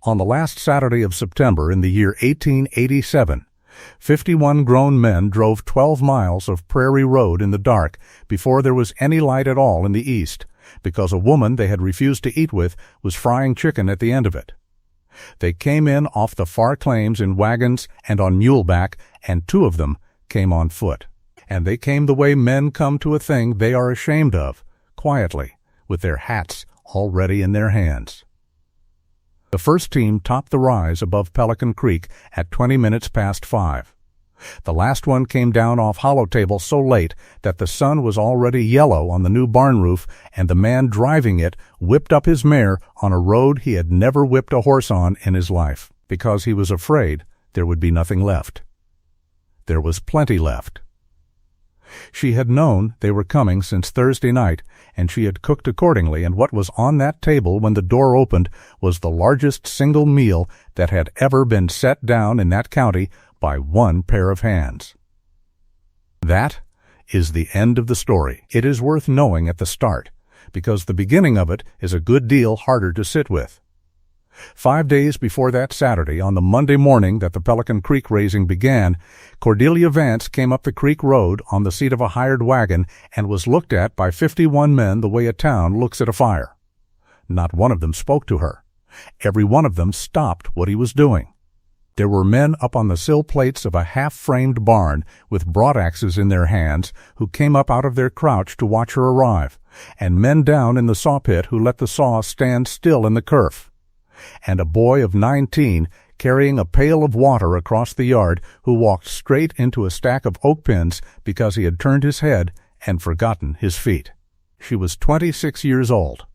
On the last Saturday of September in the year 1887, 51 grown men drove 12 miles of prairie road in the dark before there was any light at all in the east, because a woman they had refused to eat with was frying chicken at the end of it. They came in off the far claims in wagons and on muleback, and 2 of them came on foot. And they came the way men come to a thing they are ashamed of, quietly, with their hats already in their hands. The first team topped the rise above Pelican Creek at 20 minutes past 5. The last one came down off Hollow Table so late that the sun was already yellow on the new barn roof, and the man driving it whipped up his mare on a road he had never whipped a horse on in his life, because he was afraid there would be nothing left. There was plenty left. She had known they were coming since Thursday night, and she had cooked accordingly, and what was on that table when the door opened was the largest single meal that had ever been set down in that county by one pair of hands. That is the end of the story. It is worth knowing at the start, because the beginning of it is a good deal harder to sit with. 5 days before that Saturday, on the Monday morning that the Pelican Creek raising began, Cordelia Vance came up the creek road on the seat of a hired wagon and was looked at by 51 men the way a town looks at a fire. Not one of them spoke to her. Every one of them stopped what he was doing. There were men up on the sill plates of a half-framed barn with broadaxes in their hands who came up out of their crouch to watch her arrive, and men down in the saw pit who let the saw stand still in the kerf, and a boy of 19 carrying a pail of water across the yard who walked straight into a stack of oak pins because he had turned his head and forgotten his feet. She was 26 years old.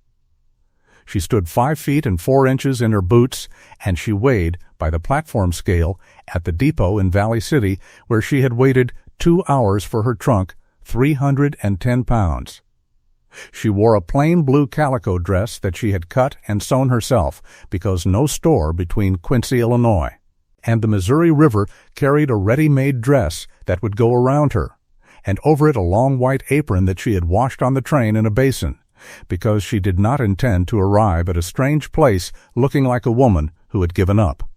She stood 5 feet and 4 inches in her boots, and she weighed, by the platform scale, at the depot in Valley City, where she had waited 2 hours for her trunk, 310 pounds. She wore a plain blue calico dress that she had cut and sewn herself, because no store between Quincy, Illinois, and the Missouri River carried a ready-made dress that would go around her, and over it a long white apron that she had washed on the train in a basin, because she did not intend to arrive at a strange place looking like a woman who had given up.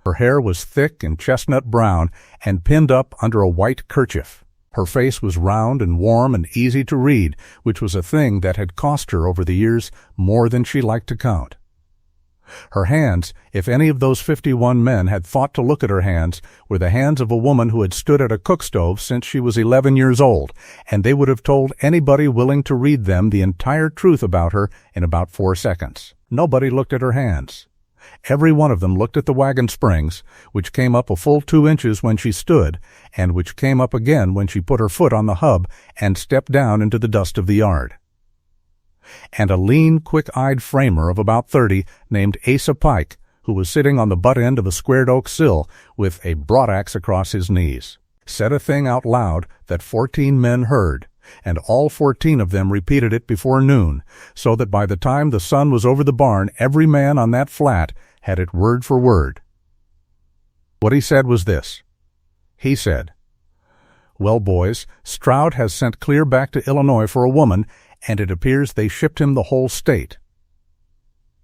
Her hair was thick and chestnut brown and pinned up under a white kerchief. Her face was round and warm and easy to read, which was a thing that had cost her over the years more than she liked to count. Her hands, if any of those 51 men had thought to look at her hands, were the hands of a woman who had stood at a cook stove since she was 11 years old, and they would have told anybody willing to read them the entire truth about her in about 4 seconds. Nobody looked at her hands. Every one of them looked at the wagon springs, which came up a full 2 inches when she stood, and which came up again when she put her foot on the hub and stepped down into the dust of the yard. And a lean, quick-eyed framer of about 30 named Asa Pike, who was sitting on the butt end of a squared oak sill with a broadaxe across his knees, said a thing out loud that 14 men heard, and all 14 of them repeated it before noon, so that by the time the sun was over the barn, every man on that flat had it word for word. What he said was this. He said, "Well, boys, Stroud has sent clear back to Illinois for a woman, and it appears they shipped him the whole state."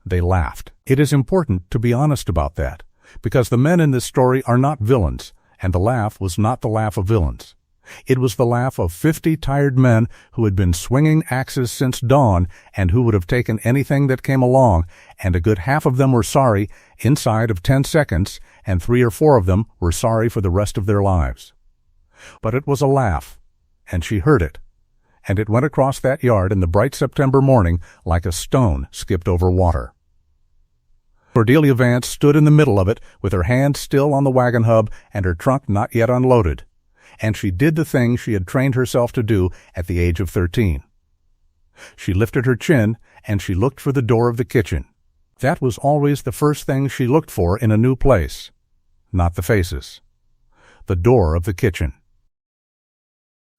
They laughed. It is important to be honest about that, because the men in this story are not villains, and the laugh was not the laugh of villains. It was the laugh of 50 tired men who had been swinging axes since dawn and who would have taken anything that came along, and a good half of them were sorry inside of 10 seconds, and 3 or 4 of them were sorry for the rest of their lives. But it was a laugh, and she heard it, and it went across that yard in the bright September morning like a stone skipped over water. Cordelia Vance stood in the middle of it with her hand still on the wagon hub and her trunk not yet unloaded, and she did the thing she had trained herself to do at the age of 13. She lifted her chin and she looked for the door of the kitchen. That was always the first thing she looked for in a new place, not the faces. The door of the kitchen.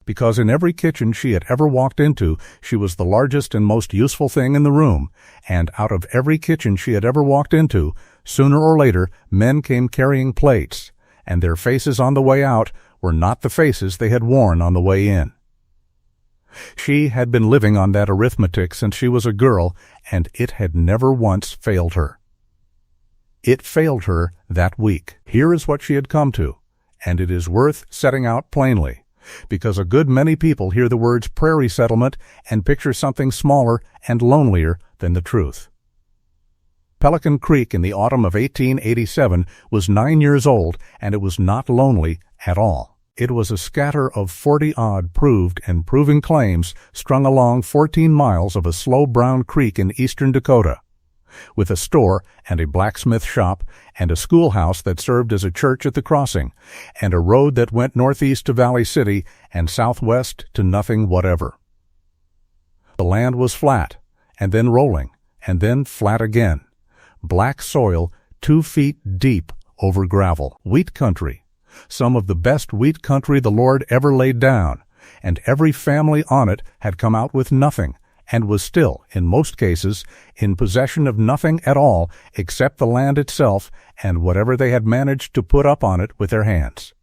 Because in every kitchen she had ever walked into, she was the largest and most useful thing in the room, and out of every kitchen she had ever walked into, sooner or later men came carrying plates, and their faces on the way out were not the faces they had worn on the way in. She had been living on that arithmetic since she was a girl, and it had never once failed her. It failed her that week. Here is what she had come to, and it is worth setting out plainly, because a good many people hear the words prairie settlement and picture something smaller and lonelier than the truth. Pelican Creek in the autumn of 1887 was 9 years old, and it was not lonely at all. It was a scatter of 40-odd proved and proving claims strung along 14 miles of a slow brown creek in eastern Dakota, with a store and a blacksmith shop and a schoolhouse that served as a church at the crossing, and a road that went northeast to Valley City and southwest to nothing whatever. The land was flat, and then rolling, and then flat again. Black soil 2 feet deep over gravel. Wheat country. Some of the best wheat country the Lord ever laid down, and every family on it had come out with nothing, and was still, in most cases, in possession of nothing at all except the land itself and whatever they had managed to put up on it with their hands.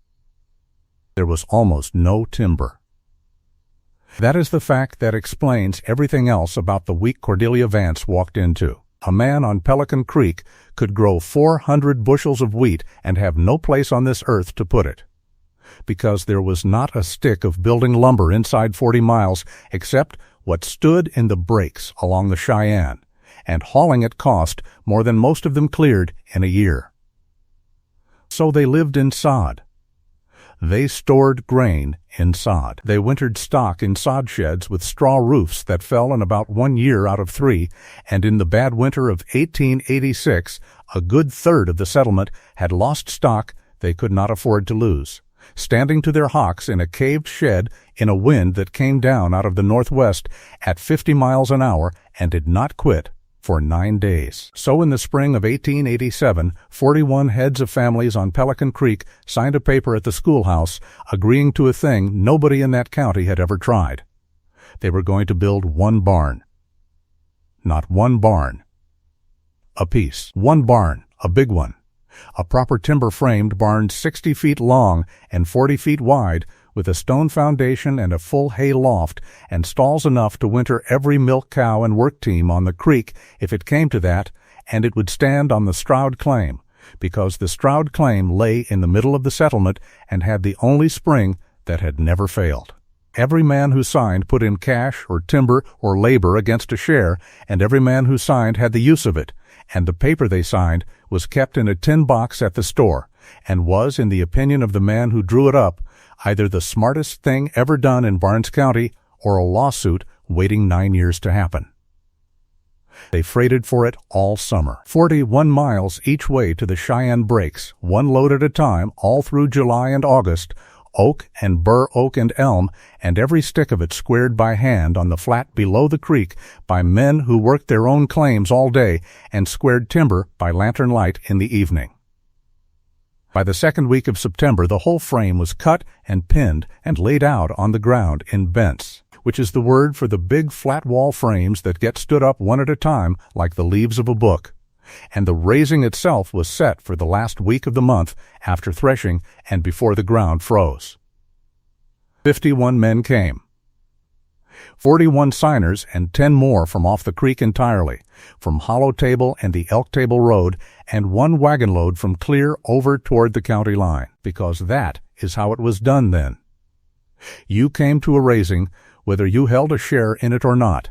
There was almost no timber. That is the fact that explains everything else about the week Cordelia Vance walked into. A man on Pelican Creek could grow 400 bushels of wheat and have no place on this earth to put it, because there was not a stick of building lumber inside 40 miles except what stood in the breaks along the Cheyenne, and hauling it cost more than most of them cleared in a year. So they lived in sod. They stored grain in sod. They wintered stock in sod sheds with straw roofs that fell in about 1 year out of 3, and in the bad winter of 1886, a good third of the settlement had lost stock they could not afford to lose, standing to their hocks in a caved shed in a wind that came down out of the northwest at 50 miles an hour and did not quit for 9 days. So in the spring of 1887, 41 heads of families on Pelican Creek signed a paper at the schoolhouse agreeing to a thing nobody in that county had ever tried. They were going to build one barn. Not one barn, a piece. One barn, a big one. A proper timber-framed barn 60 feet long and 40 feet wide, with a stone foundation and a full hay loft, and stalls enough to winter every milk cow and work team on the creek if it came to that, and it would stand on the Stroud claim, because the Stroud claim lay in the middle of the settlement and had the only spring that had never failed. Every man who signed put in cash or timber or labor against a share, and every man who signed had the use of it, and the paper they signed was kept in a tin box at the store, and was, in the opinion of the man who drew it up, either the smartest thing ever done in Barnes County or a lawsuit waiting 9 years to happen. They freighted for it all summer, 41 miles each way to the Cheyenne Breaks, one load at a time, all through July and August, oak and bur oak and elm, and every stick of it squared by hand on the flat below the creek by men who worked their own claims all day and squared timber by lantern light in the evening. By the second week of September, the whole frame was cut and pinned and laid out on the ground in bents, which is the word for the big flat wall frames that get stood up one at a time like the leaves of a book. And the raising itself was set for the last week of the month after threshing and before the ground froze. 51 men came. 41 signers and 10 more from off the creek entirely, from Hollow Table and the Elk Table Road, and 1 wagon load from clear over toward the county line, because that is how it was done then. You came to a raising whether you held a share in it or not.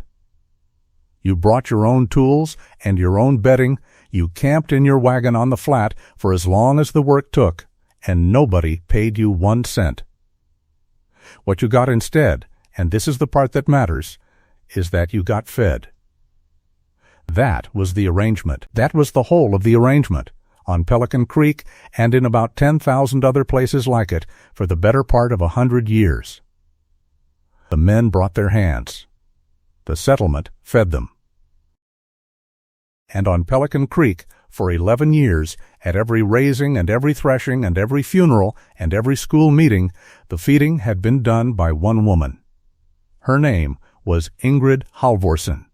You brought your own tools and your own bedding, you camped in your wagon on the flat for as long as the work took, and nobody paid you 1 cent. What you got instead, and this is the part that matters, is that you got fed. That was the arrangement. That was the whole of the arrangement, on Pelican Creek and in about 10,000 other places like it for the better part of 100 years. The men brought their hands. The settlement fed them. And on Pelican Creek, for 11 years, at every raising and every threshing and every funeral and every school meeting, the feeding had been done by one woman. Her name was Ingrid Halvorsen.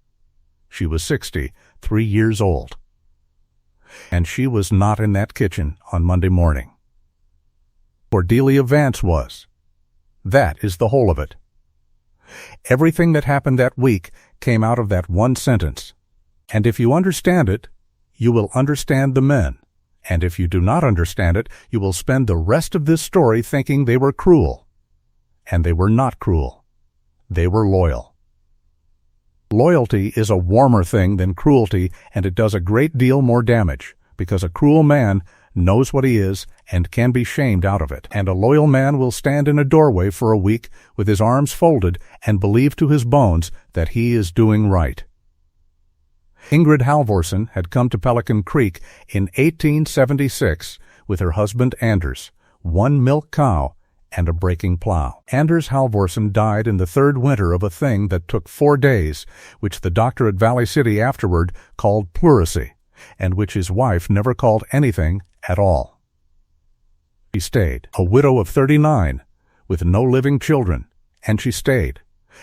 She was 63 years old. And she was not in that kitchen on Monday morning. Cordelia Vance was. That is the whole of it. Everything that happened that week came out of that one sentence. And if you understand it, you will understand the men. And if you do not understand it, you will spend the rest of this story thinking they were cruel. And they were not cruel. They were loyal. Loyalty is a warmer thing than cruelty, and it does a great deal more damage, because a cruel man knows what he is and can be shamed out of it, and a loyal man will stand in a doorway for a week with his arms folded and believe to his bones that he is doing right. Ingrid Halvorsen had come to Pelican Creek in 1876 with her husband Anders, one milk cow, and a breaking plow. Anders Halvorsen died in the third winter of a thing that took 4 days, which the doctor at Valley City afterward called pleurisy, and which his wife never called anything at all. She stayed, a widow of 39, with no living children, and she stayed,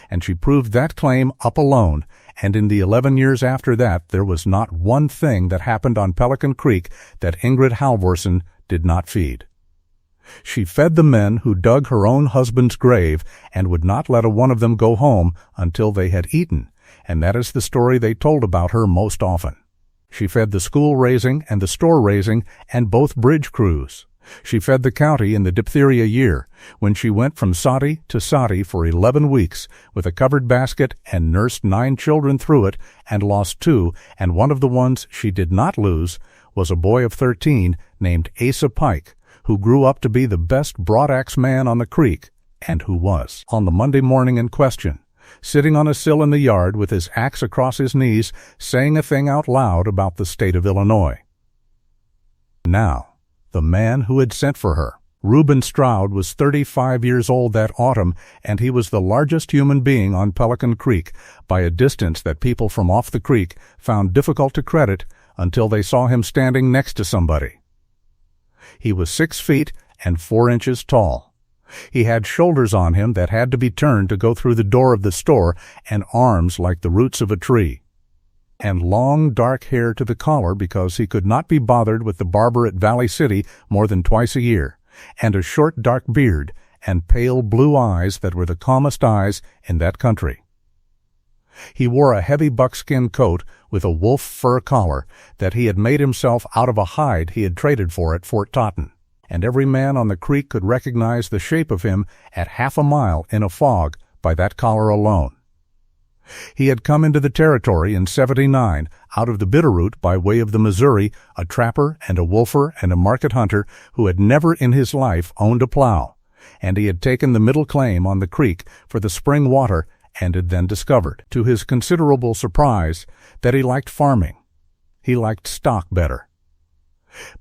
and she proved that claim up alone, and in the 11 years after that there was not one thing that happened on Pelican Creek that Ingrid Halvorsen did not feed. She fed the men who dug her own husband's grave and would not let a one of them go home until they had eaten, and that is the story they told about her most often. She fed the school-raising and the store-raising and both bridge crews. She fed the county in the diphtheria year, when she went from Sati to Sati for 11 weeks with a covered basket and nursed 9 children through it and lost 2, and one of the ones she did not lose was a boy of 13 named Asa Pike, who grew up to be the best broadaxe man on the creek, and who was, on the Monday morning in question, sitting on a sill in the yard with his axe across his knees, saying a thing out loud about the state of Illinois. Now, the man who had sent for her, Reuben Stroud, was 35 years old that autumn, and he was the largest human being on Pelican Creek by a distance that people from off the creek found difficult to credit until they saw him standing next to somebody. He was 6 feet and 4 inches tall. He had shoulders on him that had to be turned to go through the door of the store, and arms like the roots of a tree, and long dark hair to the collar because he could not be bothered with the barber at Valley City more than twice a year, and a short dark beard, and pale blue eyes that were the calmest eyes in that country. He wore a heavy buckskin coat with a wolf fur collar that he had made himself out of a hide he had traded for at Fort Totten, and every man on the creek could recognize the shape of him at half a mile in a fog by that collar alone. He had come into the territory in '79 out of the Bitterroot by way of the Missouri, a trapper and a wolfer and a market hunter who had never in his life owned a plow, and he had taken the middle claim on the creek for the spring water and had then discovered, to his considerable surprise, that he liked farming. He liked stock better.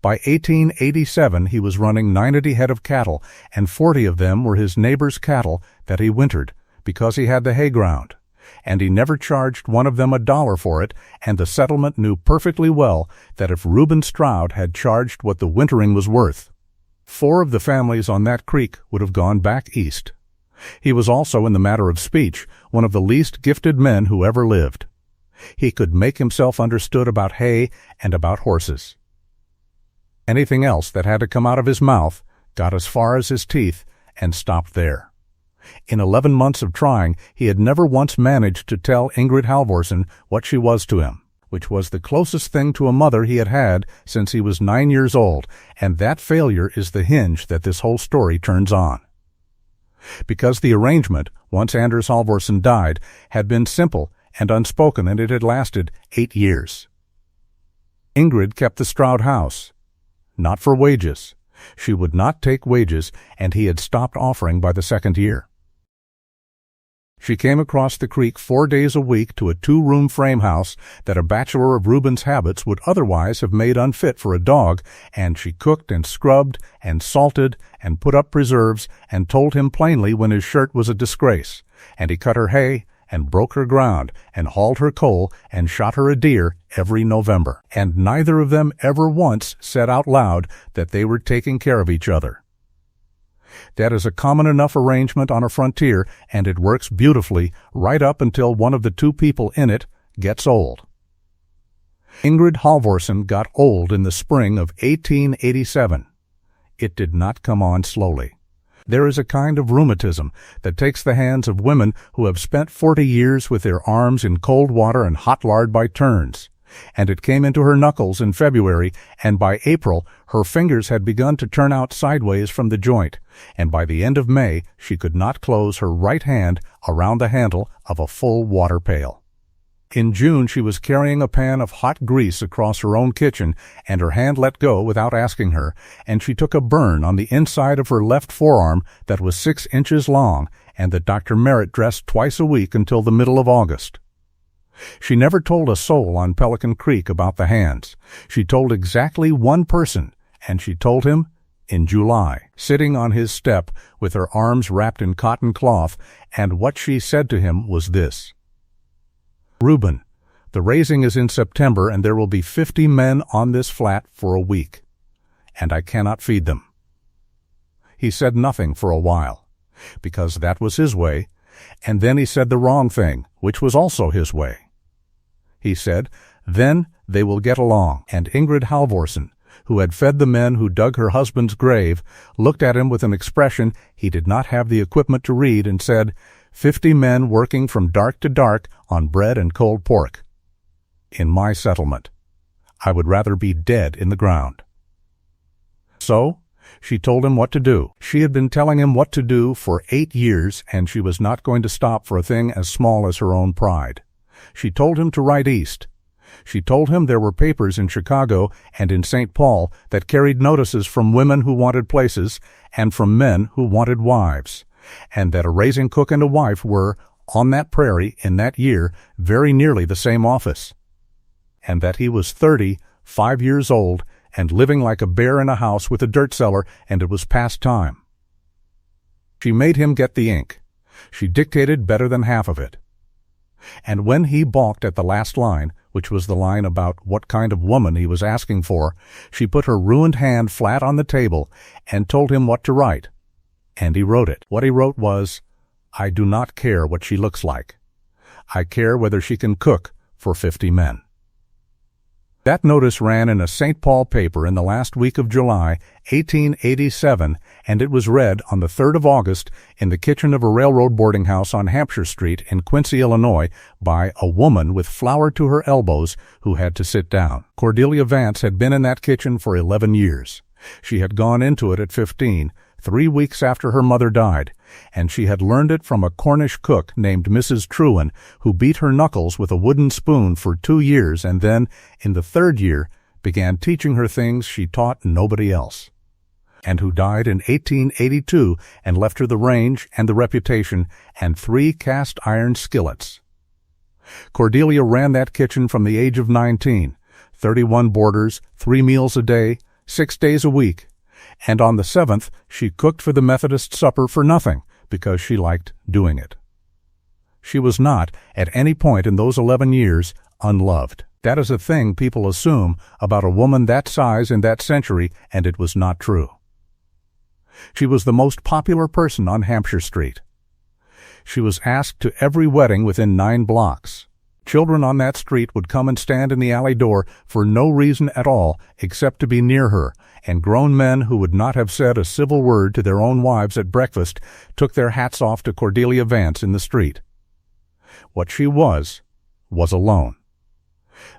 By 1887 he was running 90 head of cattle, and 40 of them were his neighbor's cattle that he wintered, because he had the hay ground, and he never charged one of them $1 for it, and the settlement knew perfectly well that if Reuben Stroud had charged what the wintering was worth, 4 of the families on that creek would have gone back east. He was also, in the matter of speech, one of the least gifted men who ever lived. He could make himself understood about hay and about horses. Anything else that had to come out of his mouth got as far as his teeth and stopped there. In 11 months of trying, he had never once managed to tell Ingrid Halvorsen what she was to him, which was the closest thing to a mother he had had since he was 9 years old, and that failure is the hinge that this whole story turns on. Because the arrangement, once Anders Halvorsen died, had been simple and unspoken, and it had lasted 8 years. Ingrid kept the Stroud house. Not for wages. She would not take wages, and he had stopped offering by the 2nd year. She came across the creek 4 days a week to a 2-room frame house that a bachelor of Reuben's habits would otherwise have made unfit for a dog, and she cooked and scrubbed and salted and put up preserves and told him plainly when his shirt was a disgrace, and he cut her hay and broke her ground and hauled her coal and shot her a deer every November, and neither of them ever once said out loud that they were taking care of each other. That is a common enough arrangement on a frontier, and it works beautifully right up until one of the 2 people in it gets old. Ingrid Halvorsen got old in the spring of 1887. It did not come on slowly. There is a kind of rheumatism that takes the hands of women who have spent 40 years with their arms in cold water and hot lard by turns. and it came into her knuckles in February, and by April her fingers had begun to turn out sideways from the joint, and by the end of May she could not close her right hand around the handle of a full water pail. In June she was carrying a pan of hot grease across her own kitchen, and her hand let go without asking her, and she took a burn on the inside of her left forearm that was 6 inches long, and that Dr. Merritt dressed twice a week until the middle of August. She never told a soul on Pelican Creek about the hands. She told exactly one person, and she told him in July, sitting on his step with her arms wrapped in cotton cloth, and what she said to him was this: "Reuben, the raising is in September, and there will be 50 men on this flat for a week, and I cannot feed them." He said nothing for a while, because that was his way, and then he said the wrong thing, which was also his way. He said, "Then they will get along," and Ingrid Halvorsen, who had fed the men who dug her husband's grave, looked at him with an expression he did not have the equipment to read and said, 50 men working from dark to dark on bread and cold pork. In my settlement, I would rather be dead in the ground. So, she told him what to do. She had been telling him what to do for 8 years, and she was not going to stop for a thing as small as her own pride. She told him to write east. She told him there were papers in Chicago and in St. Paul that carried notices from women who wanted places and from men who wanted wives, and that a raising cook and a wife were, on that prairie in that year, very nearly the same office, and that he was 35 years old and living like a bear in a house with a dirt cellar, and it was past time. She made him get the ink. She dictated better than half of it. And when he balked at the last line, which was the line about what kind of woman he was asking for, she put her ruined hand flat on the table and told him what to write. And he wrote it. What he wrote was, "I do not care what she looks like. I care whether she can cook for 50 men." That notice ran in a St. Paul paper in the last week of July, 1887, and it was read on the 3rd of August in the kitchen of a railroad boarding house on Hampshire Street in Quincy, Illinois, by a woman with flour to her elbows who had to sit down. Cordelia Vance had been in that kitchen for 11 years. She had gone into it at 15, 3 weeks after her mother died, and she had learned it from a Cornish cook named Mrs. Trewin, who beat her knuckles with a wooden spoon for 2 years and then, in the 3rd year, began teaching her things she taught nobody else, and who died in 1882 and left her the range and the reputation and 3 cast-iron skillets. Cordelia ran that kitchen from the age of 19, 31 boarders, 3 meals a day, 6 days a week, and on the 7th she cooked for the Methodist supper for nothing, because she liked doing it. She was not, at any point in those 11 years, unloved. That is a thing people assume about a woman that size in that century, and it was not true. She was the most popular person on Hampshire Street. She was asked to every wedding within 9 blocks. Children on that street would come and stand in the alley door for no reason at all except to be near her, and grown men who would not have said a civil word to their own wives at breakfast took their hats off to Cordelia Vance in the street. What she was alone.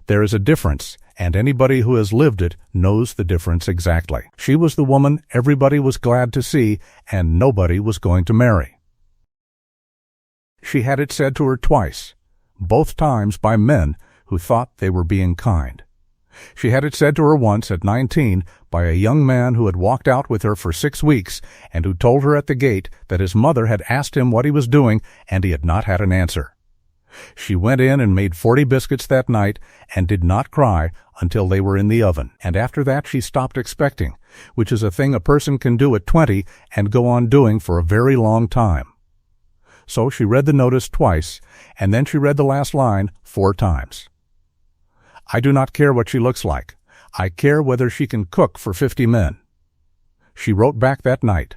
There is a difference, and anybody who has lived it knows the difference exactly. She was the woman everybody was glad to see, and nobody was going to marry. She had it said to her twice, both times by men who thought they were being kind. She had it said to her once at 19 by a young man who had walked out with her for 6 weeks and who told her at the gate that his mother had asked him what he was doing and he had not had an answer. She went in and made 40 biscuits that night and did not cry until they were in the oven, and after that she stopped expecting, which is a thing a person can do at 20 and go on doing for a very long time. So she read the notice twice, and then she read the last line 4 times. I do not care what she looks like. I care whether she can cook for 50 men. She wrote back that night.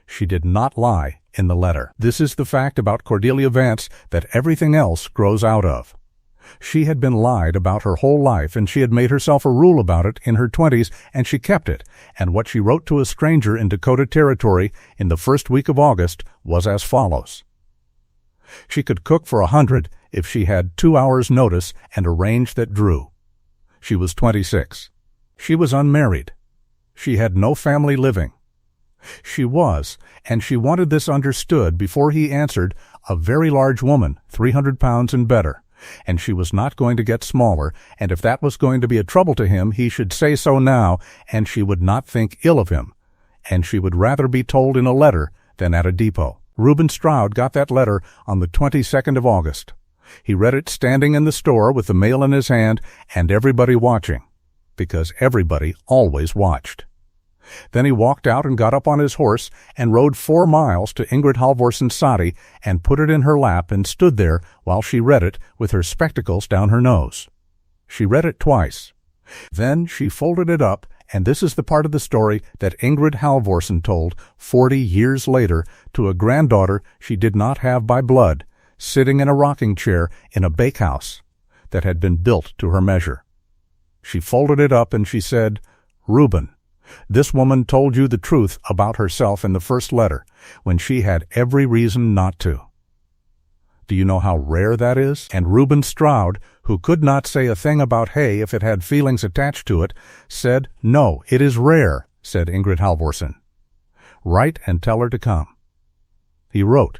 She did not lie in the letter. This is the fact about Cordelia Vance that everything else grows out of. She had been lied about her whole life, and she had made herself a rule about it in her 20s, and she kept it, and what she wrote to a stranger in Dakota Territory in the first week of August was as follows. She could cook for 100 if she had 2 hours' notice and a range that drew. She was 26. She was unmarried. She had no family living. She was, and she wanted this understood before he answered, a very large woman, 300 pounds and better, and she was not going to get smaller, and if that was going to be a trouble to him, he should say so now, and she would not think ill of him, and she would rather be told in a letter than at a depot. Reuben Stroud got that letter on the 22nd of August. He read it standing in the store with the mail in his hand and everybody watching, because everybody always watched. Then he walked out and got up on his horse and rode 4 miles to Ingrid Halvorsen's sari and put it in her lap and stood there while she read it with her spectacles down her nose. She read it twice. Then she folded it up, and this is the part of the story that Ingrid Halvorsen told 40 years later to a granddaughter she did not have by blood, sitting in a rocking chair in a bakehouse that had been built to her measure. She folded it up and she said, "Reuben, this woman told you the truth about herself in the first letter, when she had every reason not to." Do you know how rare that is? And Reuben Stroud, who could not say a thing about hay if it had feelings attached to it, said, "No, it is rare," said Ingrid Halvorsen. "Write and tell her to come." He wrote.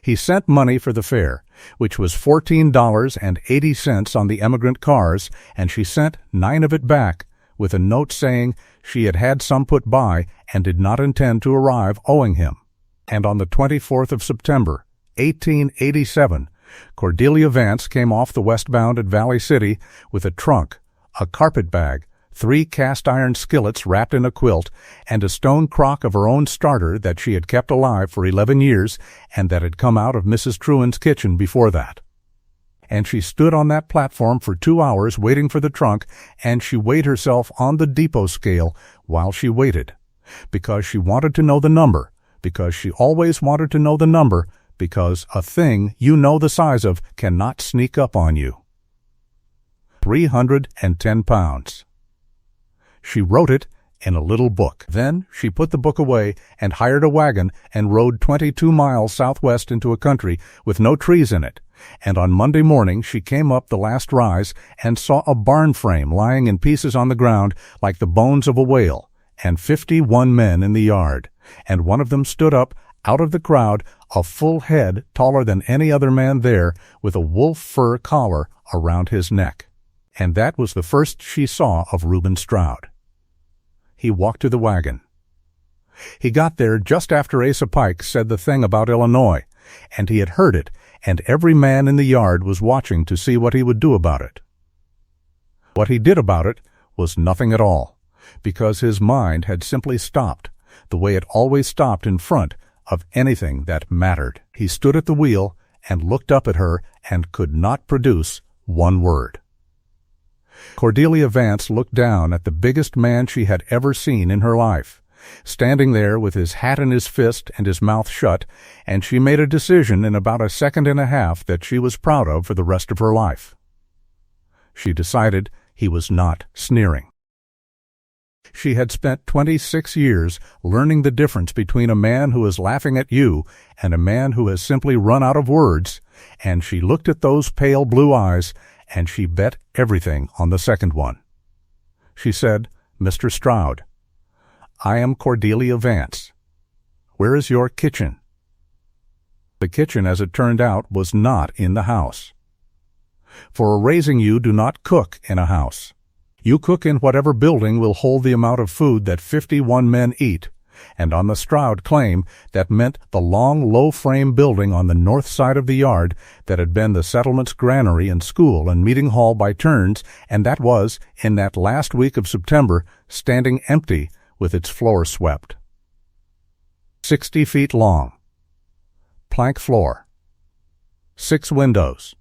He sent money for the fare, which was $14.80 on the emigrant cars, and she sent 9 of it back, with a note saying she had had some put by and did not intend to arrive owing him. And on the 24th of September, 1887, Cordelia Vance came off the westbound at Valley City with a trunk, a carpet bag, 3 cast-iron skillets wrapped in a quilt, and a stone crock of her own starter that she had kept alive for 11 years and that had come out of Mrs. Truan's kitchen before that. And she stood on that platform for 2 hours waiting for the trunk, and she weighed herself on the depot scale while she waited, because she wanted to know the number, because she always wanted to know the number, because a thing you know the size of cannot sneak up on you. 310 pounds. She wrote it in a little book. Then she put the book away and hired a wagon and rode 22 miles southwest into a country with no trees in it. And on Monday morning she came up the last rise and saw a barn frame lying in pieces on the ground like the bones of a whale, and 51 men in the yard. And one of them stood up out of the crowd, a full head taller than any other man there, with a wolf fur collar around his neck. And that was the first she saw of Reuben Stroud. He walked to the wagon. He got there just after Asa Pike said the thing about Illinois, and he had heard it, and every man in the yard was watching to see what he would do about it. What he did about it was nothing at all, because his mind had simply stopped, the way it always stopped in front of anything that mattered. He stood at the wheel and looked up at her and could not produce one word. Cordelia Vance looked down at the biggest man she had ever seen in her life, standing there with his hat in his fist and his mouth shut, and she made a decision in about a second and a half that she was proud of for the rest of her life. She decided he was not sneering. She had spent 26 years learning the difference between a man who is laughing at you and a man who has simply run out of words, and she looked at those pale blue eyes, and she bet everything on the second one. She said, "Mr. Stroud, I am Cordelia Vance. Where is your kitchen?" The kitchen, as it turned out, was not in the house. For a raising you do not cook in a house. You cook in whatever building will hold the amount of food that 51 men eat, and on the Stroud claim that meant the long, low-frame building on the north side of the yard that had been the settlement's granary and school and meeting hall by turns, and that was, in that last week of September, standing empty with its floor swept. 60 feet long. Plank floor. 6 windows.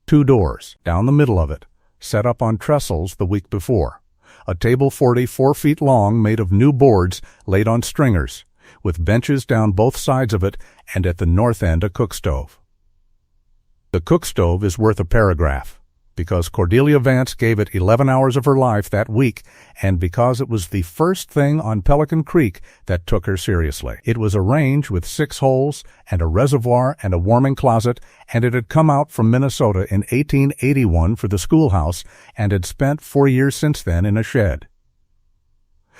2 doors down the middle of it, set up on trestles the week before. A table 44 feet long made of new boards laid on stringers, with benches down both sides of it, and at the north end a cook stove. The cook stove is worth a paragraph. because Cordelia Vance gave it 11 hours of her life that week, and because it was the first thing on Pelican Creek that took her seriously. It was a range with 6 holes and a reservoir and a warming closet, and it had come out from Minnesota in 1881 for the schoolhouse and had spent 4 years since then in a shed.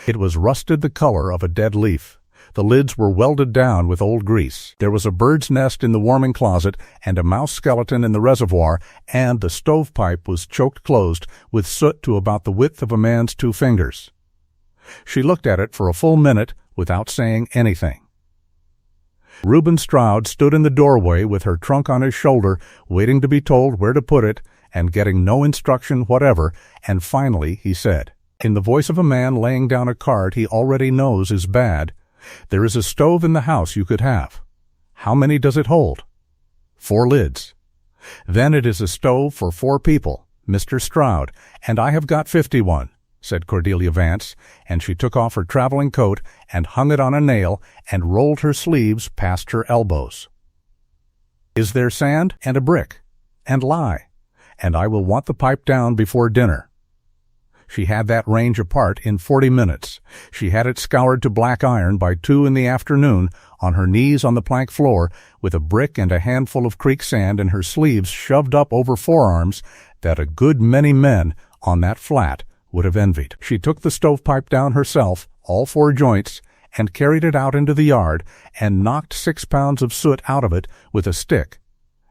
It was rusted the color of a dead leaf. The lids were welded down with old grease. There was a bird's nest in the warming closet and a mouse skeleton in the reservoir, and the stovepipe was choked closed with soot to about the width of a man's 2 fingers. She looked at it for a full minute without saying anything. Reuben Stroud stood in the doorway with her trunk on his shoulder, waiting to be told where to put it and getting no instruction whatever, and finally he said, in the voice of a man laying down a card he already knows is bad, "There is a stove in the house you could have. How many does it hold?" 4 lids. "Then it is a stove for 4 people, Mr. Stroud, and I have got 51, said Cordelia Vance, and she took off her traveling coat and hung it on a nail and rolled her sleeves past her elbows. "Is there sand and a brick? And lye, and I will want the pipe down before dinner." She had that range apart in 40 minutes. She had it scoured to black iron by 2 in the afternoon, on her knees on the plank floor, with a brick and a handful of creek sand and her sleeves shoved up over forearms that a good many men on that flat would have envied. She took the stovepipe down herself, all 4 joints, and carried it out into the yard and knocked 6 pounds of soot out of it with a stick,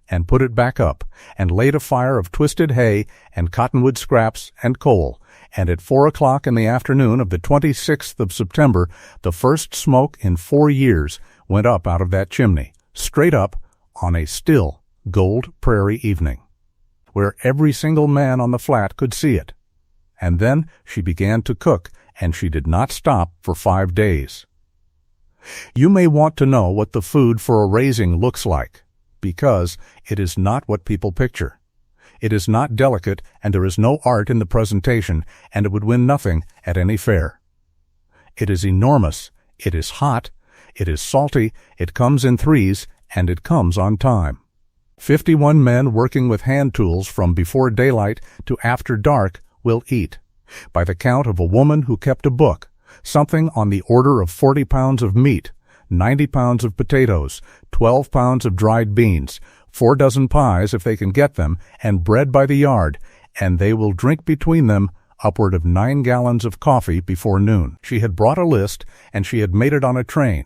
and put it back up, and laid a fire of twisted hay and cottonwood scraps and coal, and at 4 o'clock in the afternoon of the 26th of September, the first smoke in 4 years went up out of that chimney, straight up on a still gold prairie evening, where every single man on the flat could see it. And then she began to cook, and she did not stop for 5 days. You may want to know what the food for a raising looks like, because it is not what people picture. It is not delicate, and there is no art in the presentation, and it would win nothing at any fair. It is enormous, it is hot, it is salty, it comes in threes, and it comes on time. 51 men working with hand tools from before daylight to after dark will eat, by the count of a woman who kept a book, something on the order of 40 pounds of meat, 90 pounds of potatoes, 12 pounds of dried beans, 4 dozen pies if they can get them, and bread by the yard, and they will drink between them upward of 9 gallons of coffee before noon. She had brought a list, and she had made it on a train,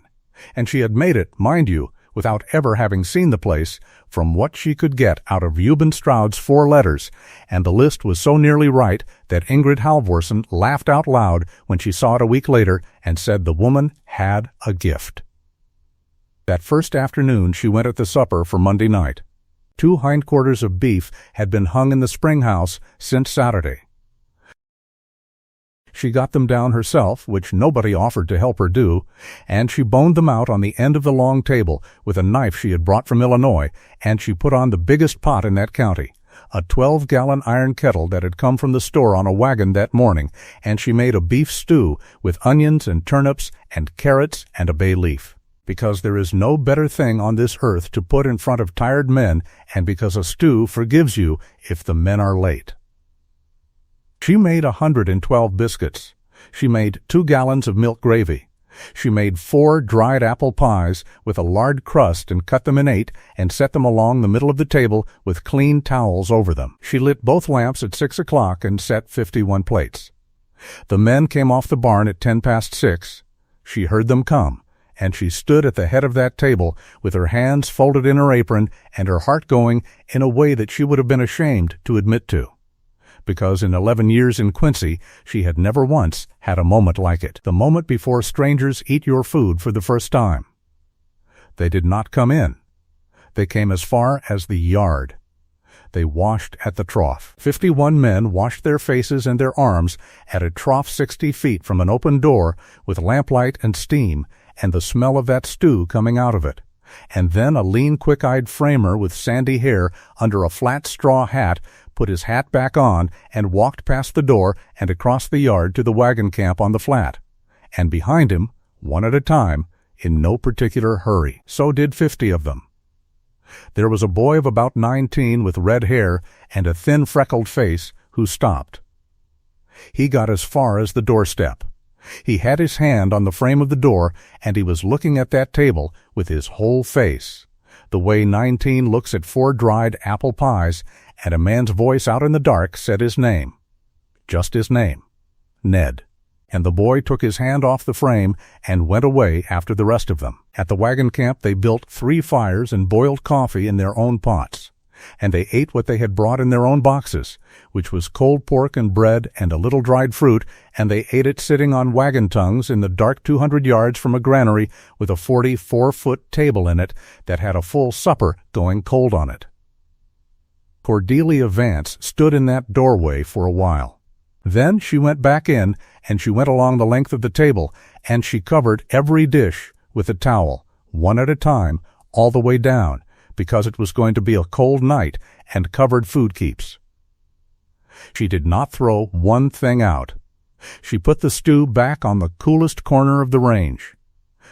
and she had made it, mind you, without ever having seen the place, from what she could get out of Reuben Stroud's 4 letters, and the list was so nearly right that Ingrid Halvorsen laughed out loud when she saw it a week later and said the woman had a gift. That first afternoon she went at the supper for Monday night. 2 hindquarters of beef had been hung in the spring house since Saturday. She got them down herself, which nobody offered to help her do, and she boned them out on the end of the long table with a knife she had brought from Illinois, and she put on the biggest pot in that county, a 12-gallon iron kettle that had come from the store on a wagon that morning, and she made a beef stew with onions and turnips and carrots and a bay leaf. Because there is no better thing on this earth to put in front of tired men, and because a stew forgives you if the men are late. She made 112 biscuits. She made 2 gallons of milk gravy. She made 4 dried apple pies with a lard crust and cut them in 8 and set them along the middle of the table with clean towels over them. She lit both lamps at 6 o'clock and set 51 plates. The men came off the barn at 10 past 6. She heard them come, and she stood at the head of that table with her hands folded in her apron and her heart going in a way that she would have been ashamed to admit to, because in 11 years in Quincy she had never once had a moment like it, the moment before strangers eat your food for the first time. They did not come in. They came as far as the yard. They washed at the trough. 51 men washed their faces and their arms at a trough 60 feet from an open door with lamplight and steam, and the smell of that stew coming out of it. And then a lean, quick-eyed framer with sandy hair under a flat straw hat put his hat back on and walked past the door and across the yard to the wagon camp on the flat. And behind him, one at a time, in no particular hurry. So did 50 of them. There was a boy of about 19 with red hair and a thin freckled face who stopped. He got as far as the doorstep. He had his hand on the frame of the door, and he was looking at that table with his whole face, the way 19 looks at 4 dried apple pies, and a man's voice out in the dark said his name. Just his name. Ned. And the boy took his hand off the frame and went away after the rest of them. At the wagon camp they built 3 fires and boiled coffee in their own pots. And they ate what they had brought in their own boxes, which was cold pork and bread and a little dried fruit, and they ate it sitting on wagon tongues in the dark 200 yards from a granary with a 44-foot table in it that had a full supper going cold on it. Cordelia Vance stood in that doorway for a while. Then she went back in, and she went along the length of the table, and she covered every dish with a towel, one at a time, all the way down, because it was going to be a cold night, and covered food keeps. She did not throw one thing out. She put the stew back on the coolest corner of the range.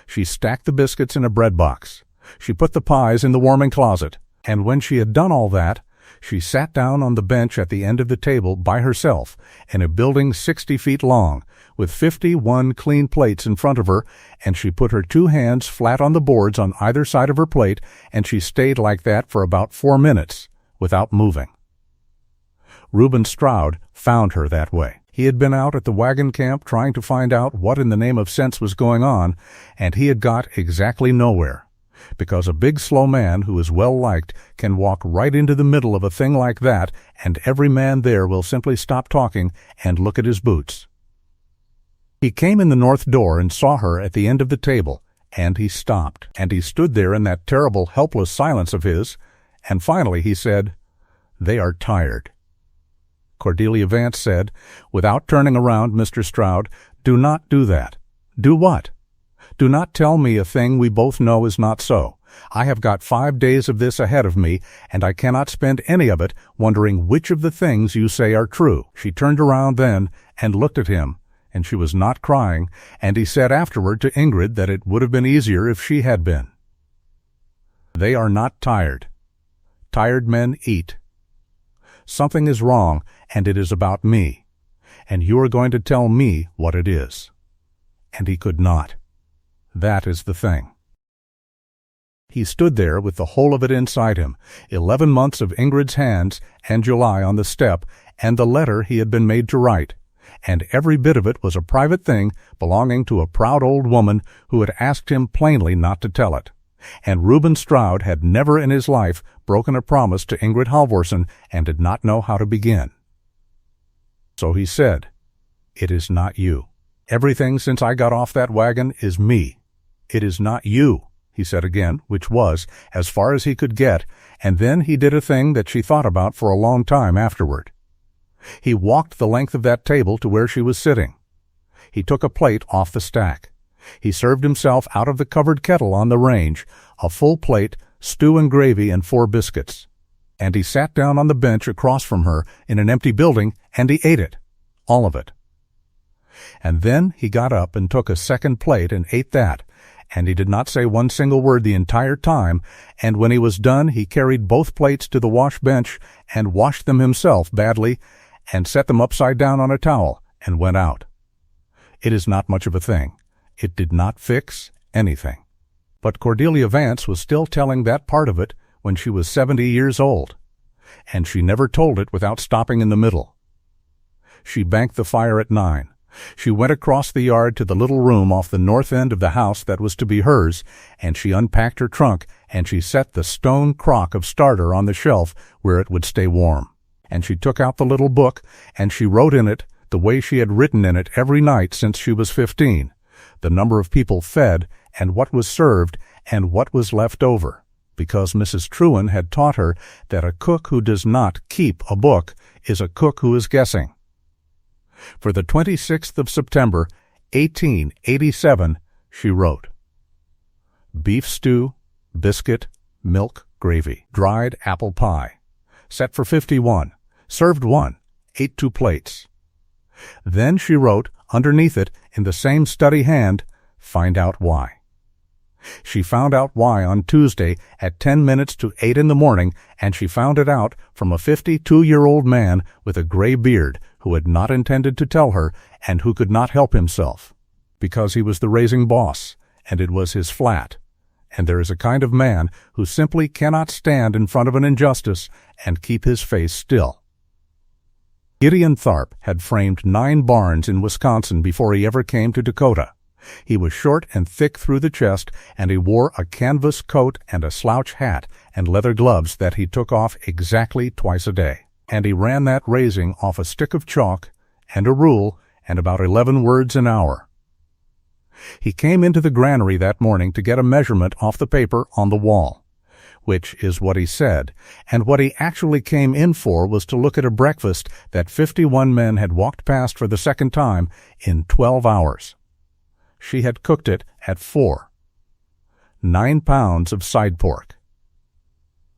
She stacked the biscuits in a bread box. She put the pies in the warming closet, and when she had done all that, she sat down on the bench at the end of the table by herself in a building 60 feet long, with 51 clean plates in front of her, and she put her 2 hands flat on the boards on either side of her plate, and she stayed like that for about 4 minutes, without moving. Reuben Stroud found her that way. He had been out at the wagon camp trying to find out what in the name of sense was going on, and he had got exactly nowhere. Because a big, slow man who is well-liked can walk right into the middle of a thing like that, and every man there will simply stop talking and look at his boots. He came in the north door and saw her at the end of the table, and he stopped, and he stood there in that terrible, helpless silence of his, and finally he said, "They are tired." Cordelia Vance said, "Without turning around, Mr. Stroud, do not do that." "Do what?" "Do not tell me a thing we both know is not so. I have got 5 days of this ahead of me, and I cannot spend any of it wondering which of the things you say are true." She turned around then and looked at him, and she was not crying, and he said afterward to Ingrid that it would have been easier if she had been. "They are not tired. Tired men eat. Something is wrong, and it is about me, and you are going to tell me what it is." And he could not. That is the thing. He stood there with the whole of it inside him, 11 months of Ingrid's hands and July on the step, and the letter he had been made to write, and every bit of it was a private thing belonging to a proud old woman who had asked him plainly not to tell it. And Reuben Stroud had never in his life broken a promise to Ingrid Halvorsen and did not know how to begin. So he said, "It is not you. Everything since I got off that wagon is me. It is not you," he said again, which was as far as he could get, and then he did a thing that she thought about for a long time afterward. He walked the length of that table to where she was sitting. He took a plate off the stack. He served himself out of the covered kettle on the range, a full plate, stew and gravy and 4 biscuits. And he sat down on the bench across from her in an empty building, and he ate it, all of it. And then he got up and took a second plate and ate that, and he did not say one single word the entire time, and when he was done he carried both plates to the wash bench and washed them himself badly, and set them upside down on a towel, and went out. It is not much of a thing. It did not fix anything. But Cordelia Vance was still telling that part of it when she was 70 years old, and she never told it without stopping in the middle. She banked the fire at 9. She went across the yard to the little room off the north end of the house that was to be hers, and she unpacked her trunk, and she set the stone crock of starter on the shelf where it would stay warm. And she took out the little book, and she wrote in it the way she had written in it every night since she was 15, the number of people fed, and what was served, and what was left over, because Mrs. Trewin had taught her that a cook who does not keep a book is a cook who is guessing. For the 26th of September, 1887, she wrote, "Beef stew, biscuit, milk, gravy, dried apple pie. Set for 51, served 1, ate 2 plates." Then she wrote, underneath it, in the same study hand, "Find out why." She found out why on Tuesday at 10 minutes to 8 in the morning, and she found it out from a 52-year-old man with a gray beard who had not intended to tell her and who could not help himself, because he was the raising boss, and it was his flat. And there is a kind of man who simply cannot stand in front of an injustice and keep his face still. Gideon Tharp had framed 9 barns in Wisconsin before he ever came to Dakota. He was short and thick through the chest, and he wore a canvas coat and a slouch hat and leather gloves that he took off exactly twice a day. And he ran that raising off a stick of chalk and a rule and about 11 words an hour. He came into the granary that morning to get a measurement off the paper on the wall, which is what he said, and what he actually came in for was to look at a breakfast that 51 men had walked past for the second time in 12 hours. She had cooked it at 4. 9 pounds of side pork,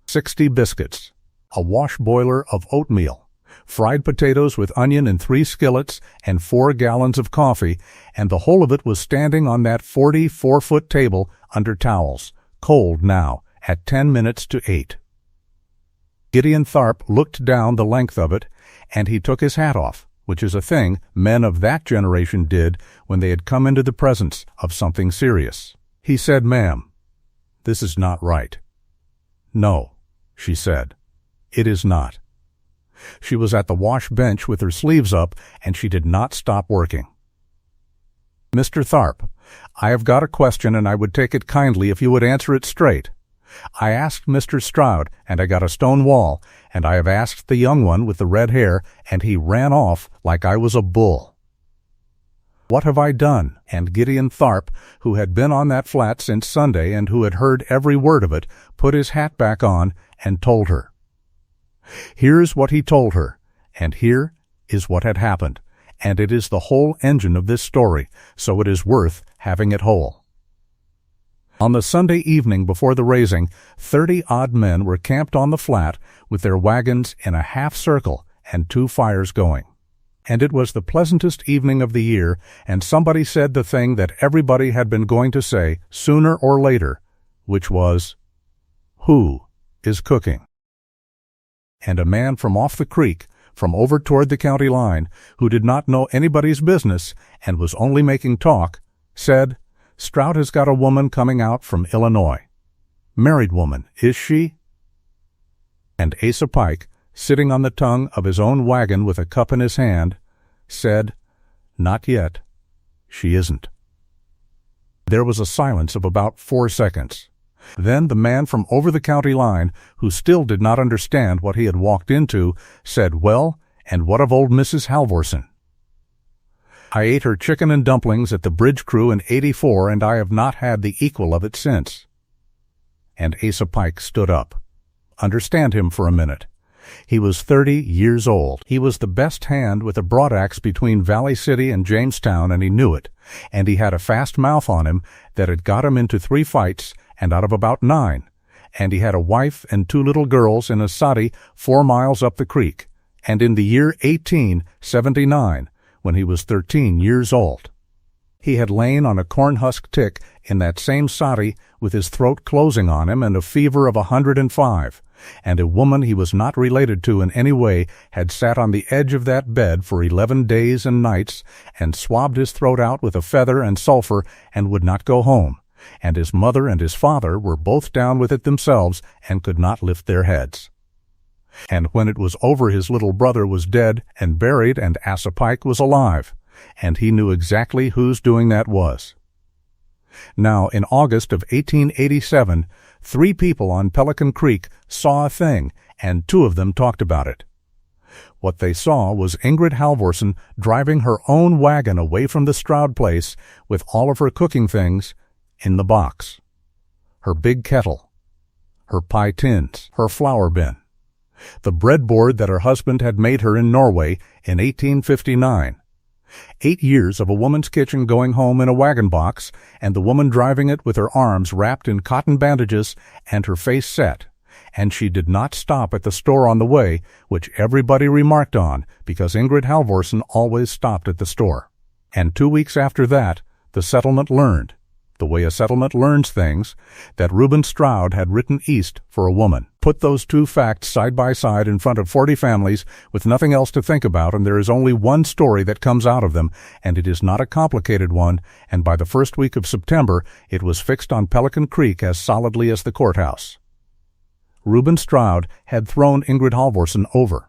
60 biscuits, a wash boiler of oatmeal, fried potatoes with onion in 3 skillets, and 4 gallons of coffee, and the whole of it was standing on that 44-foot table under towels, cold now, at 10 minutes to 8. Gideon Tharp looked down the length of it, and he took his hat off, which is a thing men of that generation did when they had come into the presence of something serious. He said, "Ma'am, this is not right." "No," she said, "it is not." She was at the wash bench with her sleeves up, and she did not stop working. "Mr. Tharp, I have got a question, and I would take it kindly if you would answer it straight. I asked Mr. Stroud, and I got a stone wall, and I have asked the young one with the red hair, and he ran off like I was a bull. What have I done?" And Gideon Tharp, who had been on that flat since Sunday and who had heard every word of it, put his hat back on and told her. Here's what he told her, and here is what had happened, and it is the whole engine of this story, so it is worth having it whole. On the Sunday evening before the raising, 30-odd men were camped on the flat with their wagons in a half circle and 2 fires going. And it was the pleasantest evening of the year, and somebody said the thing that everybody had been going to say sooner or later, which was, "Who is cooking?" And a man from off the creek, from over toward the county line, who did not know anybody's business and was only making talk, said, "Stroud has got a woman coming out from Illinois. Married woman, is she?" And Asa Pike, sitting on the tongue of his own wagon with a cup in his hand, said, "Not yet. She isn't." There was a silence of about 4 seconds. Then the man from over the county line, who still did not understand what he had walked into, said, "Well, and what of old Mrs. Halvorson?" "I ate her chicken and dumplings at the Bridge Crew in '84, and I have not had the equal of it since." And Asa Pike stood up. Understand him for a minute. He was 30 years old. He was the best hand with a broadaxe between Valley City and Jamestown, and he knew it. And he had a fast mouth on him that had got him into 3 fights, and out of about 9. And he had a wife and 2 little girls in a soddy 4 miles up the creek. And in the year 1879, when he was 13 years old, he had lain on a corn-husk tick in that same soddy with his throat closing on him and a fever of 105. And a woman he was not related to in any way had sat on the edge of that bed for 11 days and nights and swabbed his throat out with a feather and sulphur and would not go home. And his mother and his father were both down with it themselves and could not lift their heads. And when it was over, his little brother was dead and buried, and Asa Pike was alive, and he knew exactly whose doing that was. Now, in August of 1887, 3 people on Pelican Creek saw a thing, and 2 of them talked about it. What they saw was Ingrid Halvorson driving her own wagon away from the Stroud place with all of her cooking things in the box. Her big kettle, her pie tins, her flour bin, the breadboard that her husband had made her in Norway in 1859. 8 years of a woman's kitchen going home in a wagon box, and the woman driving it with her arms wrapped in cotton bandages and her face set. And she did not stop at the store on the way, which everybody remarked on, because Ingrid Halvorson always stopped at the store. And 2 weeks after that, the settlement learned the way a settlement learns things, that Reuben Stroud had written east for a woman. Put those two facts side by side in front of 40 families with nothing else to think about, and there is only one story that comes out of them, and it is not a complicated one, and by the first week of September, it was fixed on Pelican Creek as solidly as the courthouse. Reuben Stroud had thrown Ingrid Halvorsen over.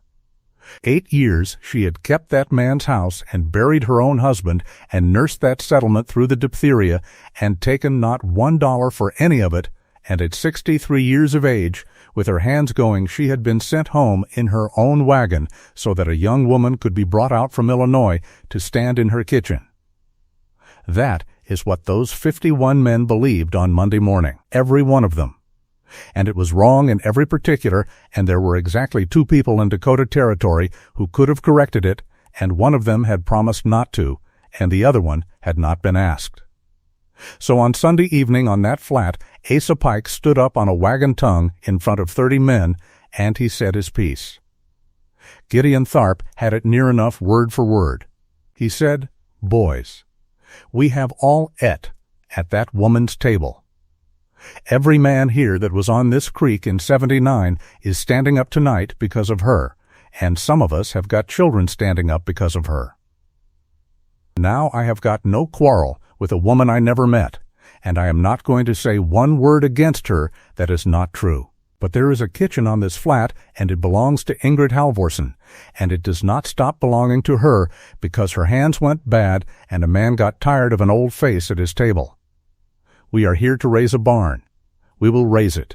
8 years she had kept that man's house and buried her own husband and nursed that settlement through the diphtheria and taken not $1 for any of it, and at 63 years of age, with her hands going, she had been sent home in her own wagon so that a young woman could be brought out from Illinois to stand in her kitchen. That is what those 51 men believed on Monday morning, every one of them. And it was wrong in every particular, and there were exactly 2 people in Dakota Territory who could have corrected it, and one of them had promised not to, and the other one had not been asked. So on Sunday evening on that flat, Asa Pike stood up on a wagon tongue in front of 30 men, and he said his piece. Gideon Tharp had it near enough word for word. He said, "Boys, we have all et at that woman's table. Every man here that was on this creek in '79 is standing up tonight because of her, and some of us have got children standing up because of her. Now I have got no quarrel with a woman I never met, and I am not going to say one word against her that is not true. But there is a kitchen on this flat, and it belongs to Ingrid Halvorsen, and it does not stop belonging to her because her hands went bad and a man got tired of an old face at his table. We are here to raise a barn. We will raise it.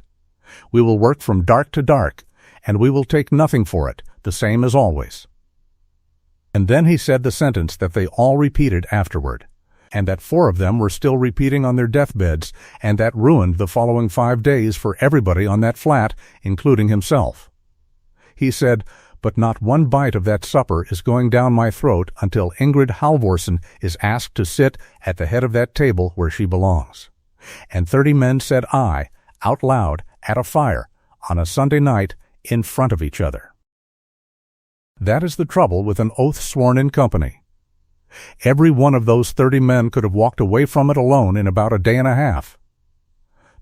We will work from dark to dark, and we will take nothing for it, the same as always." And then he said the sentence that they all repeated afterward, and that 4 of them were still repeating on their deathbeds, and that ruined the following 5 days for everybody on that flat, including himself. He said, "But not one bite of that supper is going down my throat until Ingrid Halvorsen is asked to sit at the head of that table where she belongs." And 30 men said aye, out loud, at a fire, on a Sunday night, in front of each other. That is the trouble with an oath sworn in company. Every one of those 30 men could have walked away from it alone in about a day and a half.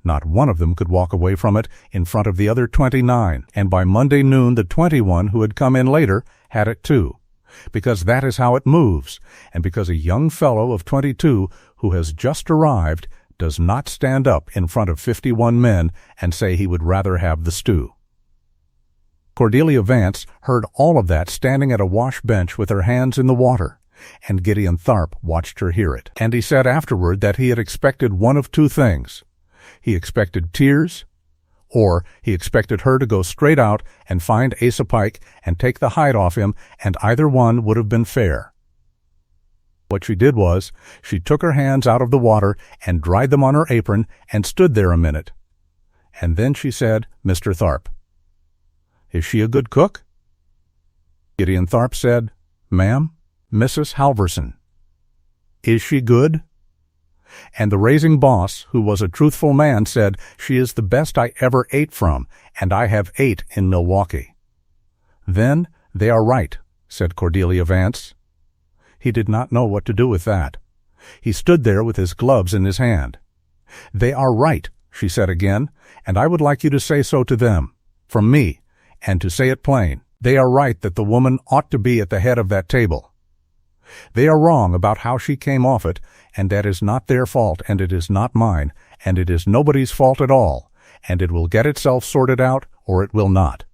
Not one of them could walk away from it in front of the other 29, and by Monday noon the 21 who had come in later had it too, because that is how it moves, and because a young fellow of 22 who has just arrived does not stand up in front of 51 men and say he would rather have the stew. Cordelia Vance heard all of that standing at a wash bench with her hands in the water, and Gideon Tharp watched her hear it. And he said afterward that he had expected one of 2 things. He expected tears, or he expected her to go straight out and find Asa Pike and take the hide off him, and either one would have been fair. What she did was, she took her hands out of the water and dried them on her apron and stood there a minute. And then she said, "Mr. Tharp, is she a good cook?" Gideon Tharp said, "Ma'am, Mrs. Halvorsen." "Is she good?" And the raising boss, who was a truthful man, said, "She is the best I ever ate from, and I have ate in Milwaukee." "Then they are right," said Cordelia Vance. He did not know what to do with that. He stood there with his gloves in his hand. "They are right," she said again, "and I would like you to say so to them, from me, and to say it plain. They are right that the woman ought to be at the head of that table. They are wrong about how she came off it, and that is not their fault, and it is not mine, and it is nobody's fault at all, and it will get itself sorted out, or it will not.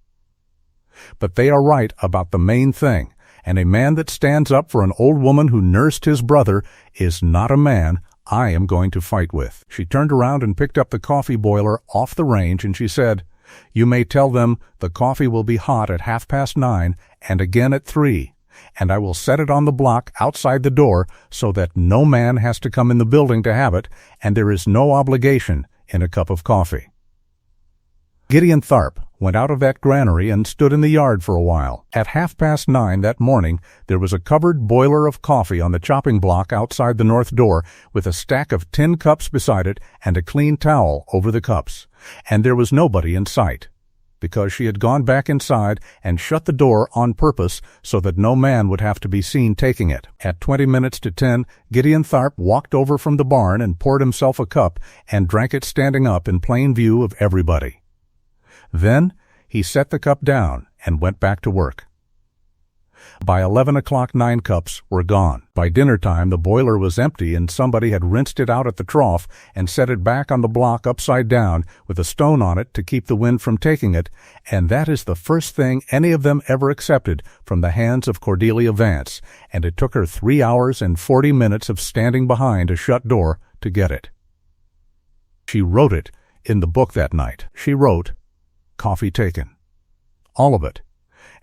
But they are right about the main thing, and a man that stands up for an old woman who nursed his brother is not a man I am going to fight with." She turned around and picked up the coffee boiler off the range, and she said, "You may tell them the coffee will be hot at 9:30 and again at 3, and I will set it on the block outside the door so that no man has to come in the building to have it, and there is no obligation in a cup of coffee." Gideon Tharp went out of that granary and stood in the yard for a while. At 9:30 that morning, there was a covered boiler of coffee on the chopping block outside the north door, with a stack of tin cups beside it and a clean towel over the cups, and there was nobody in sight. because she had gone back inside and shut the door on purpose so that no man would have to be seen taking it. At 20 minutes to 10, Gideon Tharp walked over from the barn and poured himself a cup and drank it standing up in plain view of everybody. Then he set the cup down and went back to work. By 11 o'clock, 9 cups were gone. By dinner time, the boiler was empty and somebody had rinsed it out at the trough and set it back on the block upside down with a stone on it to keep the wind from taking it, and that is the first thing any of them ever accepted from the hands of Cordelia Vance, and it took her 3 hours and 40 minutes of standing behind a shut door to get it. She wrote it in the book that night. She wrote, "Coffee taken." All of it.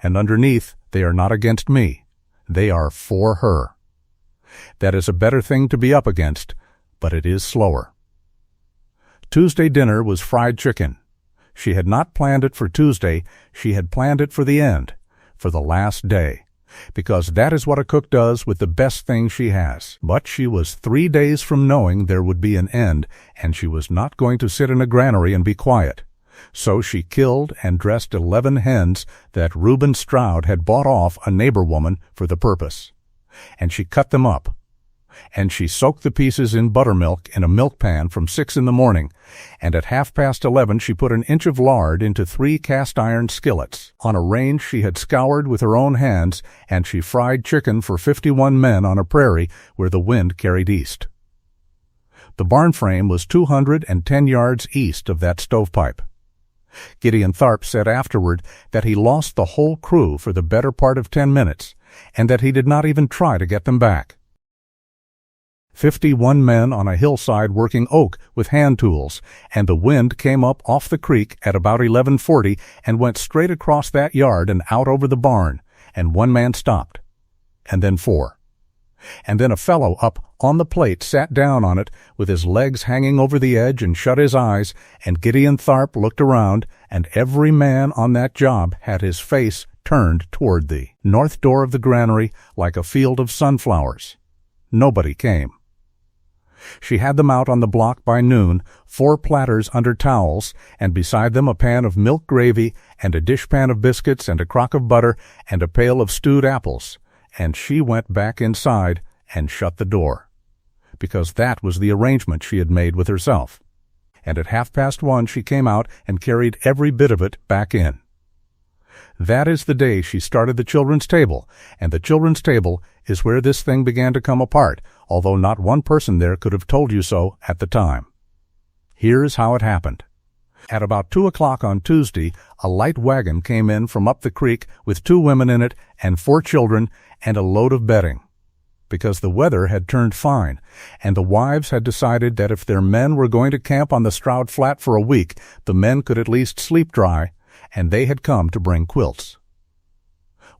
And underneath, they are not against me. They are for her. That is a better thing to be up against, but it is slower. Tuesday dinner was fried chicken. She had not planned it for Tuesday. She had planned it for the end, for the last day, because that is what a cook does with the best thing she has. But she was 3 days from knowing there would be an end, and she was not going to sit in a granary and be quiet. So she killed and dressed 11 hens that Reuben Stroud had bought off a neighbor woman for the purpose. And she cut them up. And she soaked the pieces in buttermilk in a milk pan from 6 in the morning, and at 11:30 she put an inch of lard into 3 cast-iron skillets on a range she had scoured with her own hands, and she fried chicken for 51 men on a prairie where the wind carried east. The barn frame was 210 yards east of that stovepipe. Gideon Tharp said afterward that he lost the whole crew for the better part of 10 minutes, and that he did not even try to get them back. 51 men on a hillside working oak with hand tools, and the wind came up off the creek at about 11:40 and went straight across that yard and out over the barn, and 1 man stopped, and then 4. And then a fellow up on the plate sat down on it with his legs hanging over the edge and shut his eyes, and Gideon Tharp looked around, and every man on that job had his face turned toward the north door of the granary like a field of sunflowers. Nobody came. She had them out on the block by noon, 4 platters under towels, and beside them a pan of milk gravy and a dishpan of biscuits and a crock of butter and a pail of stewed apples, and she went back inside and shut the door, because that was the arrangement she had made with herself. And at 1:30 she came out and carried every bit of it back in. That is the day she started the children's table, and the children's table is where this thing began to come apart, although not one person there could have told you so at the time. Here is how it happened. At about 2 o'clock on Tuesday, a light wagon came in from up the creek with 2 women in it and 4 children and a load of bedding, because the weather had turned fine, and the wives had decided that if their men were going to camp on the Stroud Flat for a week, the men could at least sleep dry, and they had come to bring quilts.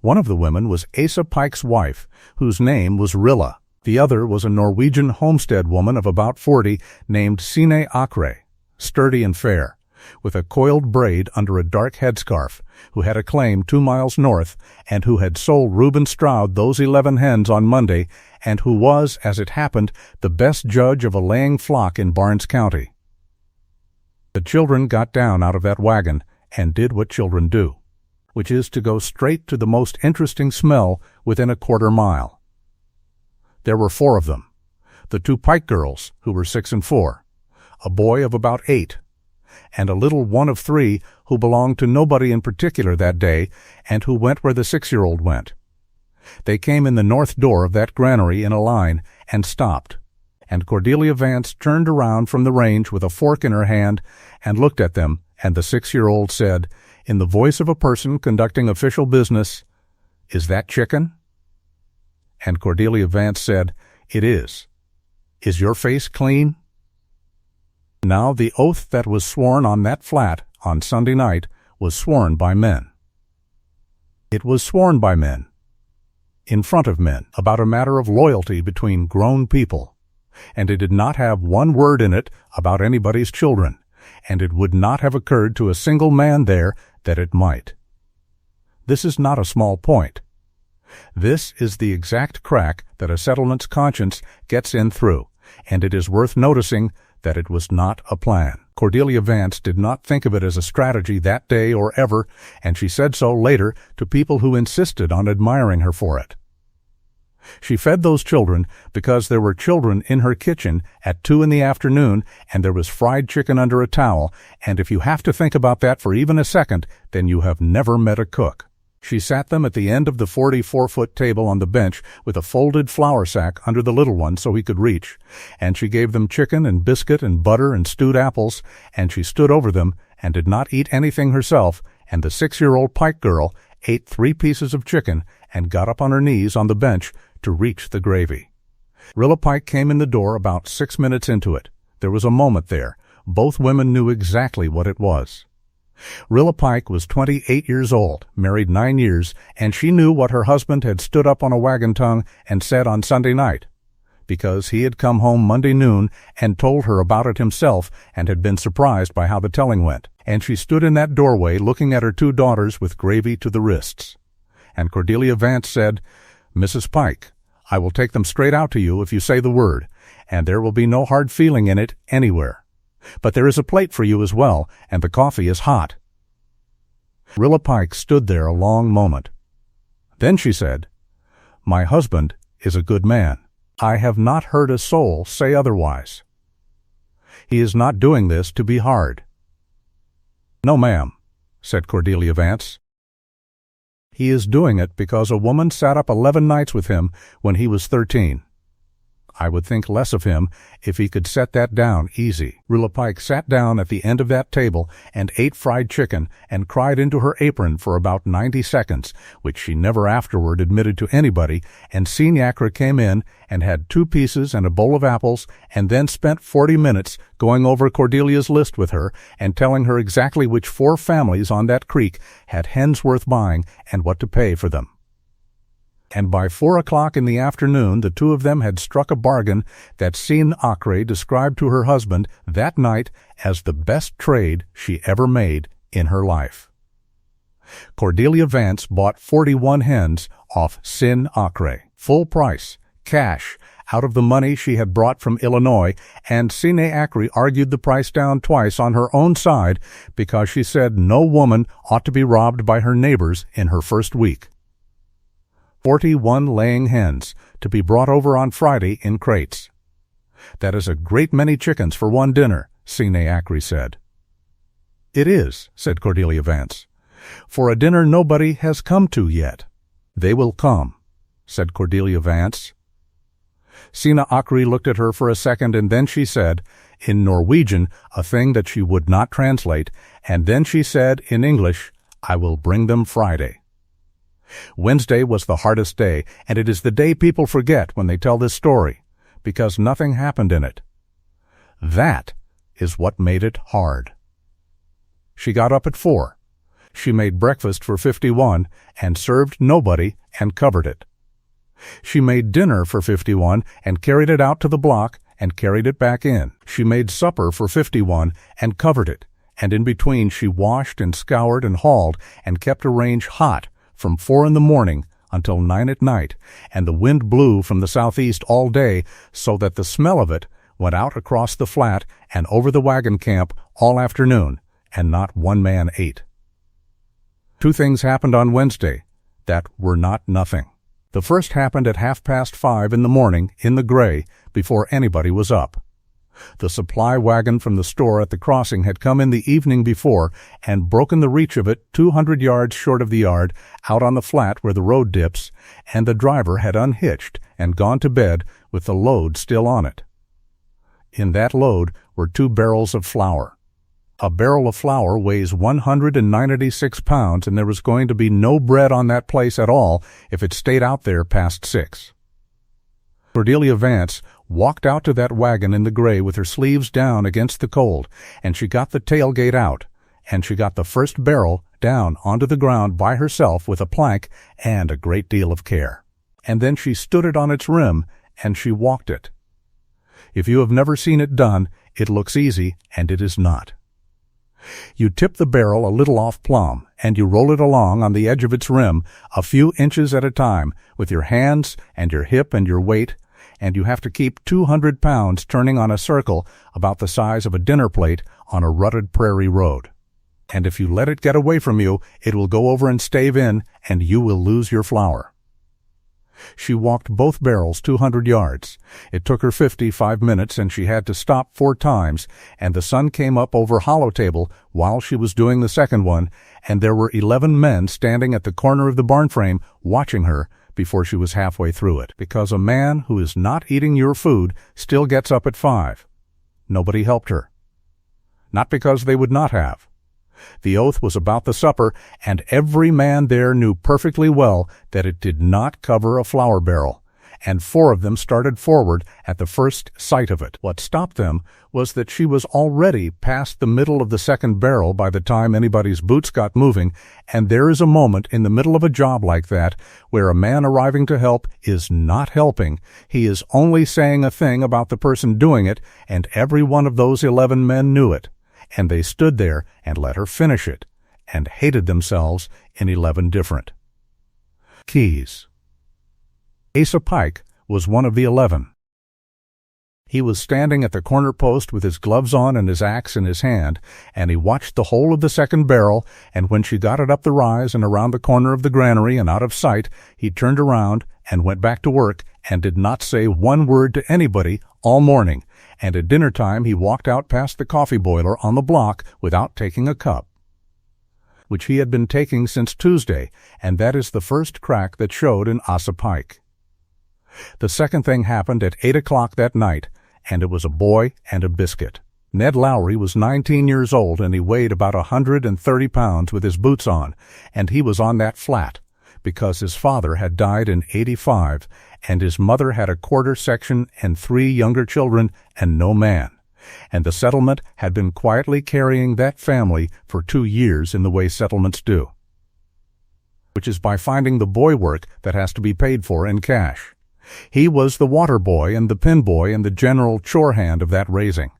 One of the women was Asa Pike's wife, whose name was Rilla. The other was a Norwegian homestead woman of about 40 named Sine Akre, sturdy and fair, with a coiled braid under a dark headscarf, who had a claim 2 miles north, and who had sold Reuben Stroud those 11 hens on Monday, and who was, as it happened, the best judge of a laying flock in Barnes County. The children got down out of that wagon and did what children do, which is to go straight to the most interesting smell within a quarter mile. There were 4 of them, the 2 Pike girls, who were 6 and 4, a boy of about 8, and a little one of 3 who belonged to nobody in particular that day and who went where the 6-year-old went. They came in the north door of that granary in a line and stopped, and Cordelia Vance turned around from the range with a fork in her hand and looked at them, and the 6-year-old said, in the voice of a person conducting official business, "Is that chicken?" And Cordelia Vance said, "It is. Is your face clean?" Now the oath that was sworn on that flat on Sunday night was sworn by men. It was sworn by men, in front of men, about a matter of loyalty between grown people, and it did not have one word in it about anybody's children, and it would not have occurred to a single man there that it might. This is not a small point. This is the exact crack that a settlement's conscience gets in through, and it is worth noticing that it was not a plan. Cordelia Vance did not think of it as a strategy that day or ever, and she said so later to people who insisted on admiring her for it. She fed those children because there were children in her kitchen at 2 in the afternoon and there was fried chicken under a towel, and if you have to think about that for even a second, then you have never met a cook. She sat them at the end of the 44-foot table on the bench with a folded flour sack under the little one so he could reach, and she gave them chicken and biscuit and butter and stewed apples, and she stood over them and did not eat anything herself, and the 6-year-old Pike girl ate 3 pieces of chicken and got up on her knees on the bench to reach the gravy. Rilla Pike came in the door about 6 minutes into it. There was a moment there. Both women knew exactly what it was. Rilla Pike was 28 years old, married 9 years, and she knew what her husband had stood up on a wagon tongue and said on Sunday night, because he had come home Monday noon and told her about it himself and had been surprised by how the telling went. And she stood in that doorway looking at her 2 daughters with gravy to the wrists. And Cordelia Vance said, "Mrs. Pike, I will take them straight out to you if you say the word, and there will be no hard feeling in it anywhere. But there is a plate for you as well, and the coffee is hot." Rilla Pike stood there a long moment. Then she said, "My husband is a good man. I have not heard a soul say otherwise. He is not doing this to be hard." "No, ma'am," said Cordelia Vance. "He is doing it because a woman sat up 11 nights with him when he was 13. I would think less of him if he could set that down easy." Rilla Pike sat down at the end of that table and ate fried chicken and cried into her apron for about 90 seconds, which she never afterward admitted to anybody, and Senacra came in and had 2 pieces and a bowl of apples, and then spent 40 minutes going over Cordelia's list with her and telling her exactly which 4 families on that creek had hens worth buying and what to pay for them. And by 4 o'clock in the afternoon the 2 of them had struck a bargain that Senacra described to her husband that night as the best trade she ever made in her life. Cordelia Vance bought 41 hens off Senacra, full price, cash, out of the money she had brought from Illinois, and Senacra argued the price down twice on her own side because she said no woman ought to be robbed by her neighbors in her first week. 41 laying hens, to be brought over on Friday in crates. "That is a great many chickens for one dinner," Senacra said. "It is," said Cordelia Vance, "for a dinner nobody has come to yet." "They will come," said Cordelia Vance. Senacra looked at her for a second, and then she said, in Norwegian, a thing that she would not translate, and then she said in English, "I will bring them Friday." Wednesday was the hardest day, and it is the day people forget when they tell this story, because nothing happened in it. That is what made it hard. She got up at 4. She made breakfast for 51 and served nobody and covered it. She made dinner for 51 and carried it out to the block and carried it back in. She made supper for 51 and covered it, and in between she washed and scoured and hauled and kept a range hot from 4 in the morning until 9 at night, and the wind blew from the southeast all day so that the smell of it went out across the flat and over the wagon camp all afternoon, and not one man ate. 2 things happened on Wednesday that were not nothing. The first happened at 5:30 in the morning in the gray before anybody was up. The supply wagon from the store at the crossing had come in the evening before and broken the reach of it 200 yards short of the yard, out on the flat where the road dips, and the driver had unhitched and gone to bed with the load still on it. In that load were 2 barrels of flour. A barrel of flour weighs 196 pounds, and there was going to be no bread on that place at all if it stayed out there past 6. Cordelia Vance walked out to that wagon in the gray with her sleeves down against the cold, and she got the tailgate out, and she got the first barrel down onto the ground by herself with a plank and a great deal of care. And then she stood it on its rim, and she walked it. If you have never seen it done, it looks easy, and it is not. You tip the barrel a little off plumb, and you roll it along on the edge of its rim a few inches at a time with your hands and your hip and your weight, and you have to keep 200 pounds turning on a circle about the size of a dinner plate on a rutted prairie road. And if you let it get away from you, it will go over and stave in, and you will lose your flour. She walked both barrels 200 yards. It took her 55 minutes, and she had to stop 4 times, and the sun came up over Hollow Table while she was doing the second one, and there were 11 men standing at the corner of the barn frame watching her before she was halfway through it, because a man who is not eating your food still gets up at 5. Nobody helped her. Not because they would not have. The oath was about the supper, and every man there knew perfectly well that it did not cover a flour barrel, and 4 of them started forward at the first sight of it. What stopped them was that she was already past the middle of the second barrel by the time anybody's boots got moving, and there is a moment in the middle of a job like that where a man arriving to help is not helping. He is only saying a thing about the person doing it, and every one of those 11 men knew it. And they stood there and let her finish it, and hated themselves in 11 different keys. Asa Pike was one of the 11. He was standing at the corner post with his gloves on and his axe in his hand, and he watched the whole of the second barrel, and when she got it up the rise and around the corner of the granary and out of sight, he turned around and went back to work and did not say one word to anybody all morning. And at dinner time he walked out past the coffee boiler on the block without taking a cup, which he had been taking since Tuesday, and that is the first crack that showed in Asa Pike. The second thing happened at 8 o'clock that night, and it was a boy and a biscuit. Ned Lowry was 19 years old, and he weighed about 130 pounds with his boots on, and he was on that flat, because his father had died in '85, and his mother had a quarter section and 3 younger children and no man, and the settlement had been quietly carrying that family for 2 years in the way settlements do, which is by finding the boy work that has to be paid for in cash. He was the water boy and the pin boy and the general chore hand of that raising.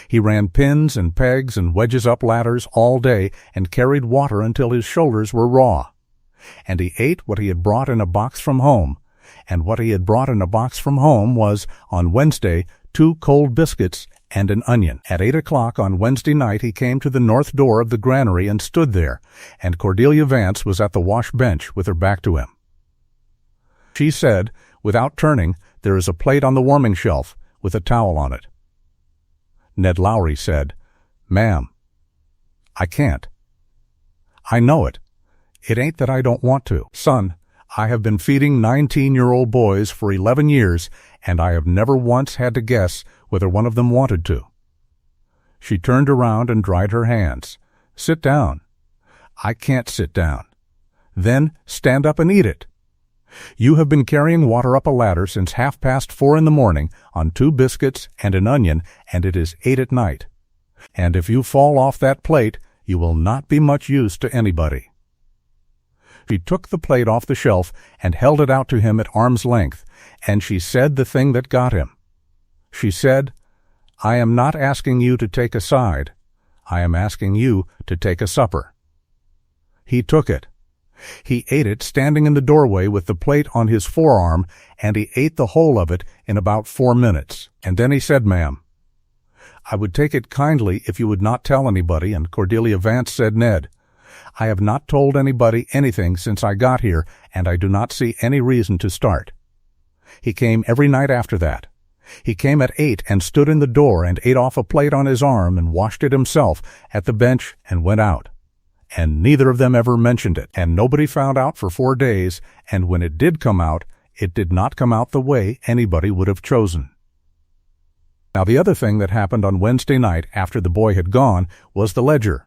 He ran pins and pegs and wedges up ladders all day and carried water until his shoulders were raw. And he ate what he had brought in a box from home, and what he had brought in a box from home was, on Wednesday, 2 cold biscuits and an onion. At 8 o'clock on Wednesday night he came to the north door of the granary and stood there, and Cordelia Vance was at the wash bench with her back to him. She said, without turning, "There is a plate on the warming shelf with a towel on it." Ned Lowry said, "Ma'am, I can't." "I know it. It ain't that I don't want to. Son, I have been feeding 19-year-old boys for 11 years, and I have never once had to guess whether one of them wanted to." She turned around and dried her hands. "Sit down." "I can't sit down." "Then stand up and eat it." "You have been carrying water up a ladder since 4:30 in the morning on 2 biscuits and an onion, and it is 8 at night. And if you fall off that plate, you will not be much use to anybody." She took the plate off the shelf and held it out to him at arm's length, and she said the thing that got him. She said, "I am not asking you to take a side. I am asking you to take a supper." He took it. He ate it standing in the doorway with the plate on his forearm, and he ate the whole of it in about 4 minutes. And then he said, "Ma'am, I would take it kindly if you would not tell anybody," and Cordelia Vance said, "Ned, I have not told anybody anything since I got here, and I do not see any reason to start." He came every night after that. He came at 8 and stood in the door and ate off a plate on his arm and washed it himself at the bench and went out. And neither of them ever mentioned it, and nobody found out for 4 days, and when it did come out, it did not come out the way anybody would have chosen. Now the other thing that happened on Wednesday night after the boy had gone was the ledger.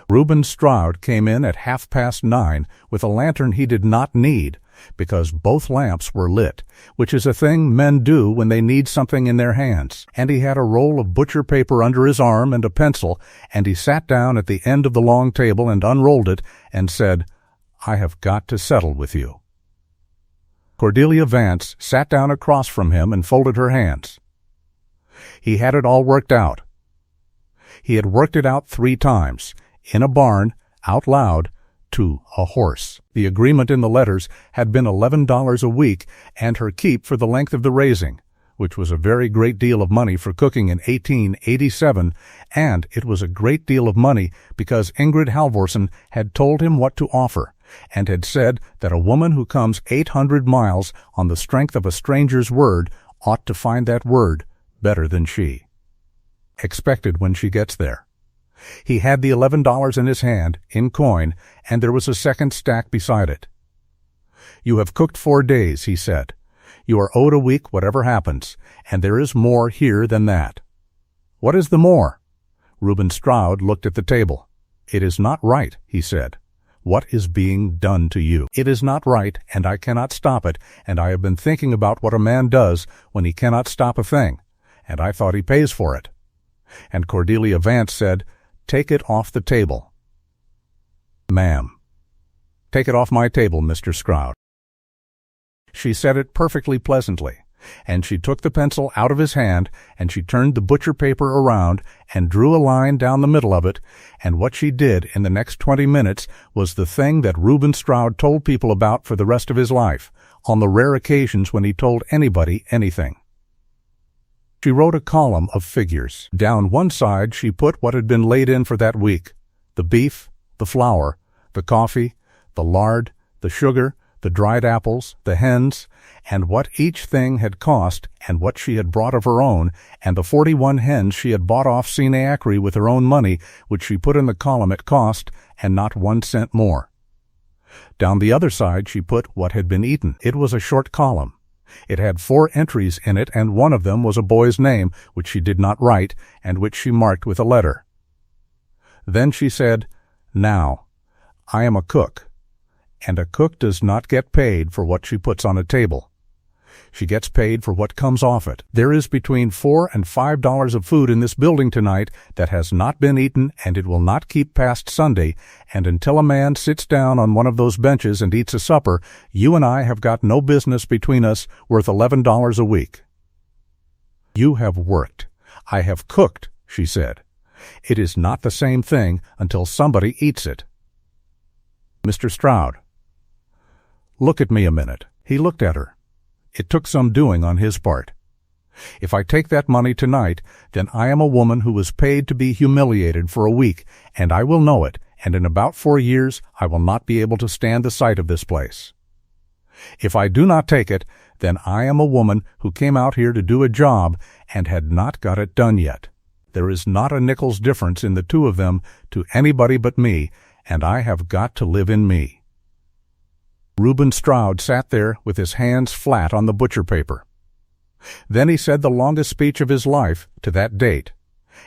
Reuben Stroud came in at 9:30 with a lantern he did not need, because both lamps were lit, which is a thing men do when they need something in their hands. And he had a roll of butcher paper under his arm and a pencil, and he sat down at the end of the long table and unrolled it and said, "I have got to settle with you." Cordelia Vance sat down across from him and folded her hands. He had it all worked out. He had worked it out 3 times, in a barn, out loud, to a horse. The agreement in the letters had been $11 a week and her keep for the length of the raising, which was a very great deal of money for cooking in 1887, and it was a great deal of money because Ingrid Halvorsen had told him what to offer, and had said that a woman who comes 800 miles on the strength of a stranger's word ought to find that word better than she expected when she gets there. He had the $11 in his hand, in coin, and there was a second stack beside it. "You have cooked 4 days," he said. "You are owed a week whatever happens, and there is more here than that." "What is the more?" Reuben Stroud looked at the table. "It is not right," he said. "What is being done to you? It is not right, and I cannot stop it, and I have been thinking about what a man does when he cannot stop a thing, and I thought he pays for it." And Cordelia Vance said, "Take it off the table." "Ma'am." "Take it off my table, Mr. Stroud." She said it perfectly pleasantly, and she took the pencil out of his hand, and she turned the butcher paper around and drew a line down the middle of it, and what she did in the next 20 minutes was the thing that Reuben Stroud told people about for the rest of his life, on the rare occasions when he told anybody anything. She wrote a column of figures. Down one side she put what had been laid in for that week: the beef, the flour, the coffee, the lard, the sugar, the dried apples, the hens, and what each thing had cost, and what she had brought of her own, and the 41 hens she had bought off Sine Acre with her own money, which she put in the column at cost, and not 1 cent more. Down the other side she put what had been eaten. It was a short column. It had 4 entries in it, and one of them was a boy's name, which she did not write, and which she marked with a letter. Then she said, "Now, I am a cook, and a cook does not get paid for what she puts on a table. She gets paid for what comes off it. There is between $4 and $5 of food in this building tonight that has not been eaten, and it will not keep past Sunday, and until a man sits down on one of those benches and eats a supper, you and I have got no business between us worth $11 a week." "You have worked. I have cooked," she said. "It is not the same thing until somebody eats it." "Mr. Stroud." "Look at me a minute." He looked at her. It took some doing on his part. "If I take that money tonight, then I am a woman who was paid to be humiliated for a week, and I will know it, and in about 4 years I will not be able to stand the sight of this place. If I do not take it, then I am a woman who came out here to do a job and had not got it done yet. There is not a nickel's difference in the two of them to anybody but me, and I have got to live in me." Reuben Stroud sat there with his hands flat on the butcher paper. Then he said the longest speech of his life to that date,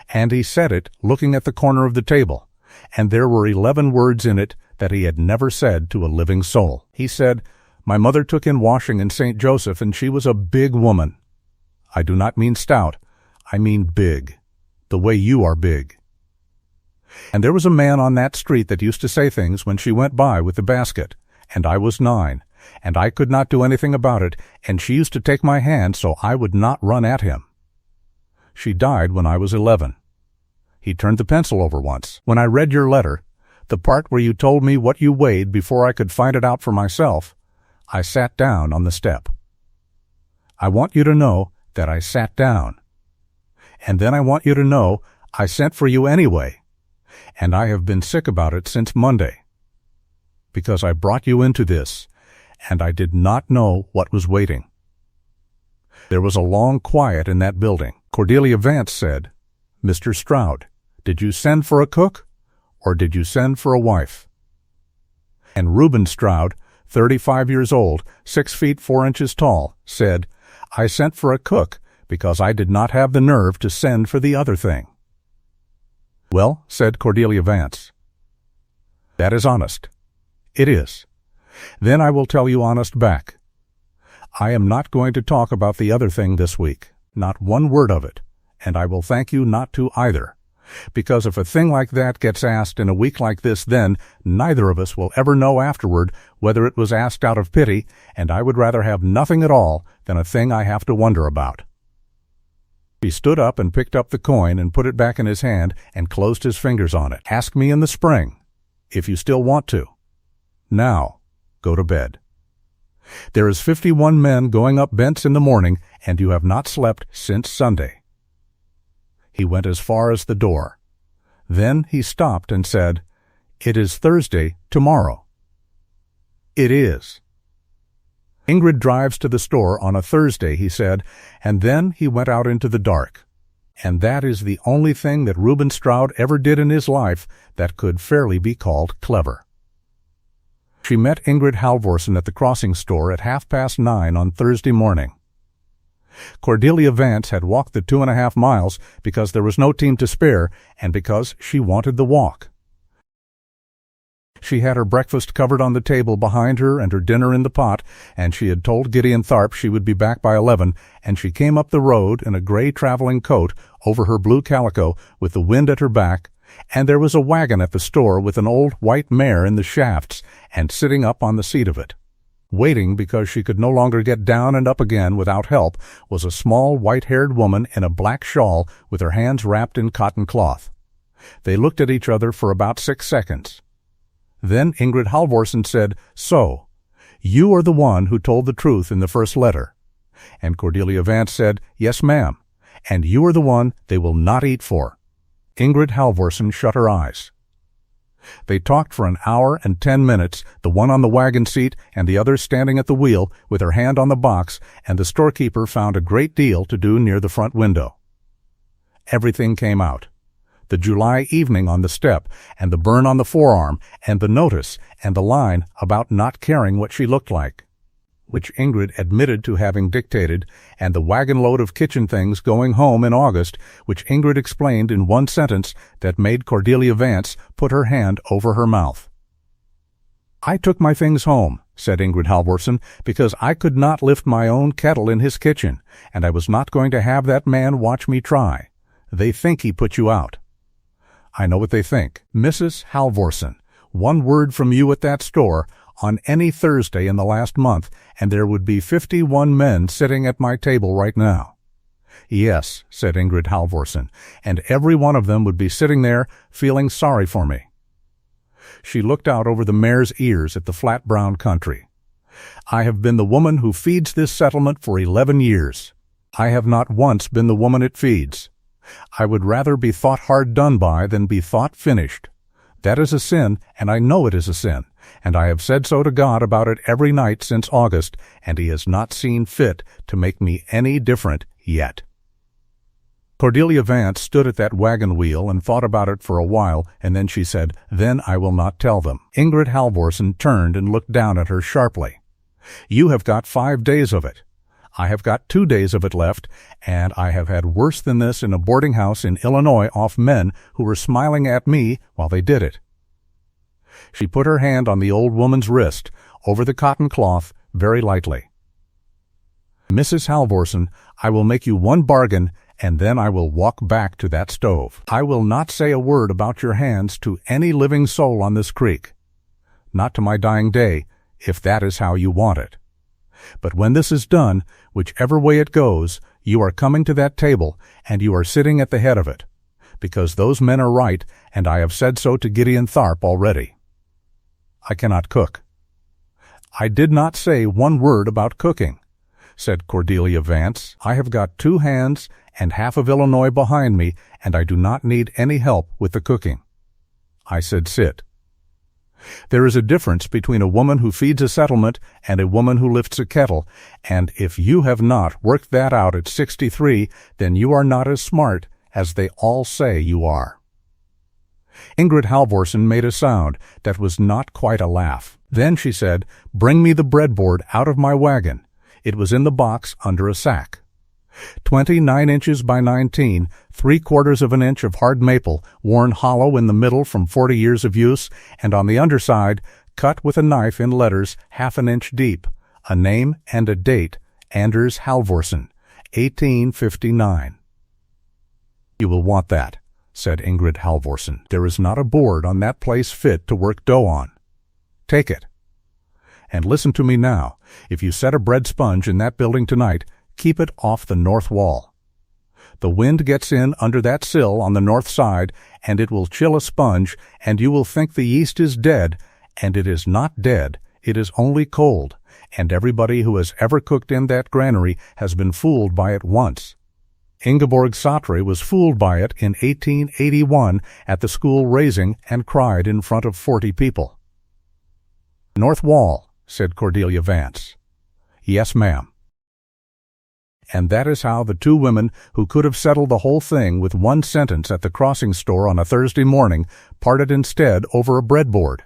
and he said it looking at the corner of the table, and there were 11 words in it that he had never said to a living soul. He said, "My mother took in washing in St. Joseph, and she was a big woman. I do not mean stout, I mean big, the way you are big. And there was a man on that street that used to say things when she went by with the basket, and I was 9, and I could not do anything about it, and she used to take my hand so I would not run at him. She died when I was 11. He turned the pencil over once. When I read your letter, the part where you told me what you weighed before I could find it out for myself, I sat down on the step. I want you to know that I sat down. And then I want you to know I sent for you anyway, and I have been sick about it since Monday, because I brought you into this, and I did not know what was waiting." There was a long quiet in that building. Cordelia Vance said, "Mr. Stroud, did you send for a cook, or did you send for a wife?" And Reuben Stroud, 35 years old, 6 feet 4 inches tall, said, "I sent for a cook because I did not have the nerve to send for the other thing." "Well," said Cordelia Vance, "that is honest." "It is. Then I will tell you honest back. I am not going to talk about the other thing this week, not one word of it, and I will thank you not to either, because if a thing like that gets asked in a week like this, then neither of us will ever know afterward whether it was asked out of pity, and I would rather have nothing at all than a thing I have to wonder about." He stood up and picked up the coin and put it back in his hand and closed his fingers on it. "Ask me in the spring, if you still want to. Now, go to bed. There is 51 men going up Bents in the morning, and you have not slept since Sunday." He went as far as the door. Then he stopped and said, "It is Thursday tomorrow." "It is." "Ingrid drives to the store on a Thursday," he said, and then he went out into the dark. And that is the only thing that Reuben Stroud ever did in his life that could fairly be called clever. She met Ingrid Halvorsen at the crossing store at 9:30 on Thursday morning. Cordelia Vance had walked the 2.5 miles because there was no team to spare and because she wanted the walk. She had her breakfast covered on the table behind her and her dinner in the pot, and she had told Gideon Tharp she would be back by 11, and she came up the road in a gray traveling coat over her blue calico with the wind at her back, and there was a wagon at the store with an old white mare in the shafts and sitting up on the seat of it. Waiting because she could no longer get down and up again without help was a small white-haired woman in a black shawl with her hands wrapped in cotton cloth. They looked at each other for about 6 seconds. Then Ingrid Halvorsen said, "So, you are the one who told the truth in the first letter." And Cordelia Vance said, "Yes, ma'am, and you are the one they will not eat for." Ingrid Halvorsen shut her eyes. They talked for 1 hour and 10 minutes, the one on the wagon seat and the other standing at the wheel with her hand on the box, and the storekeeper found a great deal to do near the front window. Everything came out. The July evening on the step, and the burn on the forearm, and the notice, and the line about not caring what she looked like, which Ingrid admitted to having dictated, and the wagon load of kitchen things going home in August, which Ingrid explained in one sentence that made Cordelia Vance put her hand over her mouth. "I took my things home," said Ingrid Halvorsen, "because I could not lift my own kettle in his kitchen, and I was not going to have that man watch me try. They think he put you out." "I know what they think. Mrs. Halvorsen, one word from you at that store on any Thursday in the last month, and there would be 51 men sitting at my table right now." "Yes," said Ingrid Halvorsen, "and every one of them would be sitting there feeling sorry for me." She looked out over the mare's ears at the flat brown country. "I have been the woman who feeds this settlement for 11 years. I have not once been the woman it feeds. I would rather be thought hard done by than be thought finished. That is a sin, and I know it is a sin, and I have said so to God about it every night since August, and He has not seen fit to make me any different yet." Cordelia Vance stood at that wagon wheel and thought about it for a while, and then she said, "Then I will not tell them." Ingrid Halvorsen turned and looked down at her sharply. "You have got 5 days of it. I have got 2 days of it left, and I have had worse than this in a boarding house in Illinois off men who were smiling at me while they did it." She put her hand on the old woman's wrist, over the cotton cloth, very lightly. "Mrs. Halvorsen, I will make you one bargain, and then I will walk back to that stove. I will not say a word about your hands to any living soul on this creek. Not to my dying day, if that is how you want it. But when this is done, whichever way it goes, you are coming to that table, and you are sitting at the head of it, because those men are right, and I have said so to Gideon Tharp already. I cannot cook." "I did not say one word about cooking," said Cordelia Vance. "I have got 2 hands and half of Illinois behind me, and I do not need any help with the cooking. I said sit. There is a difference between a woman who feeds a settlement and a woman who lifts a kettle, and if you have not worked that out at 63, then you are not as smart as they all say you are." Ingrid Halvorsen made a sound that was not quite a laugh. Then she said, "Bring me the breadboard out of my wagon." It was in the box under a sack. 29 inches by 19, 3/4 of an inch of hard maple, worn hollow in the middle from 40 years of use, and on the underside, cut with a knife in letters 1/2 inch deep, a name and a date, Anders Halvorsen, 1859. "You will want that," said Ingrid Halvorsen. "There is not a board on that place fit to work dough on. Take it. And listen to me now. If you set a bread sponge in that building tonight, keep it off the north wall. The wind gets in under that sill on the north side, and it will chill a sponge, and you will think the yeast is dead, and it is not dead, it is only cold, and everybody who has ever cooked in that granary has been fooled by it once. Ingeborg Satre was fooled by it in 1881 at the school raising and cried in front of 40 people. "North wall," said Cordelia Vance. "Yes, ma'am." And that is how the two women who could have settled the whole thing with one sentence at the crossing store on a Thursday morning parted instead over a breadboard.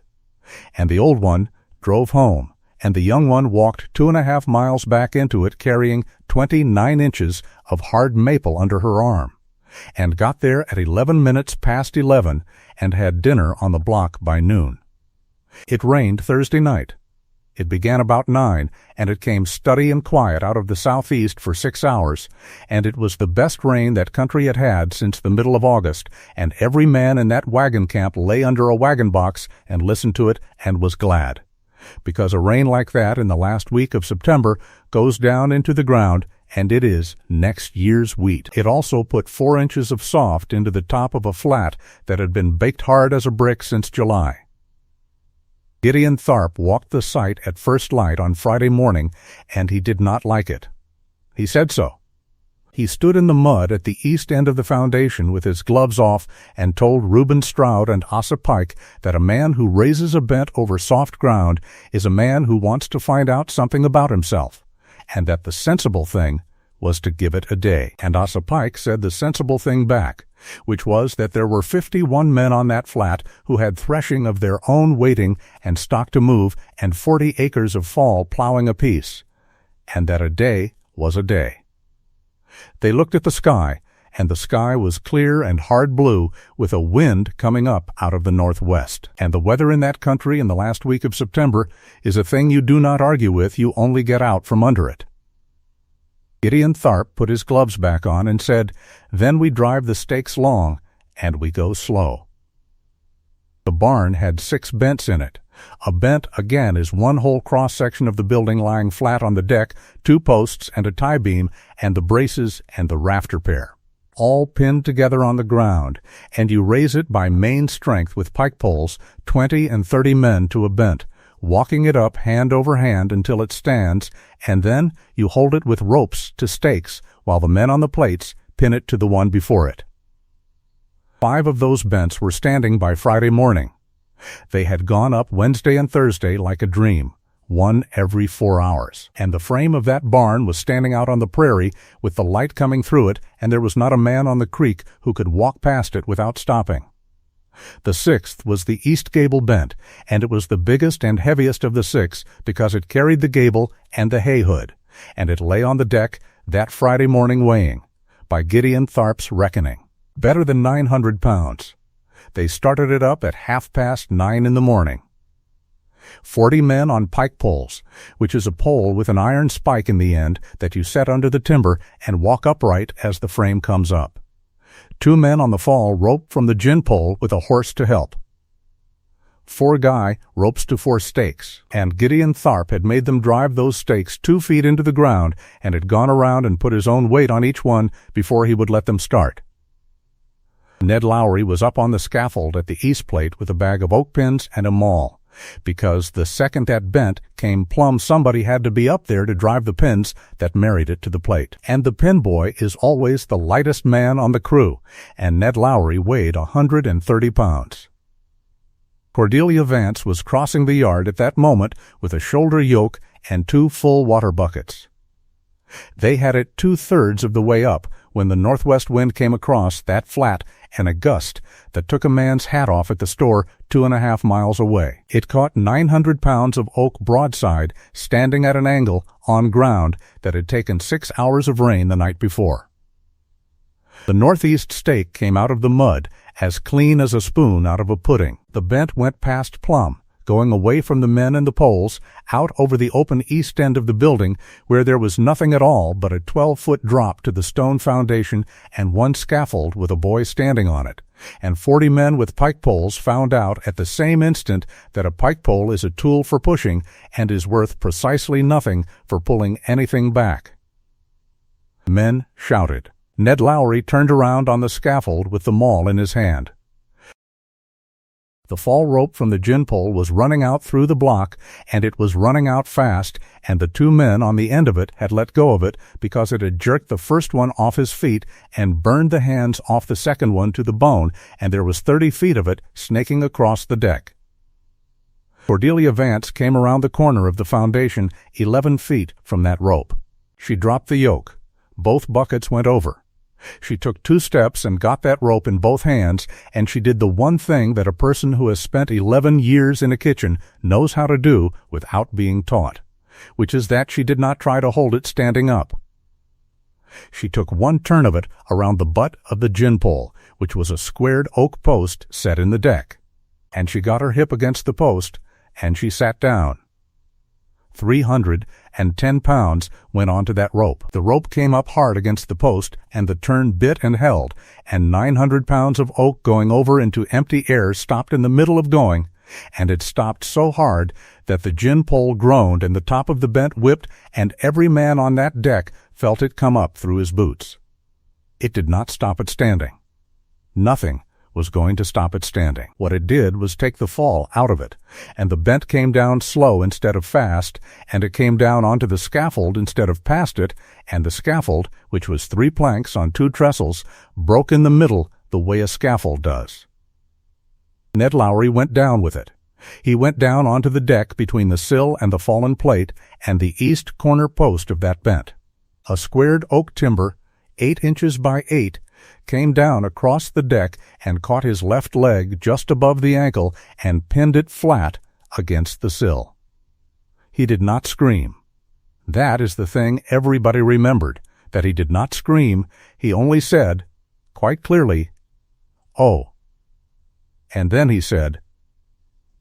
And the old one drove home, and the young one walked 2.5 miles back into it carrying 29 inches of hard maple under her arm, and got there at 11 minutes past 11 and had dinner on the block by noon. It rained Thursday night. It began about 9, and it came steady and quiet out of the southeast for 6 hours, and it was the best rain that country had had since the middle of August, and every man in that wagon camp lay under a wagon box and listened to it and was glad. Because a rain like that in the last week of September goes down into the ground, and it is next year's wheat. It also put 4 inches of soft into the top of a flat that had been baked hard as a brick since July. Gideon Tharp walked the site at first light on Friday morning, and he did not like it. He said so. He stood in the mud at the east end of the foundation with his gloves off and told Reuben Stroud and Asa Pike that a man who raises a bent over soft ground is a man who wants to find out something about himself, and that the sensible thing was to give it a day. And Asa Pike said the sensible thing back, which was that there were 51 men on that flat who had threshing of their own waiting and stock to move and 40 acres of fall plowing apiece, and that a day was a day. They looked at the sky, and the sky was clear and hard blue with a wind coming up out of the northwest. And the weather in that country in the last week of September is a thing you do not argue with, you only get out from under it. Gideon Tharp put his gloves back on and said, "Then we drive the stakes long, and we go slow." The barn had 6 bents in it. A bent, again, is one whole cross-section of the building lying flat on the deck, 2 posts and a tie beam, and the braces and the rafter pair, all pinned together on the ground, and you raise it by main strength with pike poles, 20 and 30 men to a bent, walking it up hand over hand until it stands, and then you hold it with ropes to stakes while the men on the plates pin it to the one before it. 5 of those bents were standing by Friday morning. They had gone up Wednesday and Thursday like a dream, one every 4 hours, and the frame of that barn was standing out on the prairie with the light coming through it, and there was not a man on the creek who could walk past it without stopping. The 6th was the east gable bent, and it was the biggest and heaviest of the 6 because it carried the gable and the hay hood, and it lay on the deck that Friday morning weighing, by Gideon Tharp's reckoning, better than 900 pounds. They started it up at 9:30 in the morning. 40 men on pike poles, which is a pole with an iron spike in the end that you set under the timber and walk upright as the frame comes up. 2 men on the fall rope from the gin pole with a horse to help. 4 guy ropes to 4 stakes, and Gideon Tharp had made them drive those stakes 2 feet into the ground and had gone around and put his own weight on each one before he would let them start. Ned Lowry was up on the scaffold at the east plate with a bag of oak pins and a maul, because the second that bent came plumb somebody had to be up there to drive the pins that married it to the plate. And the pin boy is always the lightest man on the crew, and Ned Lowry weighed 130 pounds. Cordelia Vance was crossing the yard at that moment with a shoulder yoke and 2 full water buckets. They had it 2/3 of the way up when the northwest wind came across that flat and a gust that took a man's hat off at the store 2.5 miles away. It caught 900 pounds of oak broadside standing at an angle on ground that had taken 6 hours of rain the night before. The northeast stake came out of the mud as clean as a spoon out of a pudding. The bent went past plumb, going away from the men and the poles, out over the open east end of the building where there was nothing at all but a 12-foot drop to the stone foundation and 1 scaffold with a boy standing on it. And 40 men with pike poles found out at the same instant that a pike pole is a tool for pushing and is worth precisely nothing for pulling anything back. Men shouted. Ned Lowry turned around on the scaffold with the maul in his hand. The fall rope from the gin pole was running out through the block, and it was running out fast, and the two men on the end of it had let go of it because it had jerked the first one off his feet and burned the hands off the second one to the bone, and there was 30 feet of it snaking across the deck. Cordelia Vance came around the corner of the foundation 11 feet from that rope. She dropped the yoke. Both buckets went over. She took 2 steps and got that rope in both hands, and she did the one thing that a person who has spent 11 years in a kitchen knows how to do without being taught, which is that she did not try to hold it standing up. She took one turn of it around the butt of the gin pole, which was a squared oak post set in the deck, and she got her hip against the post, and she sat down. 310 pounds went onto that rope. The rope came up hard against the post, and the turn bit and held, and 900 pounds of oak going over into empty air stopped in the middle of going, and it stopped so hard that the gin pole groaned and the top of the bent whipped, and every man on that deck felt it come up through his boots. It did not stop it standing. Nothing was going to stop it standing. What it did was take the fall out of it, and the bent came down slow instead of fast, and it came down onto the scaffold instead of past it, and the scaffold, which was 3 planks on 2 trestles, broke in the middle the way a scaffold does. Ned Lowry went down with it. He went down onto the deck between the sill and the fallen plate and the east corner post of that bent. A squared oak timber, 8 inches by 8, came down across the deck and caught his left leg just above the ankle and pinned it flat against the sill. He did not scream. That is the thing everybody remembered, that he did not scream. He only said, quite clearly, "Oh." And then he said,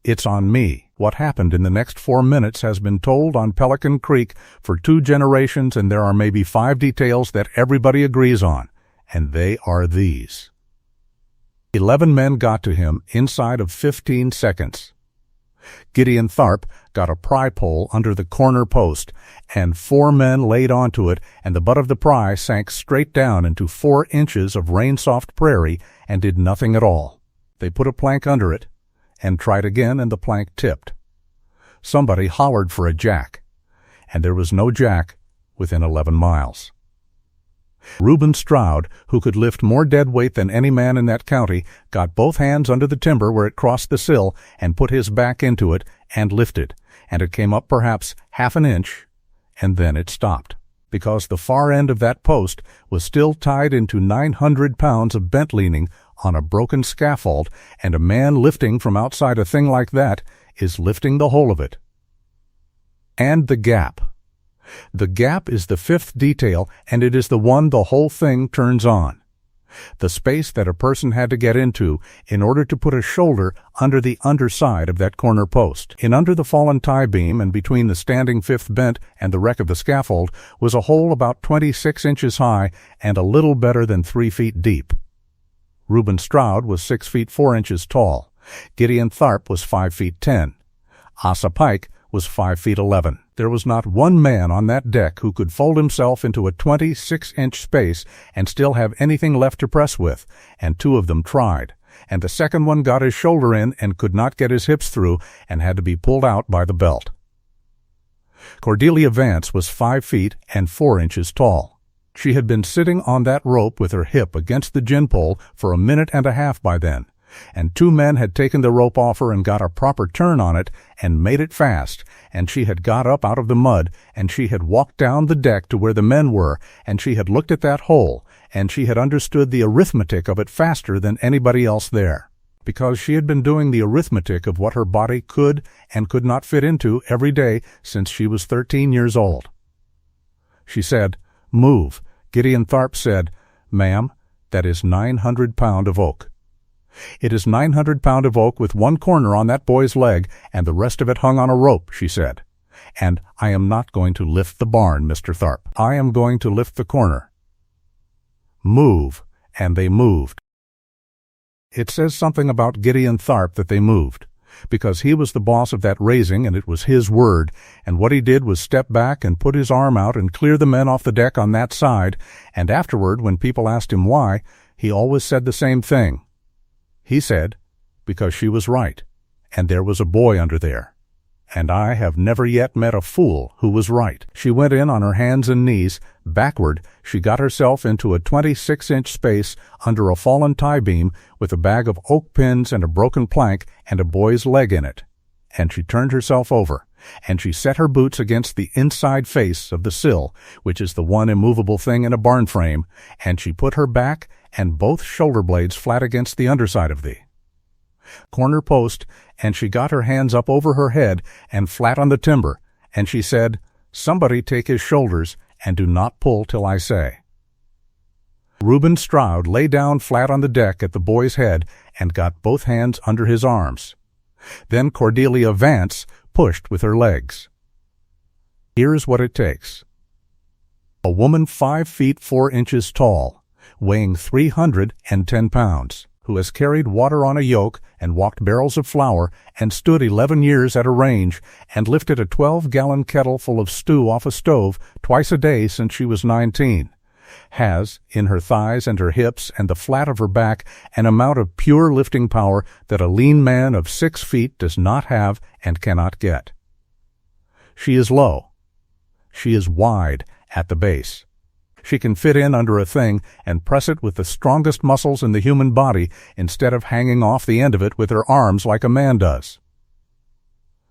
"It's on me." What happened in the next 4 minutes has been told on Pelican Creek for 2 generations, and there are maybe 5 details that everybody agrees on, and they are these. 11 men got to him inside of 15 seconds. Gideon Tharp got a pry pole under the corner post, and 4 men laid onto it, and the butt of the pry sank straight down into 4 inches of rain-soft prairie and did nothing at all. They put a plank under it and tried again, and the plank tipped. Somebody hollered for a jack, and there was no jack within 11 miles. Reuben Stroud, who could lift more dead weight than any man in that county, got both hands under the timber where it crossed the sill and put his back into it and lifted, and it came up perhaps half an inch, and then it stopped, because the far end of that post was still tied into 900 pounds of bent leaning on a broken scaffold, and a man lifting from outside a thing like that is lifting the whole of it. And the gap. The gap is the 5th detail, and it is the one the whole thing turns on. The space that a person had to get into in order to put a shoulder under the underside of that corner post. In under the fallen tie beam and between the standing 5th bent and the wreck of the scaffold was a hole about 26 inches high and a little better than 3 feet deep. Reuben Stroud was 6 feet 4 inches tall. Gideon Tharp was 5 feet 10. Asa Pike was 5 feet 11. There was not one man on that deck who could fold himself into a 26-inch space and still have anything left to press with, and 2 of them tried, and the second one got his shoulder in and could not get his hips through and had to be pulled out by the belt. Cordelia Vance was 5 feet and 4 inches tall. She had been sitting on that rope with her hip against the gin pole for a minute and a half by then, and 2 men had taken the rope off her and got a proper turn on it and made it fast, and she had got up out of the mud, and she had walked down the deck to where the men were, and she had looked at that hole, and she had understood the arithmetic of it faster than anybody else there, because she had been doing the arithmetic of what her body could and could not fit into every day since she was 13 years old. She said, "Move." Gideon Tharp said, "Ma'am, that is 900 pound of oak." "It is 900 pound of oak with 1 corner on that boy's leg, and the rest of it hung on a rope," she said. "And I am not going to lift the barn, Mr. Tharp. I am going to lift the corner." Move, and they moved. It says something about Gideon Tharp that they moved, because he was the boss of that raising, and it was his word, and what he did was step back and put his arm out and clear the men off the deck on that side, and afterward, when people asked him why, he always said the same thing. He said, because she was right, and there was a boy under there. And I have never yet met a fool who was right. She went in on her hands and knees. Backward, she got herself into a 26-inch space under a fallen tie-beam with a bag of oak pins and a broken plank and a boy's leg in it. And she turned herself over, and she set her boots against the inside face of the sill, which is the one immovable thing in a barn frame, and she put her back and both shoulder blades flat against the underside of the corner post, and she got her hands up over her head and flat on the timber, and she said, "Somebody take his shoulders, and do not pull till I say." Reuben Stroud lay down flat on the deck at the boy's head and got both hands under his arms. Then Cordelia Vance pushed with her legs. Here's what it takes. A woman 5 feet 4 inches tall, weighing 310 pounds, who has carried water on a yoke and walked barrels of flour and stood 11 years at a range and lifted a 12-gallon kettle full of stew off a stove twice a day since she was 19, has, in her thighs and her hips and the flat of her back, an amount of pure lifting power that a lean man of 6 feet does not have and cannot get. She is low. She is wide at the base. She can fit in under a thing and press it with the strongest muscles in the human body instead of hanging off the end of it with her arms like a man does.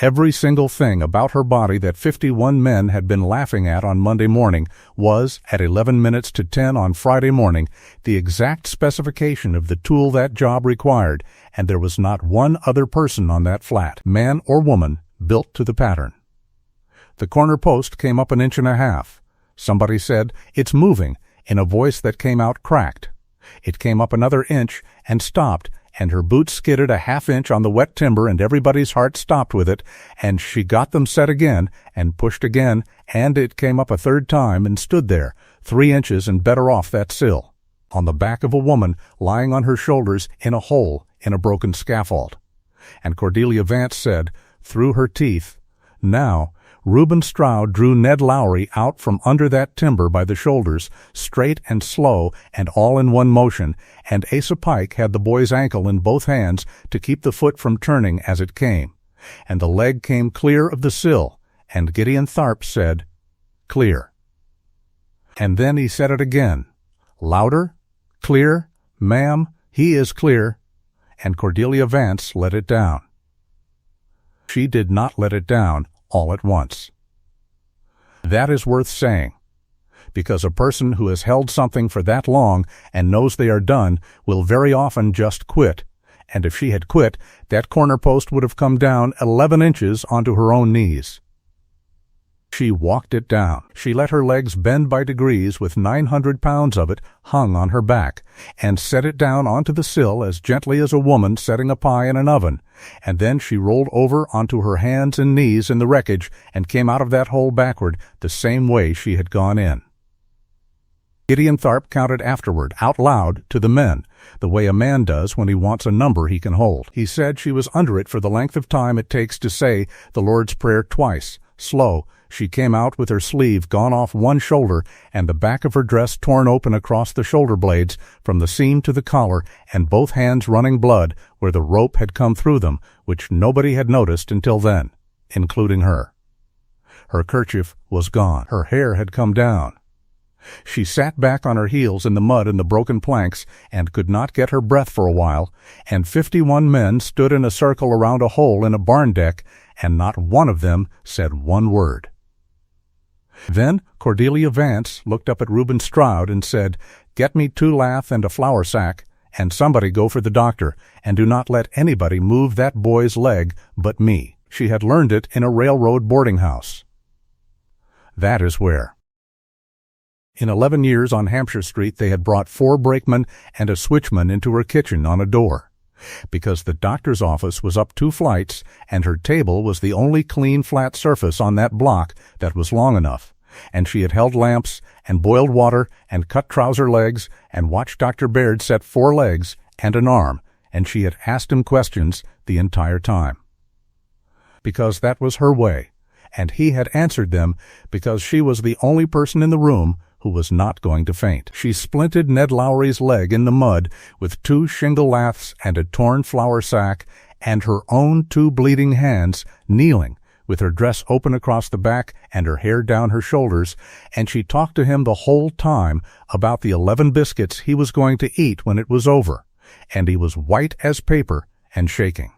Every single thing about her body that 51 men had been laughing at on Monday morning was, at 11 minutes to 10 on Friday morning, the exact specification of the tool that job required, and there was not one other person on that flat, man or woman, built to the pattern. The corner post came up 1.5 inches. Somebody said, "It's moving," in a voice that came out cracked. It came up another inch and stopped, and her boots skidded a 1/2 inch on the wet timber, and everybody's heart stopped with it, and she got them set again and pushed again, and it came up a third time and stood there, 3 inches and better off that sill, on the back of a woman lying on her shoulders in a hole in a broken scaffold. And Cordelia Vance said, through her teeth, "Now, Reuben Stroud drew Ned Lowry out from under that timber by the shoulders, straight and slow and all in one motion, and Asa Pike had the boy's ankle in both hands to keep the foot from turning as it came. And the leg came clear of the sill, and Gideon Tharp said, 'Clear.' And then he said it again, louder, 'Clear, ma'am, he is clear.' And Cordelia Vance let it down. She did not let it down all at once. That is worth saying, because a person who has held something for that long and knows they are done will very often just quit, and if she had quit, that corner post would have come down 11 inches onto her own knees. She walked it down. She let her legs bend by degrees with 900 pounds of it hung on her back, and set it down onto the sill as gently as a woman setting a pie in an oven, and then she rolled over onto her hands and knees in the wreckage and came out of that hole backward the same way she had gone in. Gideon Tharp counted afterward, out loud, to the men, the way a man does when he wants a number he can hold. He said she was under it for the length of time it takes to say the Lord's Prayer twice, slow. She came out with her sleeve gone off one shoulder and the back of her dress torn open across the shoulder blades from the seam to the collar, and both hands running blood where the rope had come through them, which nobody had noticed until then, including her. Her kerchief was gone. Her hair had come down. She sat back on her heels in the mud and the broken planks and could not get her breath for a while, and 51 men stood in a circle around a hole in a barn deck, and not one of them said one word. Then Cordelia Vance looked up at Reuben Stroud and said, "Get me 2 lath and a flour sack, and somebody go for the doctor, and do not let anybody move that boy's leg but me." She had learned it in a railroad boarding house. That is where. In 11 years on Hampshire Street they had brought 4 brakemen and a switchman into her kitchen on a door, because the doctor's office was up 2 flights, and her table was the only clean flat surface on that block that was long enough, and she had held lamps and boiled water and cut trouser legs and watched Dr. Baird set 4 legs and an arm, and she had asked him questions the entire time. Because that was her way, and he had answered them because she was the only person in the room who was not going to faint. She splinted Ned Lowry's leg in the mud with 2 shingle laths and a torn flour sack, and her own 2 bleeding hands, kneeling, with her dress open across the back and her hair down her shoulders, and she talked to him the whole time about the 11 biscuits he was going to eat when it was over, and he was white as paper and shaking.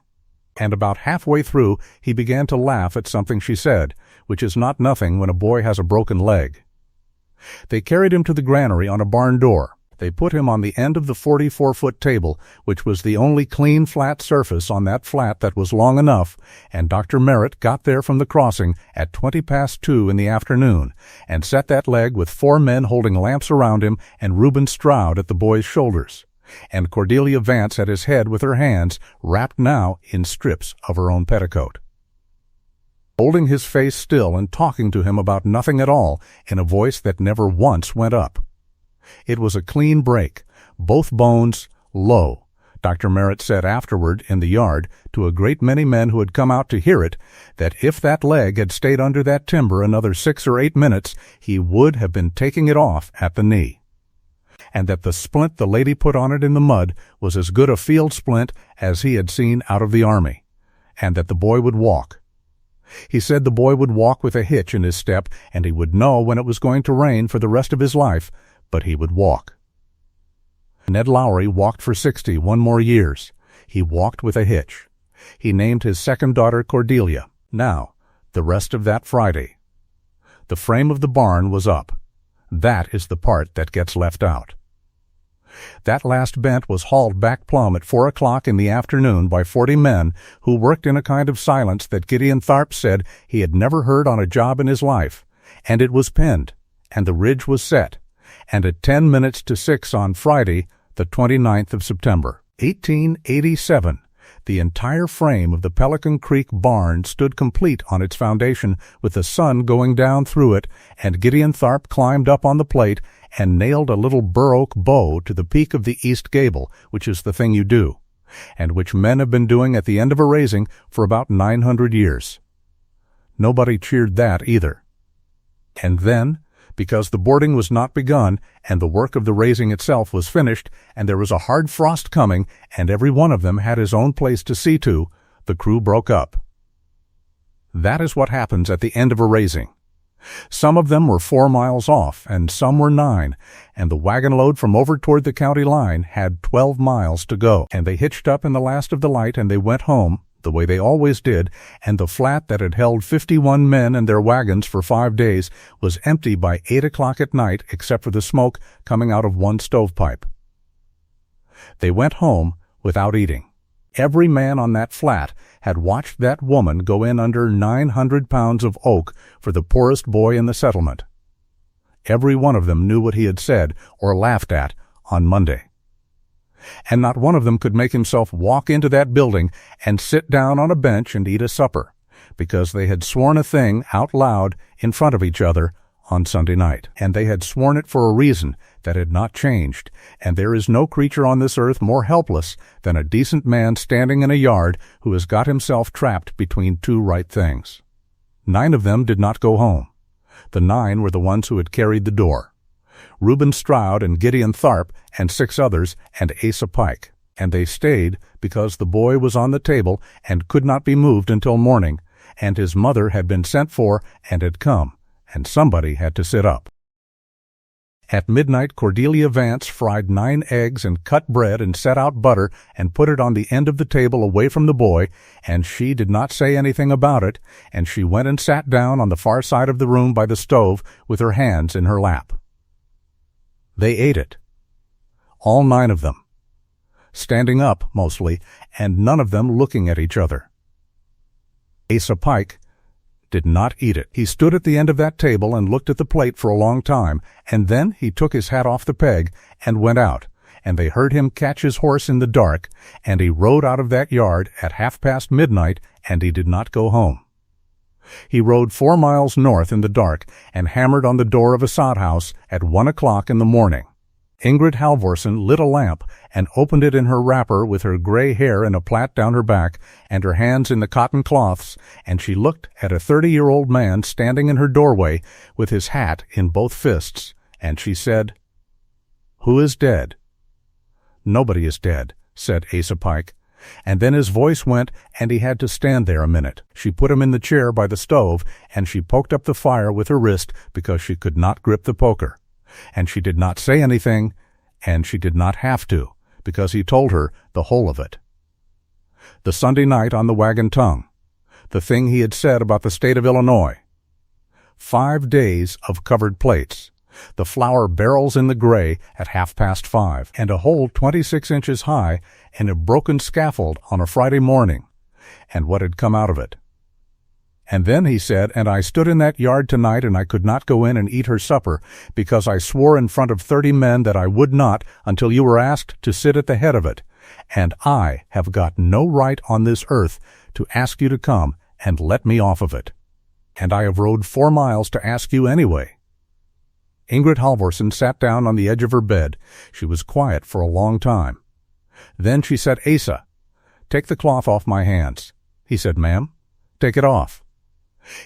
And about halfway through he began to laugh at something she said, which is not nothing when a boy has a broken leg. They carried him to the granary on a barn door. They put him on the end of the 44-foot table, which was the only clean flat surface on that flat that was long enough, and Dr. Merritt got there from the crossing at 2:20 in the afternoon, and set that leg with 4 men holding lamps around him and Reuben Stroud at the boy's shoulders, and Cordelia Vance at his head with her hands wrapped now in strips of her own petticoat, holding his face still and talking to him about nothing at all in a voice that never once went up. It was a clean break, both bones low. Dr. Merritt said afterward in the yard to a great many men who had come out to hear it that if that leg had stayed under that timber another 6 or 8 minutes, he would have been taking it off at the knee, and that the splint the lady put on it in the mud was as good a field splint as he had seen out of the army, and that the boy would walk. He said the boy would walk with a hitch in his step, and he would know when it was going to rain for the rest of his life, but he would walk. Ned Lowry walked for 61 more years. He walked with a hitch. He named his second daughter Cordelia. Now, the rest of that Friday. The frame of the barn was up. That is the part that gets left out. That last bent was hauled back plumb at 4 o'clock in the afternoon by 40 men who worked in a kind of silence that Gideon Tharp said he had never heard on a job in his life, and it was pinned, and the ridge was set, and at 10 minutes to 6 on Friday, the 29th of September, 1887, the entire frame of the Pelican Creek barn stood complete on its foundation with the sun going down through it, and Gideon Tharp climbed up on the plate and nailed a little bur-oak bow to the peak of the east gable, which is the thing you do, and which men have been doing at the end of a raising for about 900 years. Nobody cheered that either. And then, because the boarding was not begun, and the work of the raising itself was finished, and there was a hard frost coming, and every one of them had his own place to see to, the crew broke up. That is what happens at the end of a raising. Some of them were 4 miles off, and some were 9, and the wagon load from over toward the county line had 12 miles to go, and they hitched up in the last of the light, and they went home, the way they always did, and the flat that had held 51 men and their wagons for 5 days was empty by 8 o'clock at night except for the smoke coming out of one stovepipe. They went home without eating. Every man on that flat had watched that woman go in under 900 pounds of oak for the poorest boy in the settlement. Every one of them knew what he had said or laughed at on Monday. And not one of them could make himself walk into that building and sit down on a bench and eat a supper, because they had sworn a thing out loud in front of each other on Sunday night. And they had sworn it for a reason that had not changed, and there is no creature on this earth more helpless than a decent man standing in a yard who has got himself trapped between 2 right things. 9 of them did not go home. The 9 were the ones who had carried the door. Reuben Stroud and Gideon Tharp and 6 others and Asa Pike, and they stayed because the boy was on the table and could not be moved until morning, and his mother had been sent for and had come, and somebody had to sit up. At midnight, Cordelia Vance fried 9 eggs and cut bread and set out butter and put it on the end of the table away from the boy, and she did not say anything about it, and she went and sat down on the far side of the room by the stove with her hands in her lap. They ate it. All 9 of them. Standing up, mostly, and none of them looking at each other. Asa Pike did not eat it. He stood at the end of that table and looked at the plate for a long time, and then he took his hat off the peg and went out, and they heard him catch his horse in the dark, and he rode out of that yard at midnight, and he did not go home. He rode 4 miles north in the dark and hammered on the door of a sod house at 1 o'clock in the morning. Ingrid Halvorsen lit a lamp and opened it in her wrapper with her gray hair in a plait down her back and her hands in the cotton cloths, and she looked at a 30-year-old man standing in her doorway with his hat in both fists, And she said, "Who is dead?" "Nobody is dead," said Asa Pike. And then his voice went, and he had to stand there a minute. She put him in the chair by the stove, and she poked up the fire with her wrist because she could not grip the poker. And she did not say anything, and she did not have to, because he told her the whole of it. The Sunday night on the wagon tongue. The thing he had said about the state of Illinois. 5 days of covered plates. The flour barrels in the gray at 5:30, and a hole 26 inches high in a broken scaffold on a Friday morning, and what had come out of it. And then he said, "And I stood in that yard tonight, and I could not go in and eat her supper, because I swore in front of 30 men that I would not until you were asked to sit at the head of it. And I have got no right on this earth to ask you to come and let me off of it. And I have rode 4 miles to ask you anyway." Ingrid Halvorsen sat down on the edge of her bed. She was quiet for a long time. Then she said, "Asa, take the cloth off my hands." He said, "Ma'am." "Take it off."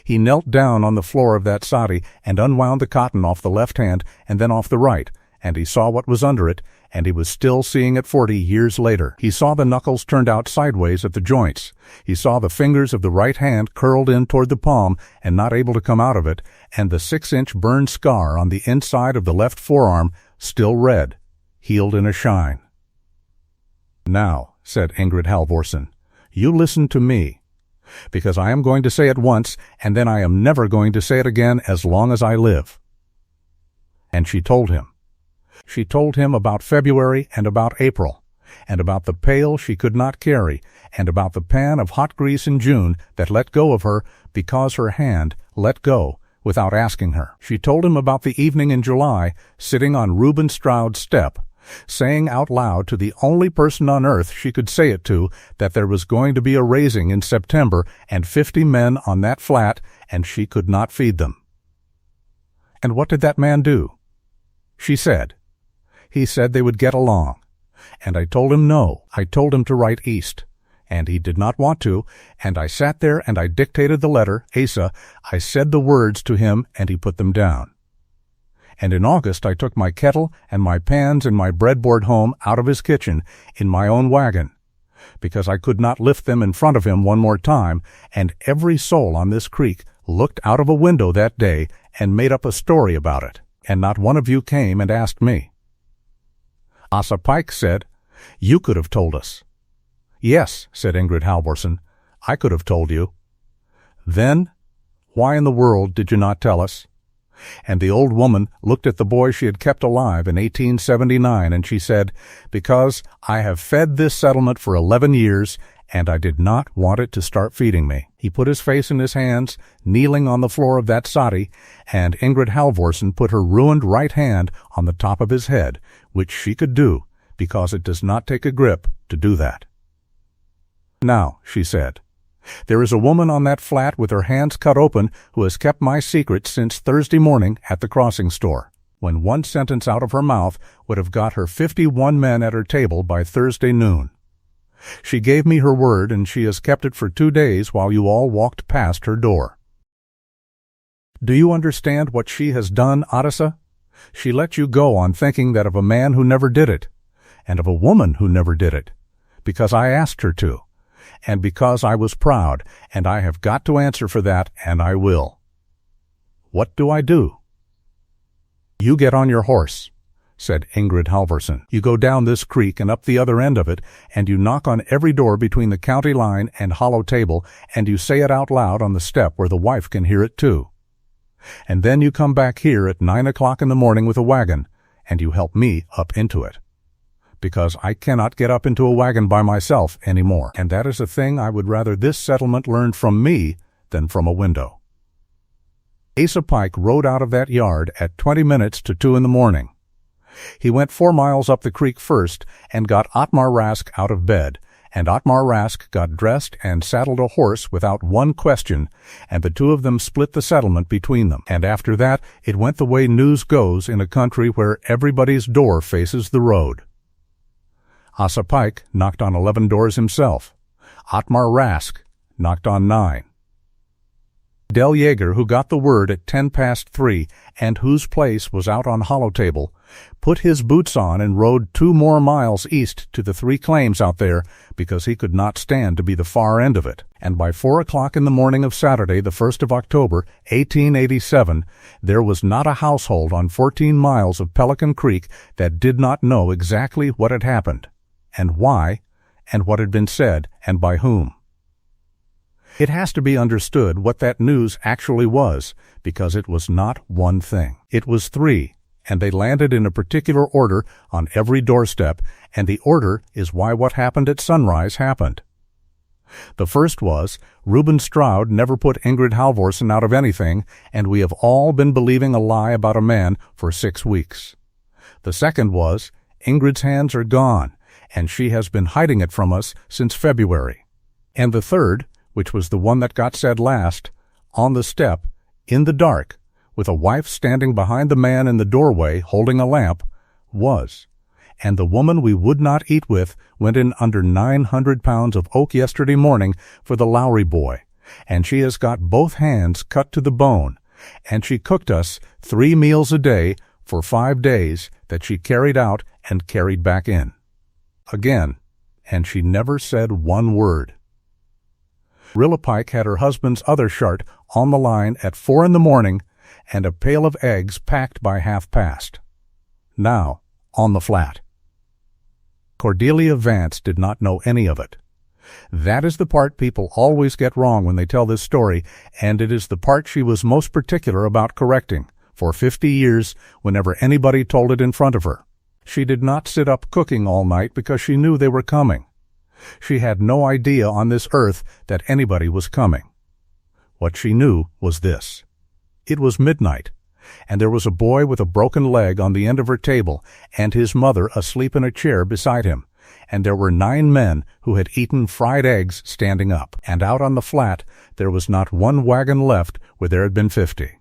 He knelt down on the floor of that sari and unwound the cotton off the left hand and then off the right, and he saw what was under it, and he was still seeing it 40 years later. He saw the knuckles turned out sideways at the joints. He saw the fingers of the right hand curled in toward the palm and not able to come out of it, and the 6-inch burned scar on the inside of the left forearm, still red, healed in a shine. "Now," said Ingrid Halvorsen, "you listen to me, because I am going to say it once, and then I am never going to say it again as long as I live." And she told him. She told him about February and about April, and about the pail she could not carry, and about the pan of hot grease in June that let go of her because her hand let go without asking her. She told him about the evening in July, sitting on Reuben Stroud's step, saying out loud to the only person on earth she could say it to that there was going to be a raising in September and 50 men on that flat, and she could not feed them. And what did that man do? She said. He said they would get along. And I told him no. I told him to write east. And he did not want to, and I sat there and I dictated the letter, Asa. I said the words to him, and he put them down. And in August I took my kettle and my pans and my breadboard home out of his kitchen in my own wagon, because I could not lift them in front of him one more time, and every soul on this creek looked out of a window that day and made up a story about it, and not one of you came and asked me. Asa Pike said, "You could have told us." "Yes," said Ingrid Halvorsen, "I could have told you." "Then, why in the world did you not tell us?" And the old woman looked at the boy she had kept alive in 1879, and she said, "Because I have fed this settlement for 11 years, and I did not want it to start feeding me." He put his face in his hands, kneeling on the floor of that sari, and Ingrid Halvorsen put her ruined right hand on the top of his head, which she could do, because it does not take a grip to do that. "Now," she said, "there is a woman on that flat with her hands cut open who has kept my secret since Thursday morning at the crossing store, when one sentence out of her mouth would have got her 51 men at her table by Thursday noon. She gave me her word, and she has kept it for 2 days while you all walked past her door. Do you understand what she has done, Adasa? She let you go on thinking that of a man who never did it, and of a woman who never did it, because I asked her to, and because I was proud, and I have got to answer for that, and I will. What do I do?" "You get on your horse," said Ingrid Halvorsen. "You go down this creek and up the other end of it, and you knock on every door between the county line and Hollow Table, and you say it out loud on the step where the wife can hear it too. And then you come back here at 9 o'clock in the morning with a wagon, and you help me up into it, because I cannot get up into a wagon by myself any more, and that is a thing I would rather this settlement learn from me than from a window." Asa Pike rode out of that yard at 20 minutes to 2 in the morning. He went 4 miles up the creek first and got Otmar Rask out of bed, and Otmar Rask got dressed and saddled a horse without one question, and the two of them split the settlement between them. And after that, it went the way news goes in a country where everybody's door faces the road. Asa Pike knocked on 11 doors himself. Otmar Rask knocked on 9. Del Yeager, who got the word at 3:10 and whose place was out on Hollow Table, put his boots on and rode 2 more miles east to the 3 claims out there because he could not stand to be the far end of it. And by 4 o'clock in the morning of Saturday, the 1st of October, 1887, there was not a household on 14 miles of Pelican Creek that did not know exactly what had happened, and why, and what had been said, and by whom. It has to be understood what that news actually was, because it was not one thing. It was 3, and they landed in a particular order on every doorstep, and the order is why what happened at sunrise happened. The first was, Reuben Stroud never put Ingrid Halvorsen out of anything, and we have all been believing a lie about a man for 6 weeks. The second was, Ingrid's hands are gone, and she has been hiding it from us since February. And the third, which was the one that got said last, on the step, in the dark, with a wife standing behind the man in the doorway holding a lamp, was, and the woman we would not eat with went in under 900 pounds of oak yesterday morning for the Lowry boy, and she has got both hands cut to the bone, and she cooked us 3 meals a day for 5 days that she carried out and carried back in. Again, and she never said one word. Rilla Pike had her husband's other chart on the line at 4 in the morning and a pail of eggs packed by 1/2 past. Now, on the flat. Cordelia Vance did not know any of it. That is the part people always get wrong when they tell this story, and it is the part she was most particular about correcting, for 50 years, whenever anybody told it in front of her. She did not sit up cooking all night because she knew they were coming. She had no idea on this earth that anybody was coming. What she knew was this. It was midnight, and there was a boy with a broken leg on the end of her table, and his mother asleep in a chair beside him, and there were 9 men who had eaten fried eggs standing up, and out on the flat there was not one wagon left where there had been 50.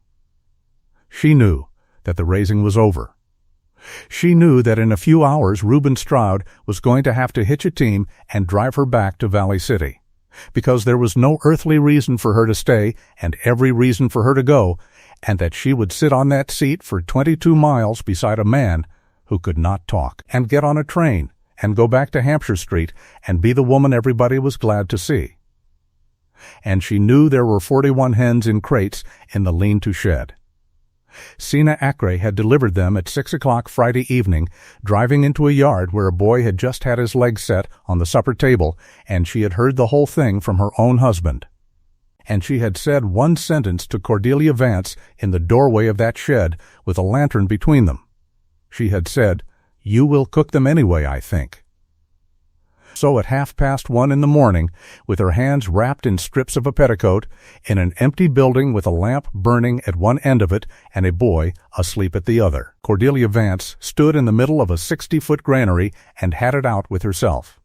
She knew that the raising was over. She knew that in a few hours Reuben Stroud was going to have to hitch a team and drive her back to Valley City, because there was no earthly reason for her to stay and every reason for her to go, and that she would sit on that seat for 22 miles beside a man who could not talk, and get on a train and go back to Hampshire Street and be the woman everybody was glad to see. And she knew there were 41 hens in crates in the lean-to shed. Sina Acre had delivered them at 6 o'clock Friday evening, driving into a yard where a boy had just had his legs set on the supper table, and she had heard the whole thing from her own husband. And she had said one sentence to Cordelia Vance in the doorway of that shed with a lantern between them. She had said, "You will cook them anyway, I think." So at 1:30 in the morning, with her hands wrapped in strips of a petticoat, in an empty building with a lamp burning at one end of it and a boy asleep at the other, Cordelia Vance stood in the middle of a 60-foot granary and had it out with herself.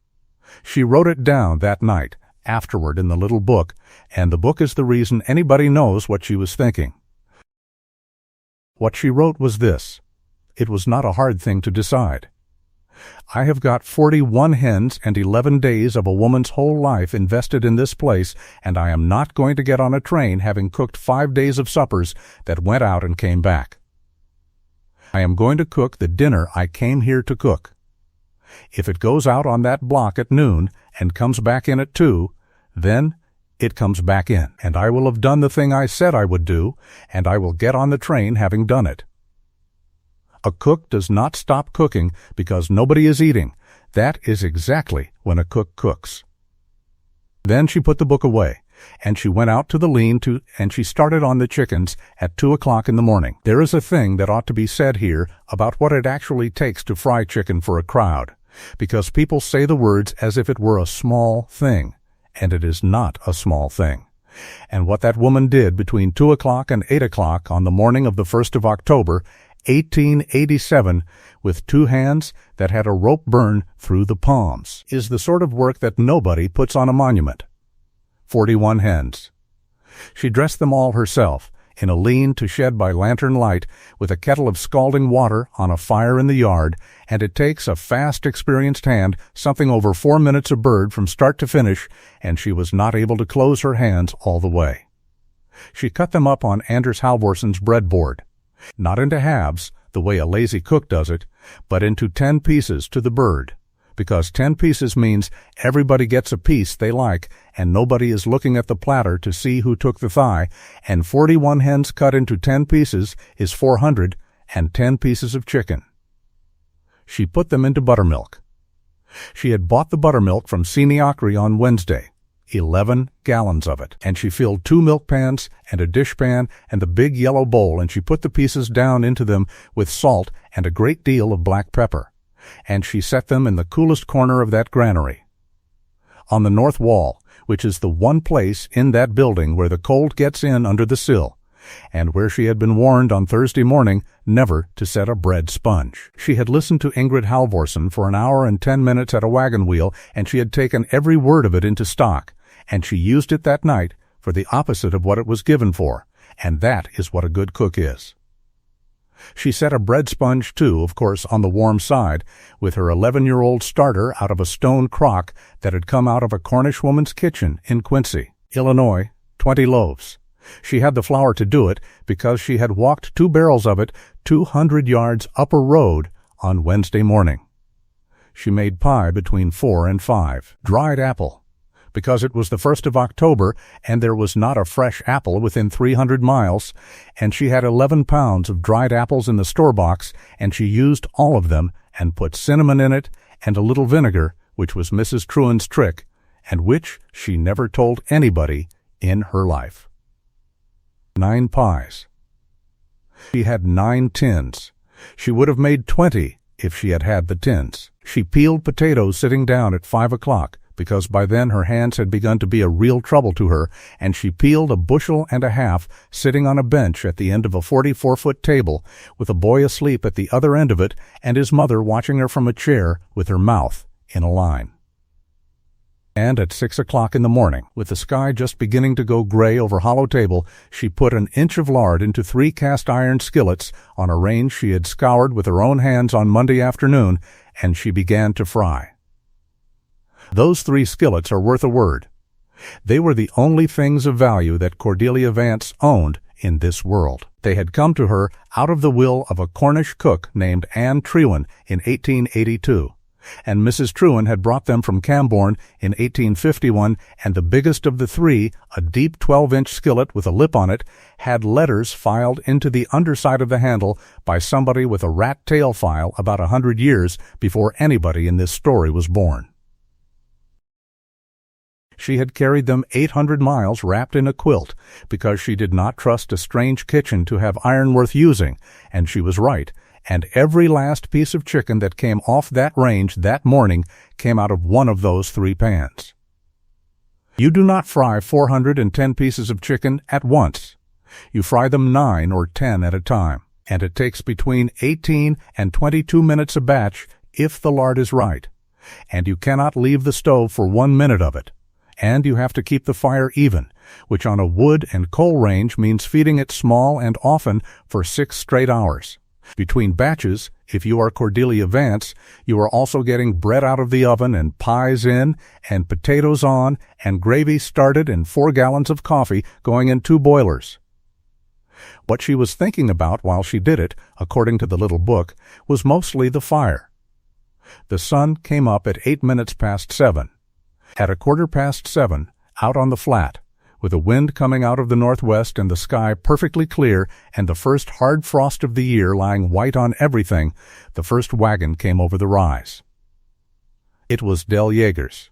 She wrote it down that night, afterward in the little book, and the book is the reason anybody knows what she was thinking. What she wrote was this. It was not a hard thing to decide. I have got 41 hens and 11 days of a woman's whole life invested in this place, and I am not going to get on a train having cooked 5 days of suppers that went out and came back. I am going to cook the dinner I came here to cook. If it goes out on that block at noon and comes back in at 2, then it comes back in, and I will have done the thing I said I would do, and I will get on the train having done it. A cook does not stop cooking because nobody is eating. That is exactly when a cook cooks. Then she put the book away, and she went out to the lean-to, and she started on the chickens at 2 o'clock in the morning. There is a thing that ought to be said here about what it actually takes to fry chicken for a crowd, because people say the words as if it were a small thing, and it is not a small thing. And what that woman did between 2 o'clock and 8 o'clock on the morning of the 1st of October, 1887, with 2 hands that had a rope burn through the palms, is the sort of work that nobody puts on a monument. 41 hens. She dressed them all herself, in a lean-to shed by lantern light, with a kettle of scalding water on a fire in the yard, and it takes a fast, experienced hand something over 4 minutes a bird from start to finish, and she was not able to close her hands all the way. She cut them up on Anders Halvorson's breadboard, not into halves, the way a lazy cook does it, but into 10 pieces to the bird, because 10 pieces means everybody gets a piece they like, and nobody is looking at the platter to see who took the thigh, and 41 hens cut into 10 pieces is 410 pieces of chicken. She put them into buttermilk. She had bought the buttermilk from Siniakri on Wednesday, 11 gallons of it, and she filled 2 milk pans and a dishpan and the big yellow bowl, and she put the pieces down into them with salt and a great deal of black pepper, and she set them in the coolest corner of that granary, on the north wall, which is the one place in that building where the cold gets in under the sill, and where she had been warned on Thursday morning never to set a bread sponge. She had listened to Ingrid Halvorsen for an hour and 10 minutes at a wagon wheel, and she had taken every word of it into stock, and she used it that night for the opposite of what it was given for, and that is what a good cook is. She set a bread sponge, too, of course, on the warm side, with her 11-year-old starter out of a stone crock that had come out of a Cornish woman's kitchen in Quincy, Illinois, 20 loaves. She had the flour to do it because she had walked 2 barrels of it 200 yards up a road on Wednesday morning. She made pie between 4 and 5. Dried apple, because it was the 1st of October and there was not a fresh apple within 300 miles, and she had 11 pounds of dried apples in the store box, and she used all of them and put cinnamon in it and a little vinegar, which was Mrs. Truan's trick, and which she never told anybody in her life. 9 pies. She had 9 tins. She would have made 20 if she had had the tins. She peeled potatoes sitting down at 5 o'clock, because by then her hands had begun to be a real trouble to her, and she peeled 1.5 bushels sitting on a bench at the end of a 44-foot table, with a boy asleep at the other end of it, and his mother watching her from a chair with her mouth in a line. And at 6 o'clock in the morning, with the sky just beginning to go gray over Hollow Table, she put 1 inch of lard into 3 cast-iron skillets on a range she had scoured with her own hands on Monday afternoon, and she began to fry. Those 3 skillets are worth a word. They were the only things of value that Cordelia Vance owned in this world. They had come to her out of the will of a Cornish cook named Anne Truan in 1882. And Mrs. Truan had brought them from Camborne in 1851, and the biggest of the 3, a deep 12-inch skillet with a lip on it, had letters filed into the underside of the handle by somebody with a rat tail file about 100 years before anybody in this story was born. She had carried them 800 miles wrapped in a quilt, because she did not trust a strange kitchen to have iron worth using, and she was right. And every last piece of chicken that came off that range that morning came out of one of those 3 pans. You do not fry 410 pieces of chicken at once. You fry them 9 or 10 at a time, and it takes between 18 and 22 minutes a batch if the lard is right, and you cannot leave the stove for 1 minute of it, and you have to keep the fire even, which on a wood and coal range means feeding it small and often for 6 straight hours. Between batches, if you are Cordelia Vance, you are also getting bread out of the oven and pies in and potatoes on and gravy started and 4 gallons of coffee going in 2 boilers. What she was thinking about while she did it, according to the little book, was mostly the fire. The sun came up at 8 minutes past 7. At 7:15, out on the flat, with a wind coming out of the northwest and the sky perfectly clear and the first hard frost of the year lying white on everything, the first wagon came over the rise. It was Del Yeager's.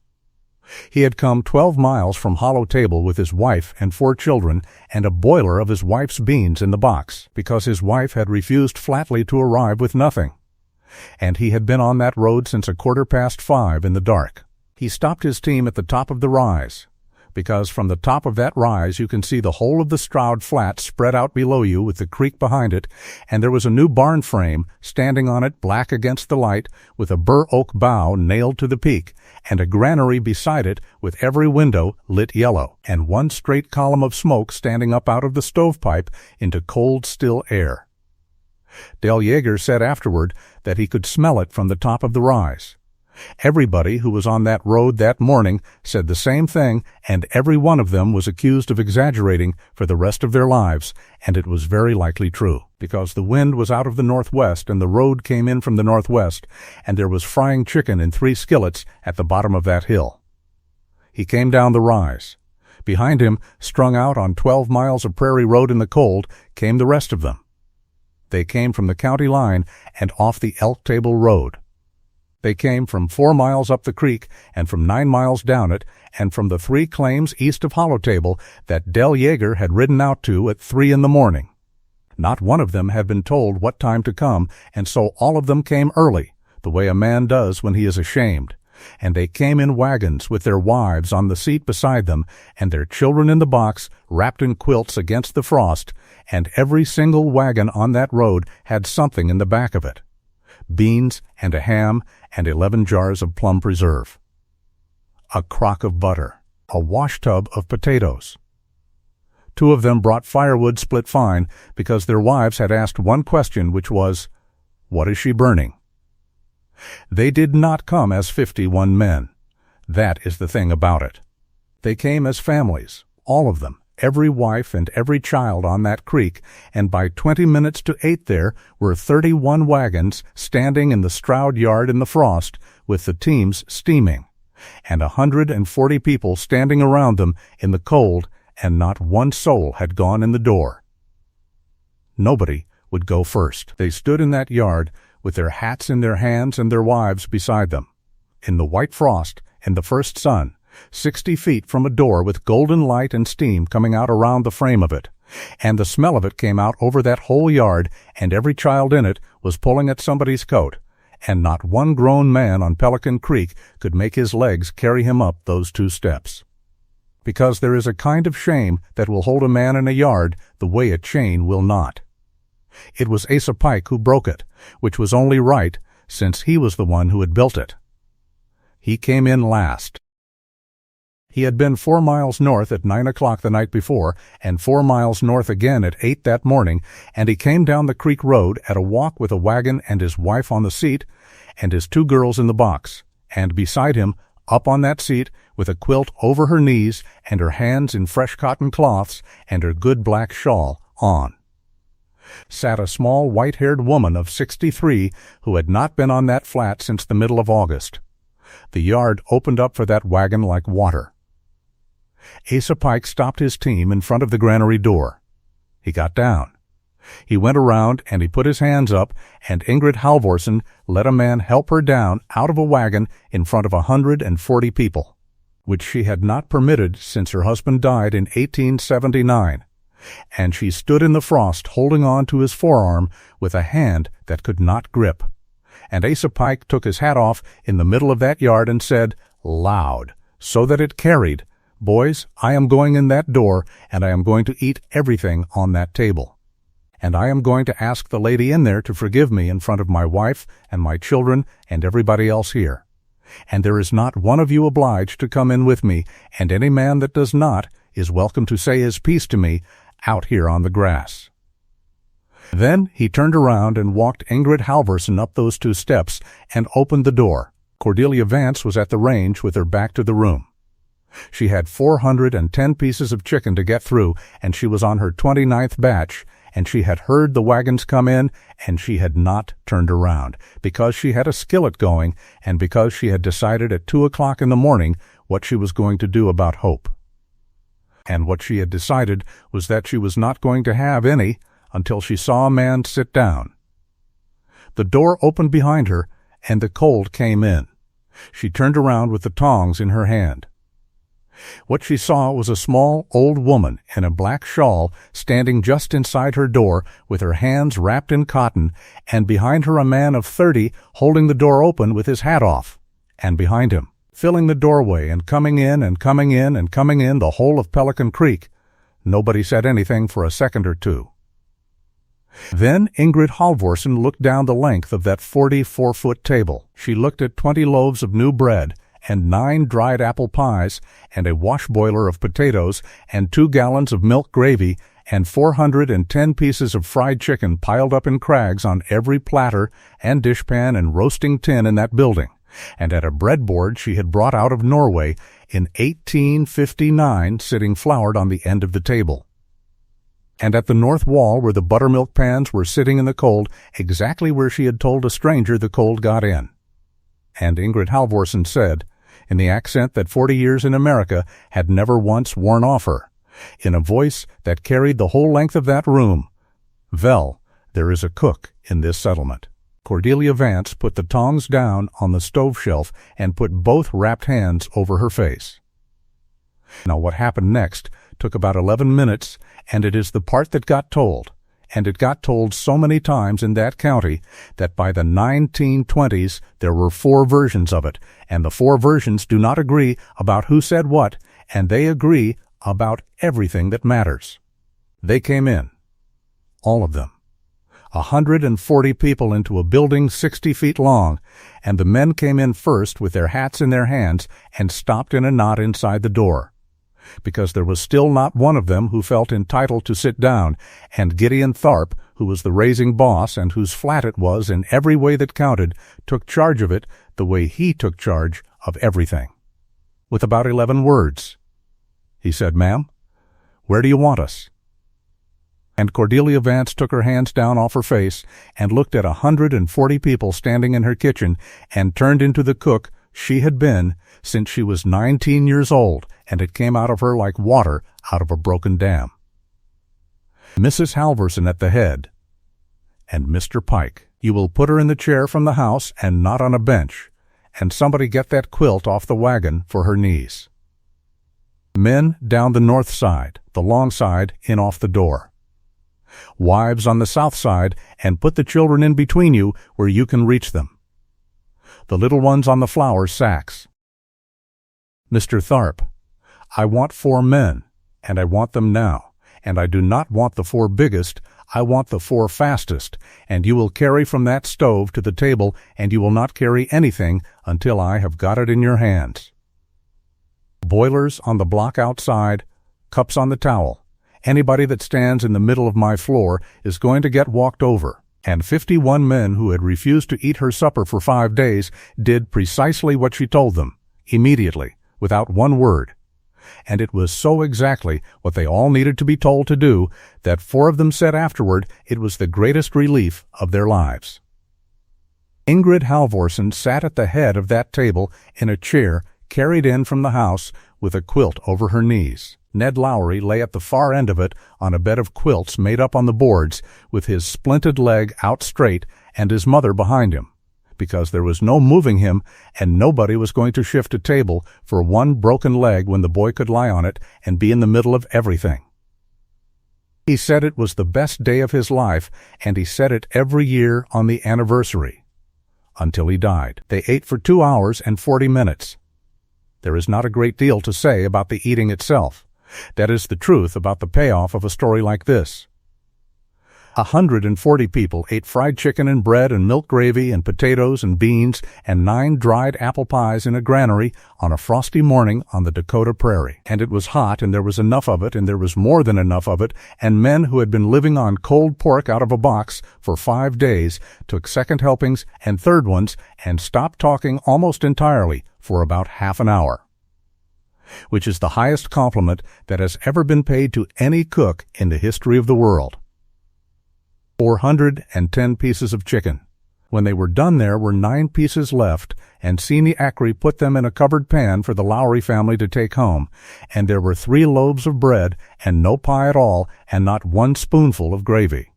He had come 12 miles from Hollow Table with his wife and 4 children and a boiler of his wife's beans in the box, because his wife had refused flatly to arrive with nothing. And he had been on that road since 5:15 in the dark. He stopped his team at the top of the rise, because from the top of that rise you can see the whole of the Stroud Flat spread out below you with the creek behind it, and there was a new barn frame standing on it black against the light with a bur oak bough nailed to the peak, and a granary beside it with every window lit yellow, and 1 straight column of smoke standing up out of the stovepipe into cold, still air. Del Yeager said afterward that he could smell it from the top of the rise. Everybody who was on that road that morning said the same thing, and every one of them was accused of exaggerating for the rest of their lives, and it was very likely true, because the wind was out of the northwest and the road came in from the northwest, and there was frying chicken in 3 skillets at the bottom of that hill. He came down the rise. Behind him, strung out on 12 miles of prairie road in the cold, came the rest of them. They came from the county line and off the Elk Table Road. They came from 4 miles up the creek and from 9 miles down it, and from the 3 claims east of Hollow Table that Del Yeager had ridden out to at 3 in the morning. Not one of them had been told what time to come, and so all of them came early, the way a man does when he is ashamed. And they came in wagons with their wives on the seat beside them, and their children in the box, wrapped in quilts against the frost, and every single wagon on that road had something in the back of it. Beans and a ham and 11 jars of plum preserve. A crock of butter. A washtub of potatoes. 2 of them brought firewood split fine because their wives had asked one question, which was, "What is she burning?" They did not come as 51 men. That is the thing about it. They came as families, all of them, every wife and every child on that creek, and by 20 minutes to 8 there were 31 wagons standing in the Stroud yard in the frost, with the teams steaming, and 140 people standing around them in the cold, and not one soul had gone in the door. Nobody would go first. They stood in that yard with their hats in their hands and their wives beside them, in the white frost and the first sun, 60 feet from a door with golden light and steam coming out around the frame of it. And the smell of it came out over that whole yard, and every child in it was pulling at somebody's coat, and not one grown man on Pelican Creek could make his legs carry him up those 2 steps. Because there is a kind of shame that will hold a man in a yard the way a chain will not. It was Asa Pike who broke it, which was only right, since he was the one who had built it. He came in last. He had been 4 miles north at 9 o'clock the night before, and 4 miles north again at 8 that morning, and he came down the creek road at a walk with a wagon and his wife on the seat, and his 2 girls in the box, and beside him, up on that seat, with a quilt over her knees, and her hands in fresh cotton cloths, and her good black shawl on, sat a small white-haired woman of 63 who had not been on that flat since the middle of August. The yard opened up for that wagon like water. Asa Pike stopped his team in front of the granary door. He got down. He went around and he put his hands up, and Ingrid Halvorsen let a man help her down out of a wagon in front of 140 people, which she had not permitted since her husband died in 1879. And she stood in the frost holding on to his forearm with a hand that could not grip. And Asa Pike took his hat off in the middle of that yard and said, loud, so that it carried, "Boys, I am going in that door, and I am going to eat everything on that table. And I am going to ask the lady in there to forgive me in front of my wife and my children and everybody else here. And there is not one of you obliged to come in with me, and any man that does not is welcome to say his piece to me out here on the grass." Then he turned around and walked Ingrid Halvorsen up those 2 steps and opened the door. Cordelia Vance was at the range with her back to the room. She had 410 pieces of chicken to get through, and she was on her 29th batch, and she had heard the wagons come in, and she had not turned around, because she had a skillet going, and because she had decided at 2 o'clock in the morning what she was going to do about Hope. And what she had decided was that she was not going to have any until she saw a man sit down. The door opened behind her, and the cold came in. She turned around with the tongs in her hand. What she saw was a small old woman in a black shawl standing just inside her door with her hands wrapped in cotton, and behind her a man of 30 holding the door open with his hat off, and behind him, filling the doorway and coming in and coming in and coming in the whole of Pelican Creek. Nobody said anything for a second or 2. Then Ingrid Halvorsen looked down the length of that 44-foot table. She looked at 20 loaves of new bread, and 9 dried apple pies, and a wash boiler of potatoes, and 2 gallons of milk gravy, and 410 pieces of fried chicken piled up in crags on every platter and dishpan and roasting tin in that building. and at a breadboard she had brought out of Norway in 1859 sitting flowered on the end of the table. And at the north wall where the buttermilk pans were sitting in the cold, exactly where she had told a stranger the cold got in. And Ingrid Halvorsen said, in the accent that 40 years in America had never once worn off her, in a voice that carried the whole length of that room, "Vel, there is a cook in this settlement." Cordelia Vance put the tongs down on the stove shelf and put both wrapped hands over her face. Now what happened next took about 11 minutes, and it is the part that got told, and it got told so many times in that county that by the 1920s there were 4 versions of it, and the 4 versions do not agree about who said what, and they agree about everything that matters. They came in, all of them, 140 people into a building 60 feet long, and the men came in first with their hats in their hands and stopped in a knot inside the door, because there was still not one of them who felt entitled to sit down, and Gideon Tharp, who was the raising boss and whose flat it was in every way that counted, took charge of it the way he took charge of everything. With about 11 words, he said, "Ma'am, where do you want us?" And Cordelia Vance took her hands down off her face and looked at 140 people standing in her kitchen and turned into the cook she had been since she was 19 years old, and it came out of her like water out of a broken dam. Mrs. Halvorsen at the head, and Mr. Pike. You will put her in the chair from the house and not on a bench, and somebody get that quilt off the wagon for her knees. Men down the north side, the long side, in off the door. Wives on the south side, and put the children in between you where you can reach them. The little ones on the flour sacks. Mr. Tharp, I want 4 men, and I want them now, and I do not want the 4 biggest, I want the 4 fastest, and you will carry from that stove to the table, and you will not carry anything until I have got it in your hands. Boilers on the block outside, cups on the towel. Anybody that stands in the middle of my floor is going to get walked over. And 51 men who had refused to eat her supper for 5 days did precisely what she told them, immediately, without one word. And it was so exactly what they all needed to be told to do that 4 of them said afterward it was the greatest relief of their lives. Ingrid Halvorsen sat at the head of that table in a chair carried in from the house with a quilt over her knees. Ned Lowry lay at the far end of it on a bed of quilts made up on the boards, with his splinted leg out straight and his mother behind him, because there was no moving him, and nobody was going to shift a table for one broken leg when the boy could lie on it and be in the middle of everything. He said it was the best day of his life, and he said it every year on the anniversary, until he died. They ate for 2 hours and 40 minutes. There is not a great deal to say about the eating itself. That is the truth about the payoff of a story like this. 140 people ate fried chicken and bread and milk gravy and potatoes and beans and 9 dried apple pies in a granary on a frosty morning on the Dakota prairie. And it was hot, and there was enough of it, and there was more than enough of it, and men who had been living on cold pork out of a box for 5 days took second helpings and third ones and stopped talking almost entirely for about half an hour, which is the highest compliment that has ever been paid to any cook in the history of the world. 410 pieces of chicken. When they were done, there were 9 pieces left, and Sini Akri put them in a covered pan for the Lowry family to take home, and there were 3 loaves of bread and no pie at all, and not 1 spoonful of gravy.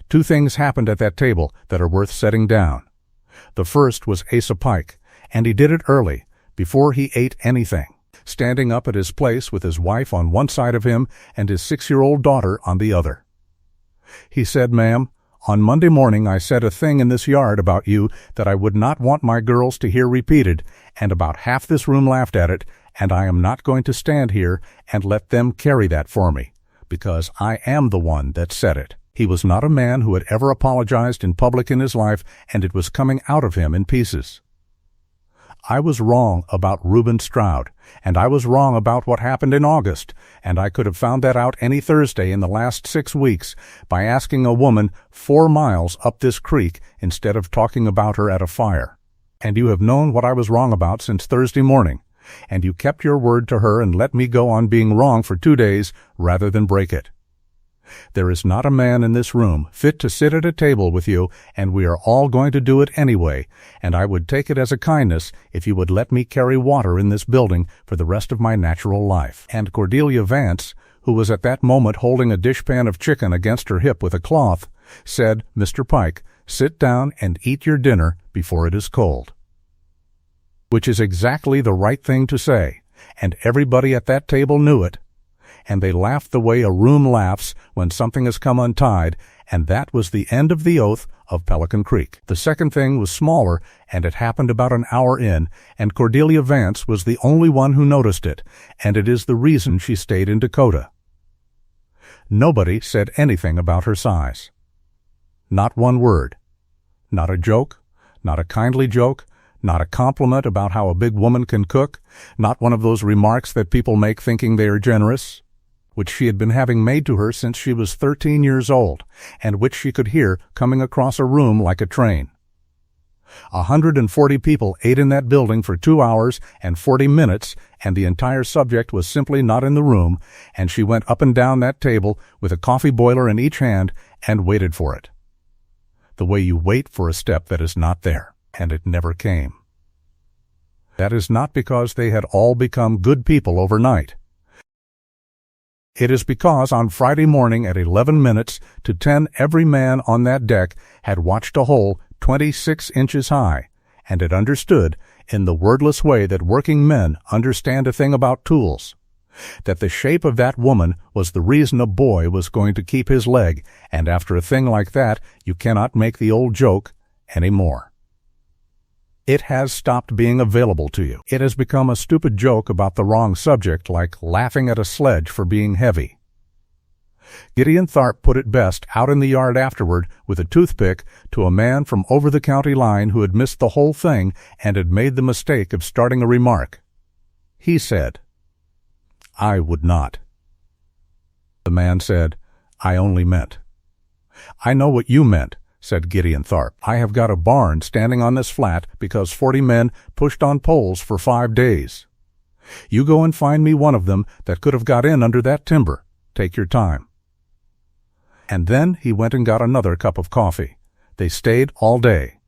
2 things happened at that table that are worth setting down. The first was Asa Pike, and he did it early, before he ate anything, standing up at his place with his wife on one side of him and his 6-year-old daughter on the other. He said, "Ma'am, on Monday morning I said a thing in this yard about you that I would not want my girls to hear repeated, and about half this room laughed at it, and I am not going to stand here and let them carry that for me, because I am the one that said it." He was not a man who had ever apologized in public in his life, and it was coming out of him in pieces. I was wrong about Reuben Stroud, and I was wrong about what happened in August, and I could have found that out any Thursday in the last 6 weeks by asking a woman 4 miles up this creek instead of talking about her at a fire. And you have known what I was wrong about since Thursday morning, and you kept your word to her and let me go on being wrong for 2 days rather than break it. There is not a man in this room fit to sit at a table with you, and we are all going to do it anyway, and I would take it as a kindness if you would let me carry water in this building for the rest of my natural life." And Cordelia Vance, who was at that moment holding a dishpan of chicken against her hip with a cloth, said, "Mr. Pike, sit down and eat your dinner before it is cold." Which is exactly the right thing to say, and everybody at that table knew it. And they laughed the way a room laughs when something has come untied, and that was the end of the oath of Pelican Creek. The second thing was smaller, and it happened about an hour in, and Cordelia Vance was the only one who noticed it, and it is the reason she stayed in Dakota. Nobody said anything about her size. Not one word. Not a joke, not a kindly joke, not a compliment about how a big woman can cook, not one of those remarks that people make thinking they are generous, which she had been having made to her since she was 13 years old, and which she could hear coming across a room like a train. 140 people ate in that building for 2 hours and 40 minutes, and the entire subject was simply not in the room, and she went up and down that table with a coffee boiler in each hand and waited for it. The way you wait for a step that is not there, and it never came. That is not because they had all become good people overnight. It is because on Friday morning at 11 minutes to 10 every man on that deck had watched a hole 26 inches high, and had understood, in the wordless way that working men understand a thing about tools, that the shape of that woman was the reason a boy was going to keep his leg, and after a thing like that you cannot make the old joke any more. It has stopped being available to you. It has become a stupid joke about the wrong subject, like laughing at a sledge for being heavy. Gideon Tharp put it best out in the yard afterward with a toothpick to a man from over the county line who had missed the whole thing and had made the mistake of starting a remark. He said, "I would not." The man said, "I only meant." "I know what you meant," said Gideon Tharp. "I have got a barn standing on this flat because 40 men pushed on poles for 5 days. You go and find me one of them that could have got in under that timber. Take your time." And then he went and got another cup of coffee. They stayed all day.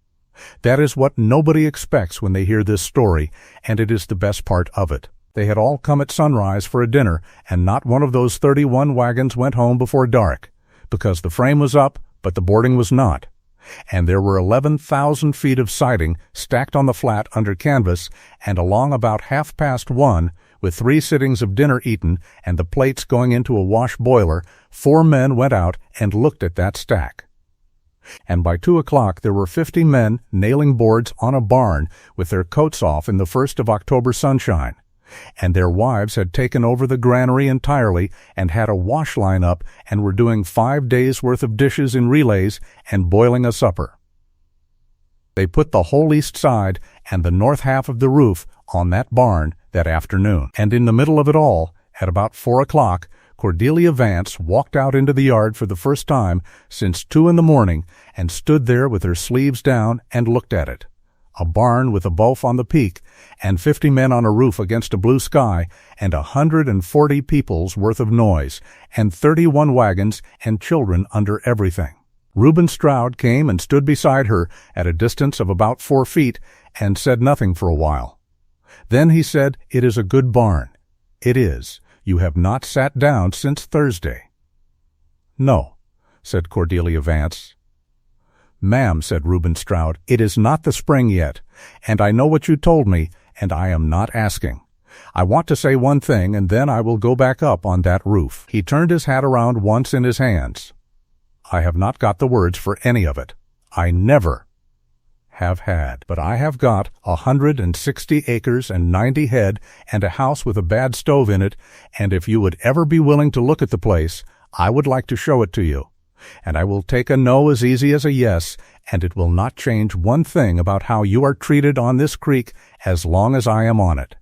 That is what nobody expects when they hear this story, and it is the best part of it. They had all come at sunrise for a dinner, and not one of those 31 wagons went home before dark, because the frame was up, but the boarding was not. And there were 11,000 feet of siding stacked on the flat under canvas, and along about 1:30, with 3 sittings of dinner eaten and the plates going into a wash boiler, 4 men went out and looked at that stack. And by 2 o'clock there were 50 men nailing boards on a barn with their coats off in the 1st of October sunshine. And their wives had taken over the granary entirely and had a wash line up and were doing 5 days' worth of dishes in relays and boiling a supper. They put the whole east side and the north half of the roof on that barn that afternoon. And in the middle of it all, at about 4 o'clock, Cordelia Vance walked out into the yard for the first time since 2 in the morning and stood there with her sleeves down and looked at it. A barn with a boof on the peak, and 50 men on a roof against a blue sky, and 140 people's worth of noise, and 31 wagons and children under everything. Reuben Stroud came and stood beside her at a distance of about 4 feet and said nothing for a while. Then he said, "It is a good barn." "It is. You have not sat down since Thursday." "No," said Cordelia Vance. "Ma'am," said Reuben Stroud, "it is not the spring yet, and I know what you told me, and I am not asking. I want to say one thing, and then I will go back up on that roof." He turned his hat around once in his hands. "I have not got the words for any of it. I never have had. But I have got 160 acres and 90 head and a house with a bad stove in it, and if you would ever be willing to look at the place, I would like to show it to you. And I will take a no as easy as a yes, and it will not change one thing about how you are treated on this creek as long as I am on it."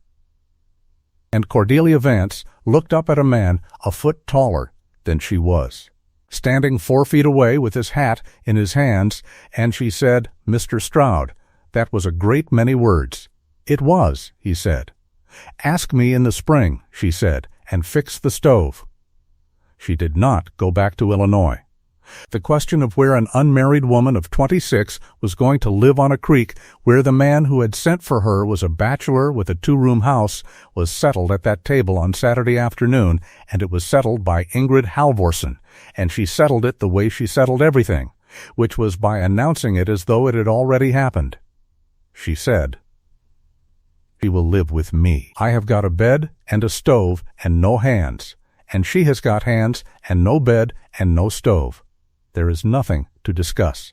And Cordelia Vance looked up at a man a foot taller than she was, standing 4 feet away with his hat in his hands, and she said, "Mr. Stroud, That was a great many words. It was, he said. Ask me in the spring, she said, and fix the stove. She did not go back to Illinois. The question of where an unmarried woman of 26 was going to live on a creek where the man who had sent for her was a bachelor with a 2-room house was settled at that table on Saturday afternoon, and it was settled by Ingrid Halvorsen, and she settled it the way she settled everything, which was by announcing it as though it had already happened. She said, "She will live with me. I have got a bed and a stove and no hands, and she has got hands and no bed and no stove. There is nothing to discuss."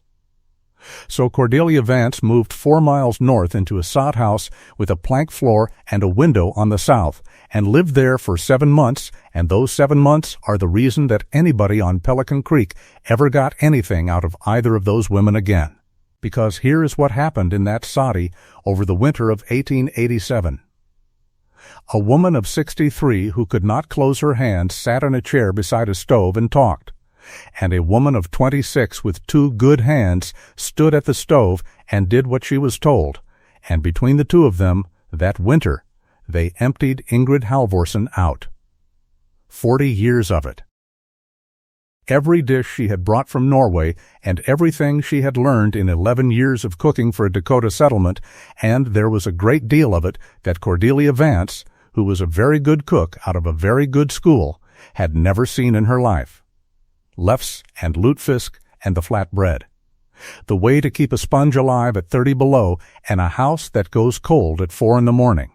So Cordelia Vance moved 4 miles north into a sod house with a plank floor and a window on the south, and lived there for 7 months, and those 7 months are the reason that anybody on Pelican Creek ever got anything out of either of those women again. Because here is what happened in that soddy over the winter of 1887. A woman of 63 who could not close her hands sat in a chair beside a stove and talked, and a woman of 26 with 2 good hands stood at the stove and did what she was told, and between the 2 of them, that winter, they emptied Ingrid Halvorsen out. 40 years of it. Every dish she had brought from Norway, and everything she had learned in 11 years of cooking for a Dakota settlement, and there was a great deal of it that Cordelia Vance, who was a very good cook out of a very good school, had never seen in her life. Lefse and lutefisk and the flat bread. The way to keep a sponge alive at 30 below, and a house that goes cold at 4 in the morning.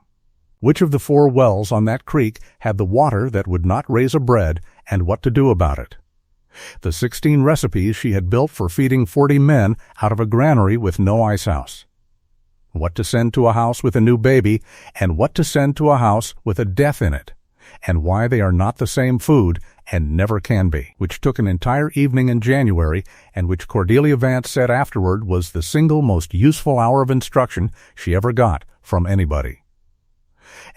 Which of the 4 wells on that creek had the water that would not raise a bread, and what to do about it. The 16 recipes she had built for feeding 40 men out of a granary with no ice house. What to send to a house with a new baby, and what to send to a house with a death in it, and why they are not the same food, and never can be, which took an entire evening in January, and which Cordelia Vance said afterward was the single most useful hour of instruction she ever got from anybody.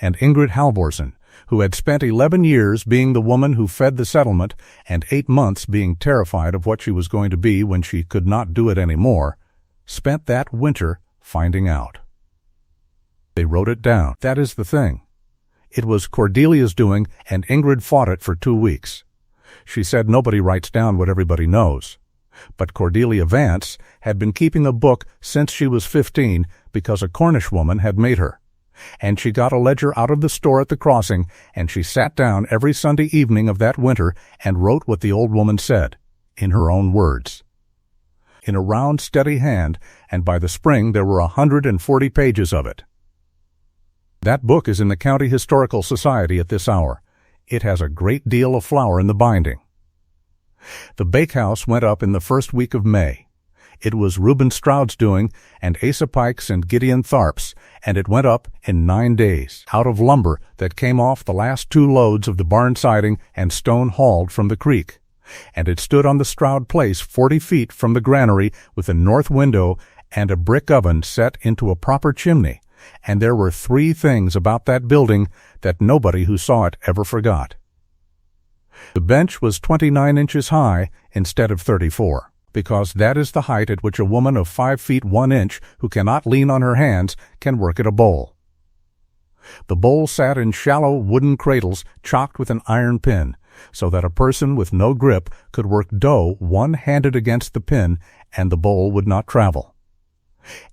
And Ingrid Halvorsen, who had spent 11 years being the woman who fed the settlement, and 8 months being terrified of what she was going to be when she could not do it any more, spent that winter finding out. They wrote it down. That is the thing. It was Cordelia's doing, and Ingrid fought it for 2 weeks. She said nobody writes down what everybody knows. But Cordelia Vance had been keeping a book since she was 15 because a Cornish woman had made her. And she got a ledger out of the store at the crossing, and she sat down every Sunday evening of that winter and wrote what the old woman said, in her own words. In a round, steady hand, and by the spring there were 140 pages of it. That book is in the County Historical Society at this hour. It has a great deal of flour in the binding. The bakehouse went up in the first week of May. It was Reuben Stroud's doing, and Asa Pike's and Gideon Tharp's, and it went up in 9 days, out of lumber that came off the last 2 loads of the barn siding and stone hauled from the creek. And it stood on the Stroud place 40 feet from the granary with a north window and a brick oven set into a proper chimney. And there were 3 things about that building that nobody who saw it ever forgot. The bench was 29 inches high instead of 34, because that is the height at which a woman of 5 feet 1 inch who cannot lean on her hands can work at a bowl. The bowl sat in shallow wooden cradles chocked with an iron pin, so that a person with no grip could work dough one-handed against the pin and the bowl would not travel.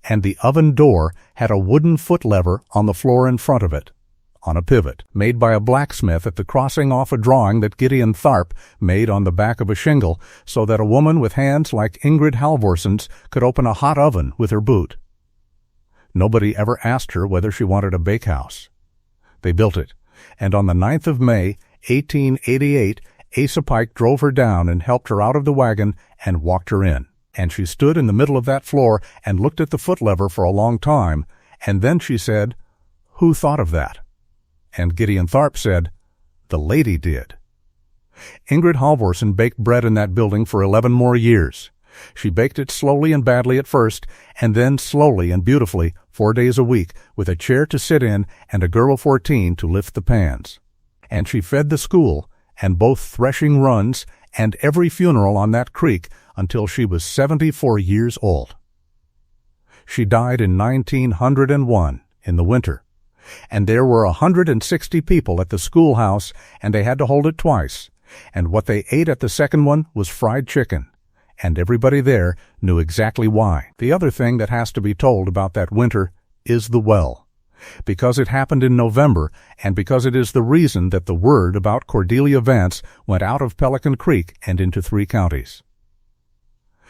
And the oven door had a wooden foot lever on the floor in front of it, on a pivot, made by a blacksmith at the crossing off a drawing that Gideon Tharp made on the back of a shingle, so that a woman with hands like Ingrid Halvorsen's could open a hot oven with her boot. Nobody ever asked her whether she wanted a bakehouse. They built it, and on the 9th of May, 1888, Asa Pike drove her down and helped her out of the wagon and walked her in. And she stood in the middle of that floor and looked at the foot lever for a long time, and then she said, "Who thought of that?" And Gideon Tharp said, "The lady did." Ingrid Halvorsen baked bread in that building for 11 more years. She baked it slowly and badly at first, and then slowly and beautifully 4 days a week, with a chair to sit in and a girl of 14 to lift the pans. And she fed the school, and both threshing runs, and every funeral on that creek until she was 74 years old. She died in 1901, in the winter. And there were 160 people at the schoolhouse, and they had to hold it twice. And what they ate at the second one was fried chicken. And everybody there knew exactly why. The other thing that has to be told about that winter is the well. Because it happened in November, and because it is the reason that the word about Cordelia Vance went out of Pelican Creek and into 3 counties.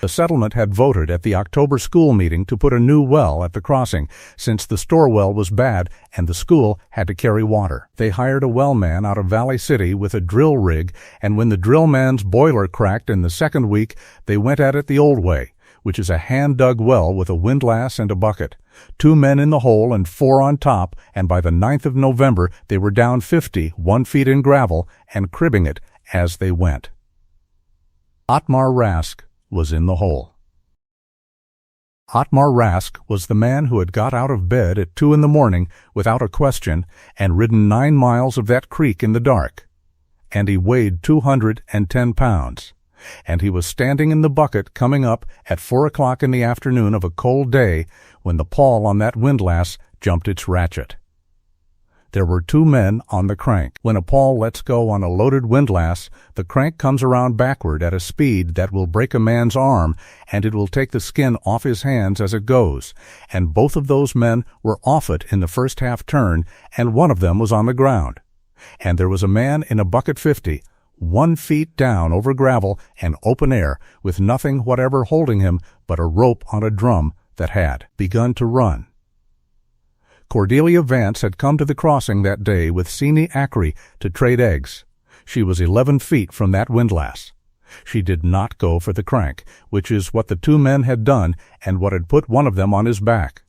The settlement had voted at the October school meeting to put a new well at the crossing, since the store well was bad and the school had to carry water. They hired a well man out of Valley City with a drill rig, and when the drill man's boiler cracked in the second week, they went at it the old way, which is a hand-dug well with a windlass and a bucket. 2 men in the hole and 4 on top, and by the 9th of November they were down 50, 1 feet in gravel, and cribbing it as they went. Otmar Rask was in the hole. Otmar Rask was the man who had got out of bed at 2 in the morning without a question and ridden 9 miles of that creek in the dark. And he weighed 210 pounds. And he was standing in the bucket coming up at 4 o'clock in the afternoon of a cold day when the pawl on that windlass jumped its ratchet. There were 2 men on the crank. When a pawl lets go on a loaded windlass, the crank comes around backward at a speed that will break a man's arm, and it will take the skin off his hands as it goes. And both of those men were off it in the first half turn, and one of them was on the ground. And there was a man in a bucket 50, 1 feet down over gravel and open air, with nothing whatever holding him but a rope on a drum that had begun to run. Cordelia Vance had come to the crossing that day with Sini Acri to trade eggs. She was 11 feet from that windlass. She did not go for the crank, which is what the 2 men had done and what had put one of them on his back.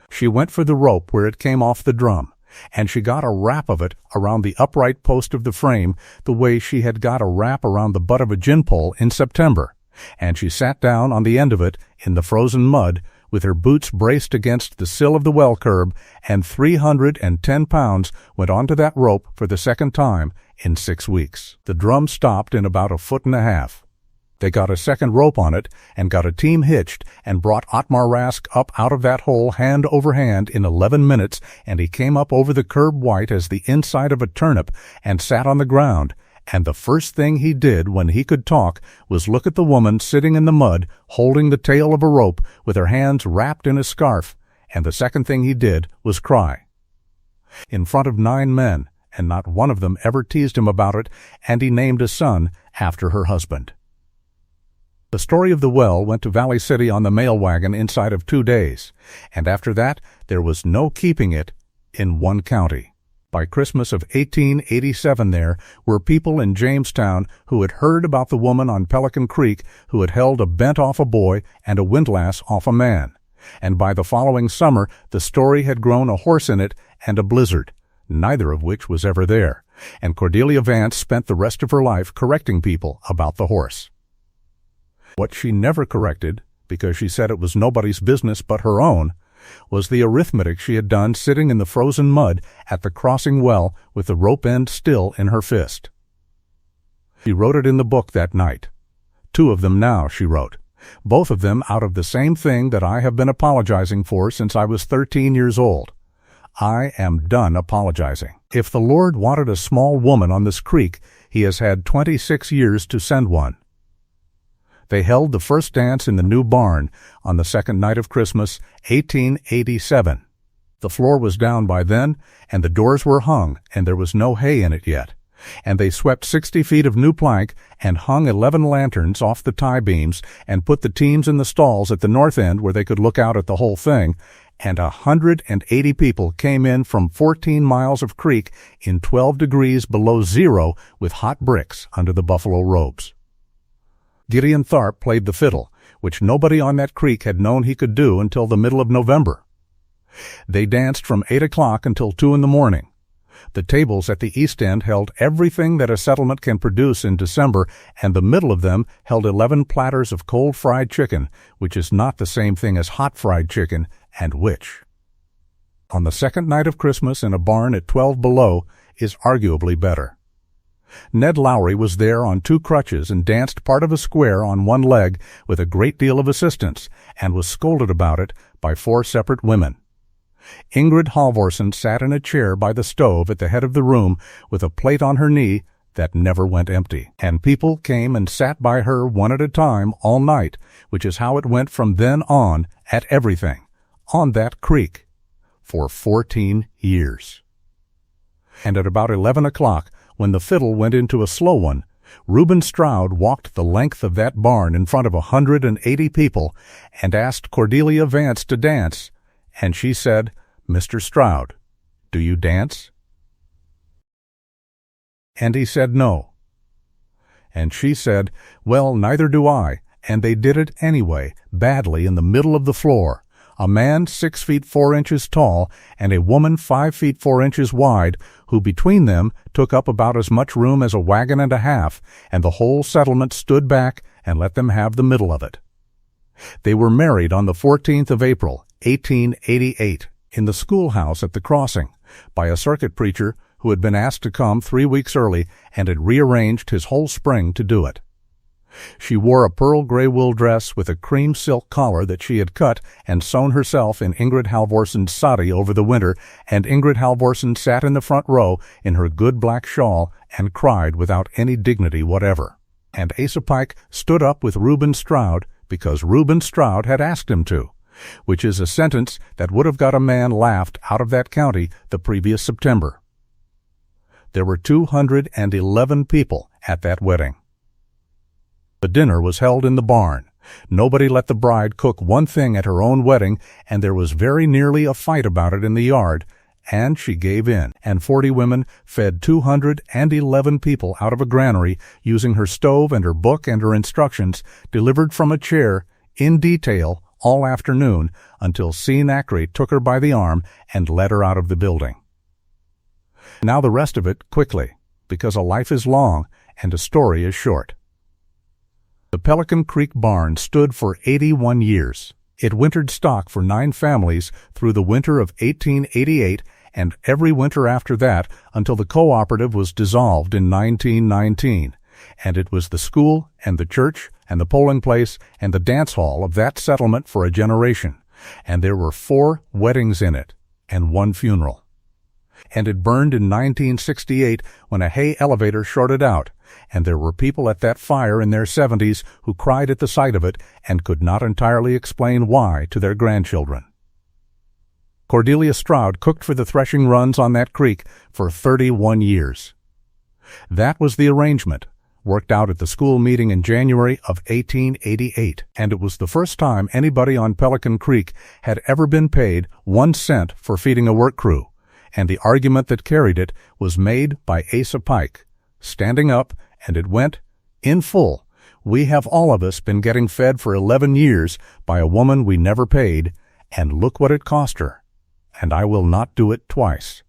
She went for the rope where it came off the drum, and she got a wrap of it around the upright post of the frame the way she had got a wrap around the butt of a gin pole in September, and she sat down on the end of it in the frozen mud with her boots braced against the sill of the well curb, and 310 pounds went onto that rope for the second time in 6 weeks. The drum stopped in about 1.5 feet. They got a second rope on it and got a team hitched and brought Otmar Rask up out of that hole hand over hand in 11 minutes, and he came up over the curb white as the inside of a turnip and sat on the ground. And the first thing he did when he could talk was look at the woman sitting in the mud, holding the tail of a rope with her hands wrapped in a scarf, and the second thing he did was cry. In front of 9 men, and not one of them ever teased him about it, and he named a son after her husband. The story of the well went to Valley City on the mail wagon inside of 2 days, and after that there was no keeping it in 1 county. By Christmas of 1887 there were people in Jamestown who had heard about the woman on Pelican Creek who had held a bent off a boy and a windlass off a man. And by the following summer the story had grown a horse in it and a blizzard, neither of which was ever there. And Cordelia Vance spent the rest of her life correcting people about the horse. What she never corrected, because she said it was nobody's business but her own, was the arithmetic she had done sitting in the frozen mud at the crossing well with the rope end still in her fist. She wrote it in the book that night. 2 of them now, she wrote, both of them out of the same thing that I have been apologizing for since I was 13 years old. I am done apologizing. If the Lord wanted a small woman on this creek, he has had 26 years to send one. They held the first dance in the new barn on the second night of Christmas, 1887. The floor was down by then, and the doors were hung, and there was no hay in it yet. And they swept 60 feet of new plank and hung 11 lanterns off the tie beams and put the teams in the stalls at the north end where they could look out at the whole thing, and 180 people came in from 14 miles of creek in 12 degrees below zero with hot bricks under the buffalo robes. Gideon Tharp played the fiddle, which nobody on that creek had known he could do until the middle of November. They danced from 8 o'clock until 2 in the morning. The tables at the east end held everything that a settlement can produce in December, and the middle of them held 11 platters of cold fried chicken, which is not the same thing as hot fried chicken, and which, on the second night of Christmas in a barn at 12 below, is arguably better. Ned Lowry was there on 2 crutches and danced part of a square on 1 leg with a great deal of assistance, and was scolded about it by 4 separate women. Ingrid Halvorsen sat in a chair by the stove at the head of the room with a plate on her knee that never went empty, and people came and sat by her one at a time all night, which is how it went from then on at everything, on that creek, for 14 years. And at about 11 o'clock, when the fiddle went into a slow one, Reuben Stroud walked the length of that barn in front of 180 people and asked Cordelia Vance to dance, and she said, "Mr. Stroud, do you dance?" And he said no. And she said, "Well, neither do I," and they did it anyway, badly in the middle of the floor. A man 6 feet 4 inches tall and a woman 5 feet 4 inches wide, who between them took up about as much room as a wagon and a half, and the whole settlement stood back and let them have the middle of it. They were married on the 14th of April, 1888, in the schoolhouse at the crossing, by a circuit preacher who had been asked to come 3 weeks early and had rearranged his whole spring to do it. She wore a pearl gray wool dress with a cream silk collar that she had cut and sewn herself in Ingrid Halvorsen's sari over the winter, and Ingrid Halvorsen sat in the front row in her good black shawl and cried without any dignity whatever. And Asa Pike stood up with Reuben Stroud because Reuben Stroud had asked him to, which is a sentence that would have got a man laughed out of that county the previous September. There were 211 people at that wedding. The dinner was held in the barn. Nobody let the bride cook one thing at her own wedding, and there was very nearly a fight about it in the yard, and she gave in, and 40 women fed 211 people out of a granary using her stove and her book and her instructions, delivered from a chair, in detail, all afternoon, until C. Nacre took her by the arm and led her out of the building. Now the rest of it quickly, because a life is long and a story is short. The Pelican Creek barn stood for 81 years. It wintered stock for 9 families through the winter of 1888 and every winter after that until the cooperative was dissolved in 1919, and it was the school and the church and the polling place and the dance hall of that settlement for a generation, and there were 4 weddings in it and 1 funeral. And it burned in 1968 when a hay elevator shorted out, and there were people at that fire in their 70s who cried at the sight of it and could not entirely explain why to their grandchildren. Cordelia Stroud cooked for the threshing runs on that creek for 31 years. That was the arrangement, worked out at the school meeting in January of 1888, and it was the first time anybody on Pelican Creek had ever been paid 1 cent for feeding a work crew, and the argument that carried it was made by Asa Pike, standing up, and it went, in full, "We have all of us been getting fed for 11 years by a woman we never paid, and look what it cost her, and I will not do it twice."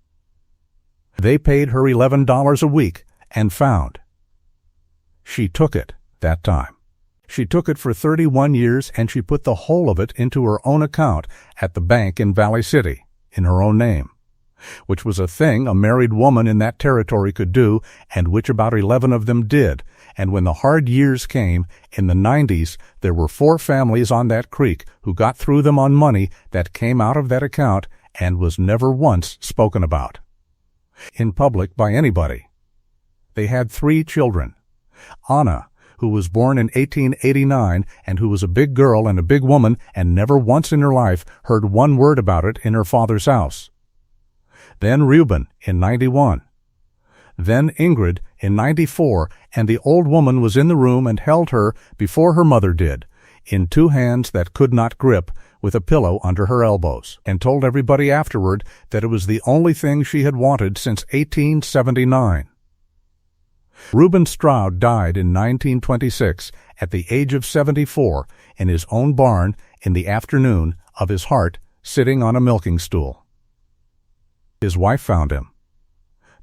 They paid her $11 a week and found. She took it that time. She took it for 31 years, and she put the whole of it into her own account at the bank in Valley City, in her own name, which was a thing a married woman in that territory could do, and which about 11 of them did. And when the hard years came, in the 90s, there were 4 families on that creek who got through them on money that came out of that account and was never once spoken about in public by anybody. They had 3 children. Anna, who was born in 1889 and who was a big girl and a big woman and never once in her life heard one word about it in her father's house. Then Reuben in 91. Then Ingrid in 94, and the old woman was in the room and held her before her mother did, in 2 hands that could not grip, with a pillow under her elbows, and told everybody afterward that it was the only thing she had wanted since 1879. Reuben Stroud died in 1926 at the age of 74 in his own barn in the afternoon of his heart, sitting on a milking stool. His wife found him.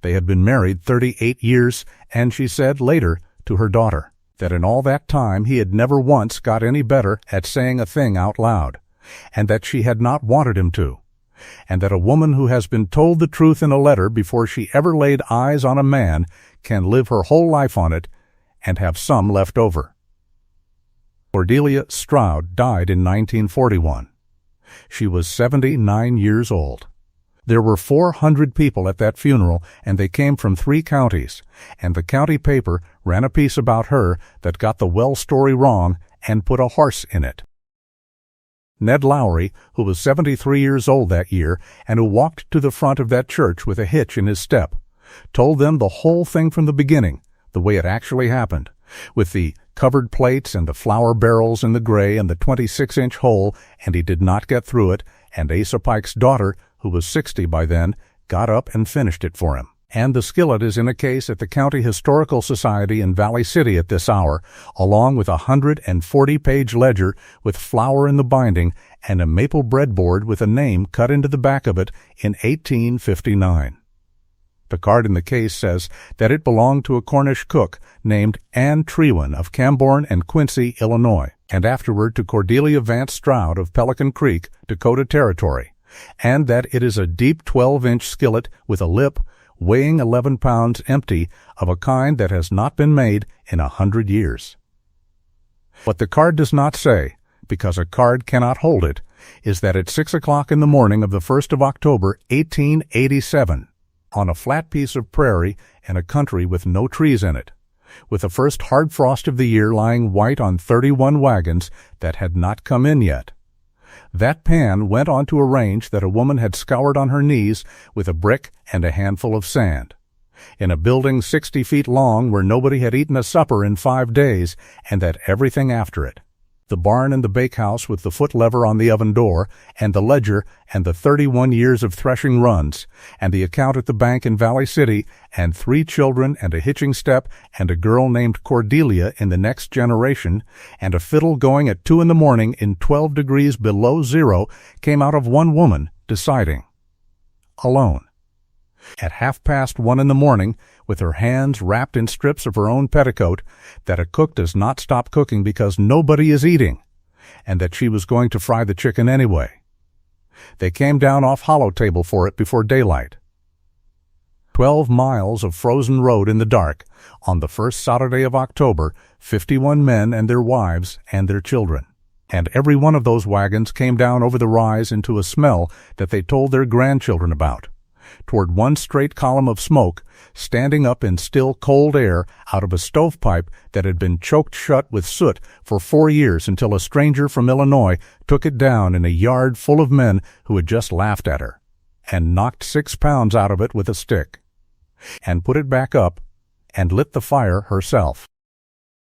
They had been married 38 years, and she said later to her daughter that in all that time he had never once got any better at saying a thing out loud, and that she had not wanted him to, and that a woman who has been told the truth in a letter before she ever laid eyes on a man can live her whole life on it and have some left over. Cordelia Stroud died in 1941. She was 79 years old. There were 400 people at that funeral, and they came from 3 counties, and the county paper ran a piece about her that got the well story wrong and put a horse in it. Ned Lowry, who was 73 years old that year and who walked to the front of that church with a hitch in his step, told them the whole thing from the beginning, the way it actually happened, with the covered plates and the flour barrels in the gray and the 26-inch hole, and he did not get through it, and Asa Pike's daughter, who was 60 by then, got up and finished it for him. And the skillet is in a case at the County Historical Society in Valley City at this hour, along with a 140-page ledger with flour in the binding and a maple breadboard with a name cut into the back of it in 1859. The card in the case says that it belonged to a Cornish cook named Anne Trewin of Camborne and Quincy, Illinois, and afterward to Cordelia Vance Stroud of Pelican Creek, Dakota Territory, and that it is a deep 12-inch skillet with a lip weighing 11 pounds empty of a kind that has not been made in 100 years. What the card does not say, because a card cannot hold it, is that at 6 o'clock in the morning of the 1st of October, 1887, on a flat piece of prairie in a country with no trees in it, with the first hard frost of the year lying white on 31 wagons that had not come in yet, that pan went onto a range that a woman had scoured on her knees with a brick and a handful of sand, in a building 60 feet long where nobody had eaten a supper in 5 days, and that everything after it, the barn and the bakehouse with the foot lever on the oven door, and the ledger, and the 31 years of threshing runs, and the account at the bank in Valley City, and 3 children, and a hitching step, and a girl named Cordelia in the next generation, and a fiddle going at 2 in the morning in 12 degrees below zero, came out of one woman deciding. Alone. At 1:30 in the morning, with her hands wrapped in strips of her own petticoat, that a cook does not stop cooking because nobody is eating, and that she was going to fry the chicken anyway. They came down off Hollow Table for it before daylight. 12 miles of frozen road in the dark, on the first Saturday of October, 51 men and their wives and their children. And every one of those wagons came down over the rise into a smell that they told their grandchildren about, toward one straight column of smoke, standing up in still cold air out of a stovepipe that had been choked shut with soot for 4 years until a stranger from Illinois took it down in a yard full of men who had just laughed at her, and knocked 6 pounds out of it with a stick, and put it back up, and lit the fire herself.